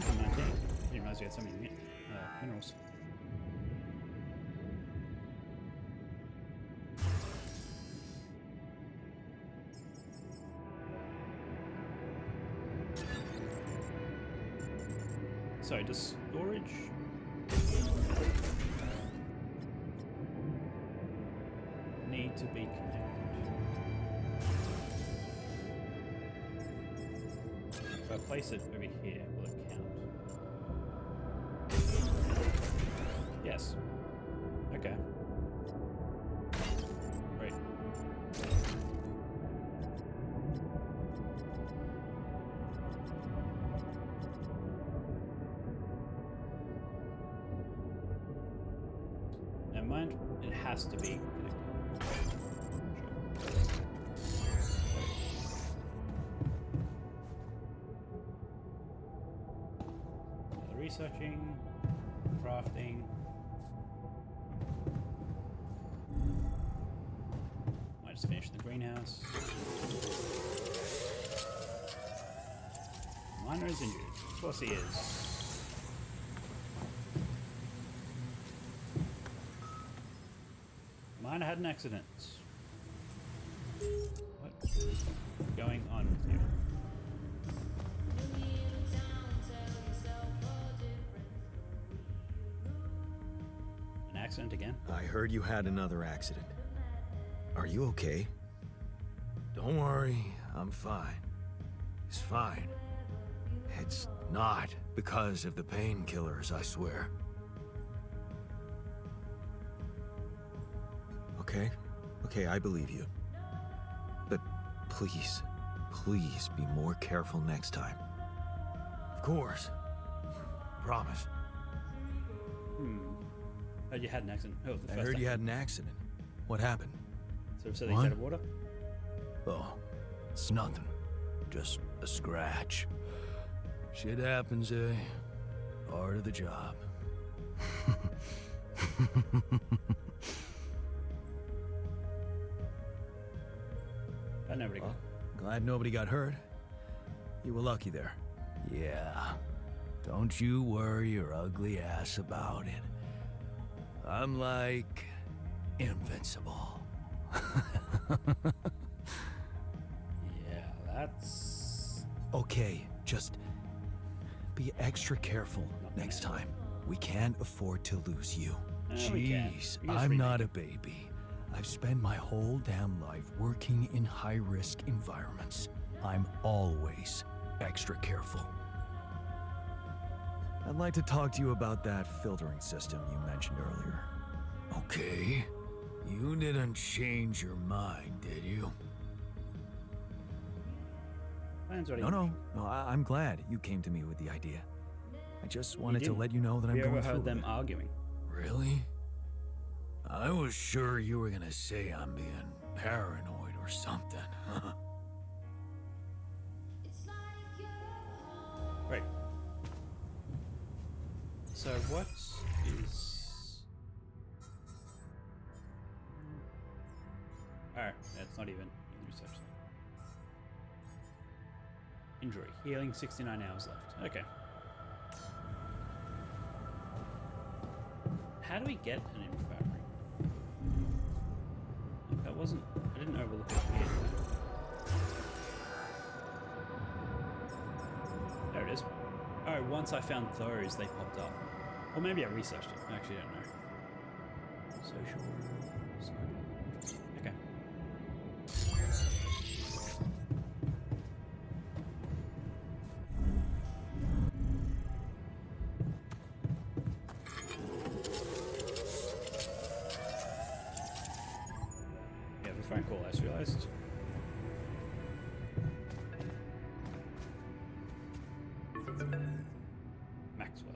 219. Didn't realize we had so many minerals. So, does storage need to be connected? If I place it over here, will it count? Yes. Okay. Great. Never mind. It has to be connected. Sure. Researching, crafting. Might just finish the greenhouse. Miner is injured. Of course he is. Miner had an accident. What is going on with you? An accident again? I heard you had another accident. Are you okay? Don't worry, I'm fine. It's fine. It's not because of the painkillers, I swear. Okay, I believe you. But please, please be more careful next time. Of course. Promise. Heard you had an accident. Oh, the I first heard you time. had an accident. What happened? So they What? out of water? Oh, it's nothing. Just a scratch. Shit happens, eh? Part of the job. Nobody got. Glad nobody got hurt. You were lucky there. Yeah. Don't you worry your ugly ass about it. I'm like invincible. Yeah, that's. Okay, just be extra careful next time. We can't afford to lose you. We can. Jeez, You just I'm remake not a baby. I've spent my whole damn life working in high-risk environments. I'm always extra careful. I'd like to talk to you about that filtering system you mentioned earlier. Okay. You didn't change your mind, did you? Plans already. No, I'm glad you came to me with the idea. I just wanted to didn't. let you know that I'm You going ever through heard with them it. arguing? Really? I was sure you were gonna say I'm being paranoid or something. Right. So what is? Oh, it's not even in the research. Injury. Healing 69 hours left. Okay. How do we get an infirmary? That wasn't. I didn't overlook it here. There it is. Oh, once I found those, they popped up. Or maybe I researched it. I actually don't know. Social. Okay. Yeah, the phone call, I just realized. Maxwell.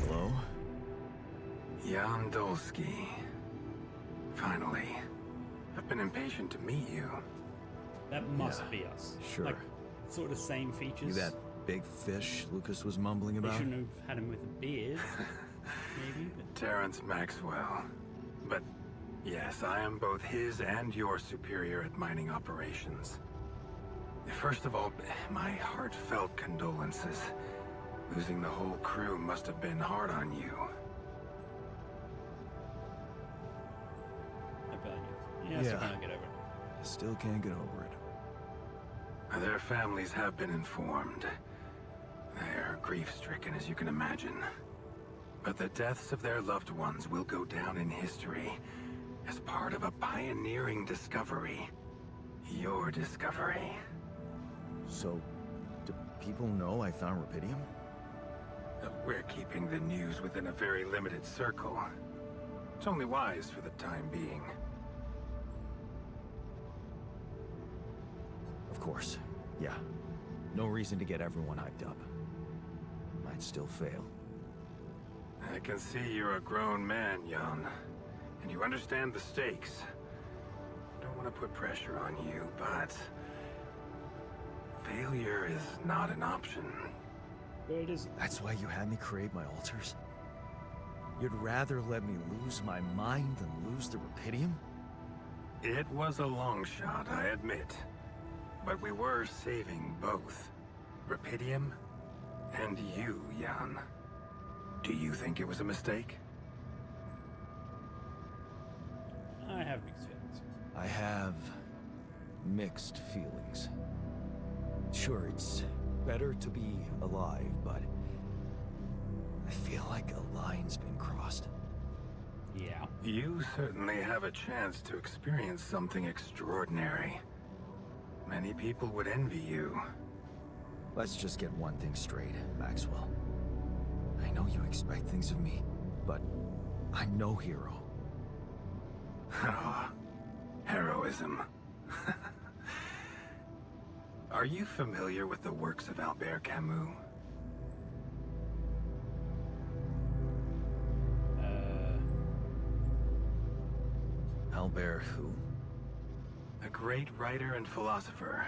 Hello? Jan Dolsky. Finally. I've been impatient to meet you. That must Yeah, be us. sure. Like, sort of same You features. that big fish Lucas was mumbling They about? shouldn't have had him with a beard. Maybe, but Terrence Maxwell. But yes, I am both his and your superior at mining operations. First of all, my heartfelt condolences. Losing the whole crew must have been hard on you. I bet you. Yeah, Yeah. so can't get over it. I still can't get over it. Their families have been informed. They're grief-stricken, as you can imagine. But the deaths of their loved ones will go down in history as part of a pioneering discovery. Your discovery. So, do people know I found Rapidium? We're keeping the news within a very limited circle. It's only wise for the time being. Of course. Yeah. No reason to get everyone hyped up. Might still fail. I can see you're a grown man, Jan. And you understand the stakes. Don't want to put pressure on you, but... failure is not an option. But it is. That's why you had me create my altars? You'd rather let me lose my mind than lose the Rapidium? It was a long shot, I admit. But we were saving both. Rapidium and you, Jan. Do you think it was a mistake? I have mixed feelings. I have mixed feelings. Sure, it's better to be alive, but I feel like a line's been crossed. Yeah. You certainly have a chance to experience something extraordinary. Many people would envy you. Let's just get one thing straight, Maxwell. I know you expect things of me, but I'm no hero. Ah, heroism. Are you familiar with the works of Albert Camus? Albert who? A great writer and philosopher.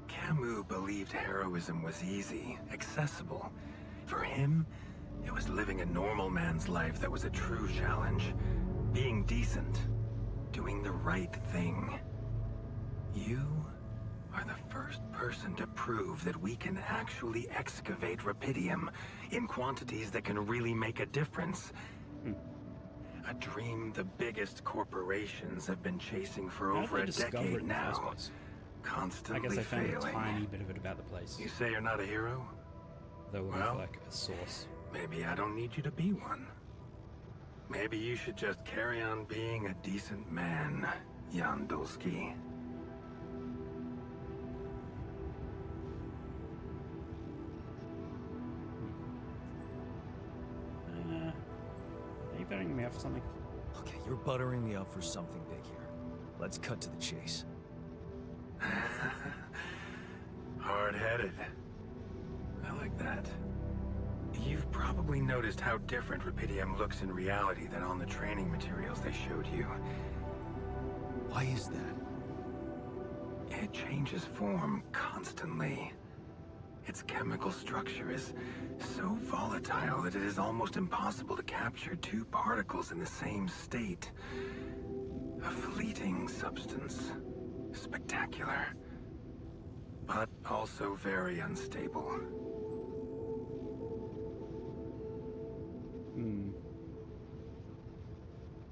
Camus believed heroism was easy, accessible. For him, it was living a normal man's life that was a true challenge. Being decent. Doing the right thing. You are the first person to prove that we can actually excavate Rapidium in quantities that can really make a difference. A dream the biggest corporations have been chasing for How did over they a discover it decade in the first now. place? I Constantly guess I found failing. a tiny bit of it about the place. You say you're not a hero? Though it Well, was like a source. Maybe I don't need you to be one. Maybe you should just carry on being a decent man, Jan Dulski. Are you betting me off something? Okay, you're buttering me up for something big here. Let's cut to the chase. Hard-headed. I like that. You've probably noticed how different Rapidium looks in reality than on the training materials they showed you. Why is that? It changes form constantly. Its chemical structure is so volatile that it is almost impossible to capture two particles in the same state. A fleeting substance. Spectacular. But also very unstable.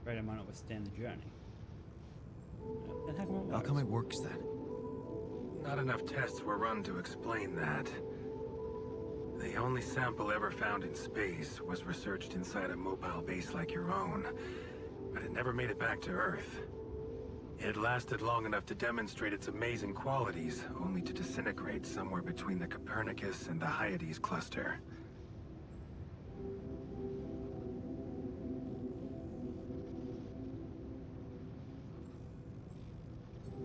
Afraid I might not withstand the journey. Then How come it works then? Not enough tests were run to explain that. The only sample ever found in space was researched inside a mobile base like your own, but it never made it back to Earth. It lasted long enough to demonstrate its amazing qualities, only to disintegrate somewhere between the Copernicus and the Hyades cluster.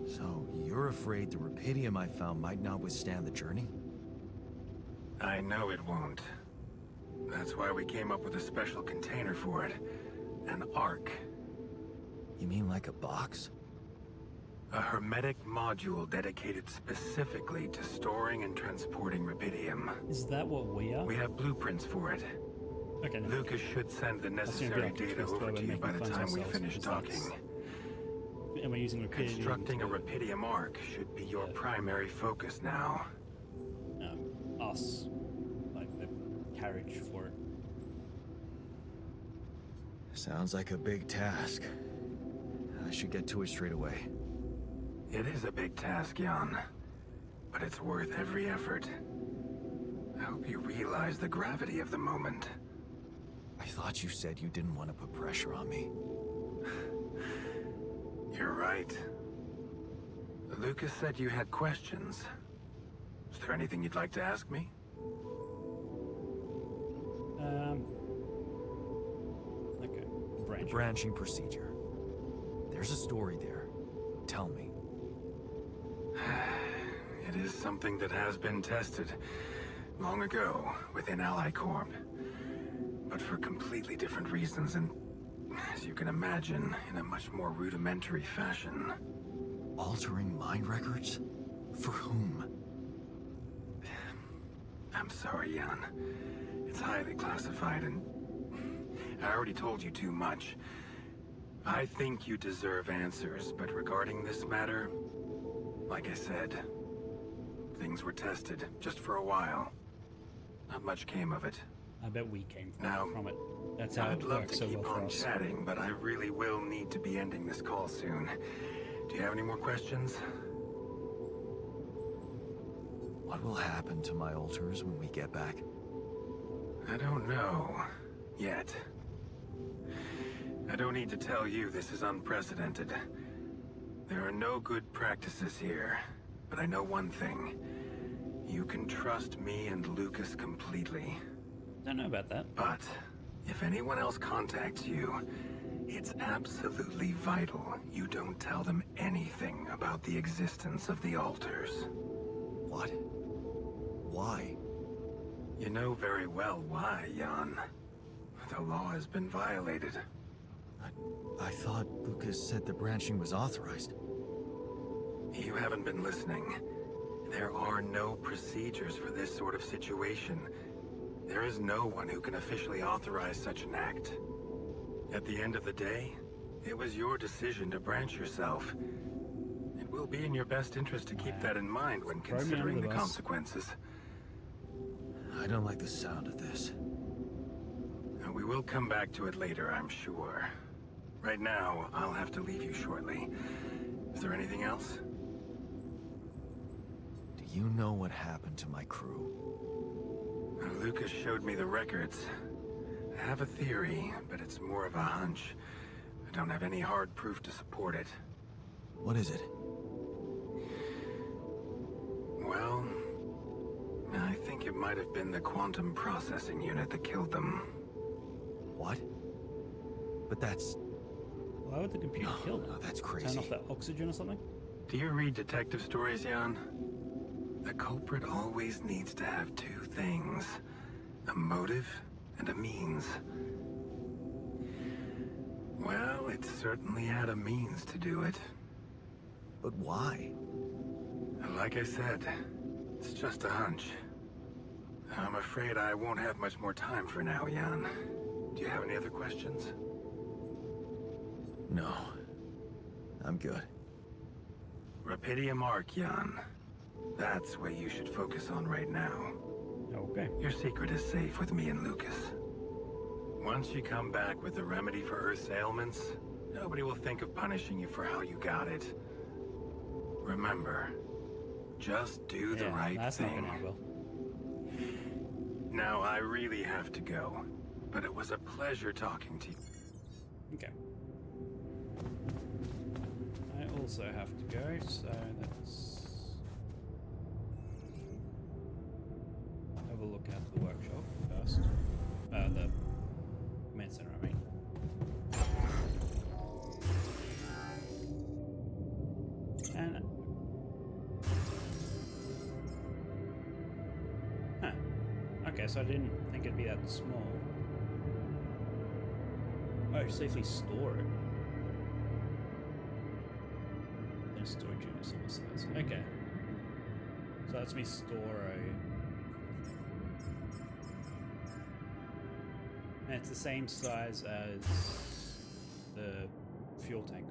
So, you're afraid the Rapidium I found might not withstand the journey? I know it won't. That's why we came up with a special container for it. An Ark. You mean like a box? A hermetic module dedicated specifically to storing and transporting Rapidium. Is that what we are? We have blueprints for it. Okay, no. Lucas should send the I was gonna be necessary like, data confused over why to we're you by the making fun of time we ourselves finish because that's- talking. And we're using rapidity. Constructing a Rapidium Ark should be your primary focus now. Us. carriage for it. Sounds like a big task. I should get to it straight away. It is a big task, Jan, but it's worth every effort. I hope you realize the gravity of the moment. I thought you said you didn't want to put pressure on me. You're right. Lucas said you had questions. Is there anything you'd like to ask me? Okay. The branching procedure. There's a story there. Tell me. It is something that has been tested long ago within Ally Corp. But for completely different reasons and, as you can imagine, in a much more rudimentary fashion. Altering mind records? For whom? I'm sorry, Jan. It's highly classified and I already told you too much. I think you deserve answers, but regarding this matter, like I said, things were tested just for a while. Not much came of it. I bet we came Now, from it. That's how I'd it love works to so keep well for on us. chatting, but I really will need to be ending this call soon. Do you have any more questions? What will happen to my alters when we get back? I don't know. Yet. I don't need to tell you this is unprecedented. There are no good practices here, but I know one thing. You can trust me and Lucas completely. Don't know about that. But if anyone else contacts you, it's absolutely vital you don't tell them anything about the existence of the alters. What? Why? You know very well why, Jan. The law has been violated. I thought Lucas said the branching was authorized. You haven't been listening. There are no procedures for this sort of situation. There is no one who can officially authorize such an act. At the end of the day, it was your decision to branch yourself. It will be in your best interest to keep that in mind when Throw me under considering the the bus. consequences. I don't like the sound of this. And we will come back to it later, I'm sure. Right now, I'll have to leave you shortly. Is there anything else? Do you know what happened to my crew? Lucas showed me the records. I have a theory, but it's more of a hunch. I don't have any hard proof to support it. What is it? Well, I think it might have been the quantum processing unit that killed them. What? But that's... Why would the computer kill them? No, that's Turn crazy. off that oxygen or something? Do you read detective stories, Jan? The culprit always needs to have two things. A motive and a means. Well, it certainly had a means to do it. But why? Like I said, it's just a hunch. I'm afraid I won't have much more time for now, Jan. Do you have any other questions? No. I'm good. Rapidium Arc, Jan. That's what you should focus on right now. Okay. Your secret is safe with me and Lucas. Once you come back with a remedy for Earth's ailments, nobody will think of punishing you for how you got it. Remember, just do the right that's thing. not gonna end well. Now, I really have to go, but it was a pleasure talking to you. Okay. I also have to go, so let's have a look at the workshop first. The command center, I mean. And huh. Okay, so I didn't think it'd be that small. Oh, safely store it. Then storage unit similar size. Okay. So that's me store a. And it's the same size as the fuel tank.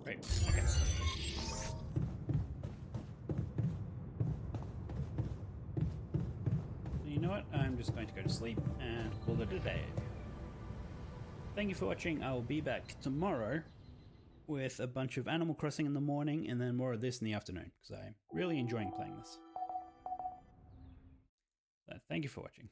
Right. Okay. just going to go to sleep and call it a day. Thank you for watching. I will be back tomorrow with a bunch of Animal Crossing in the morning and then more of this in the afternoon, because I'm really enjoying playing this. So thank you for watching.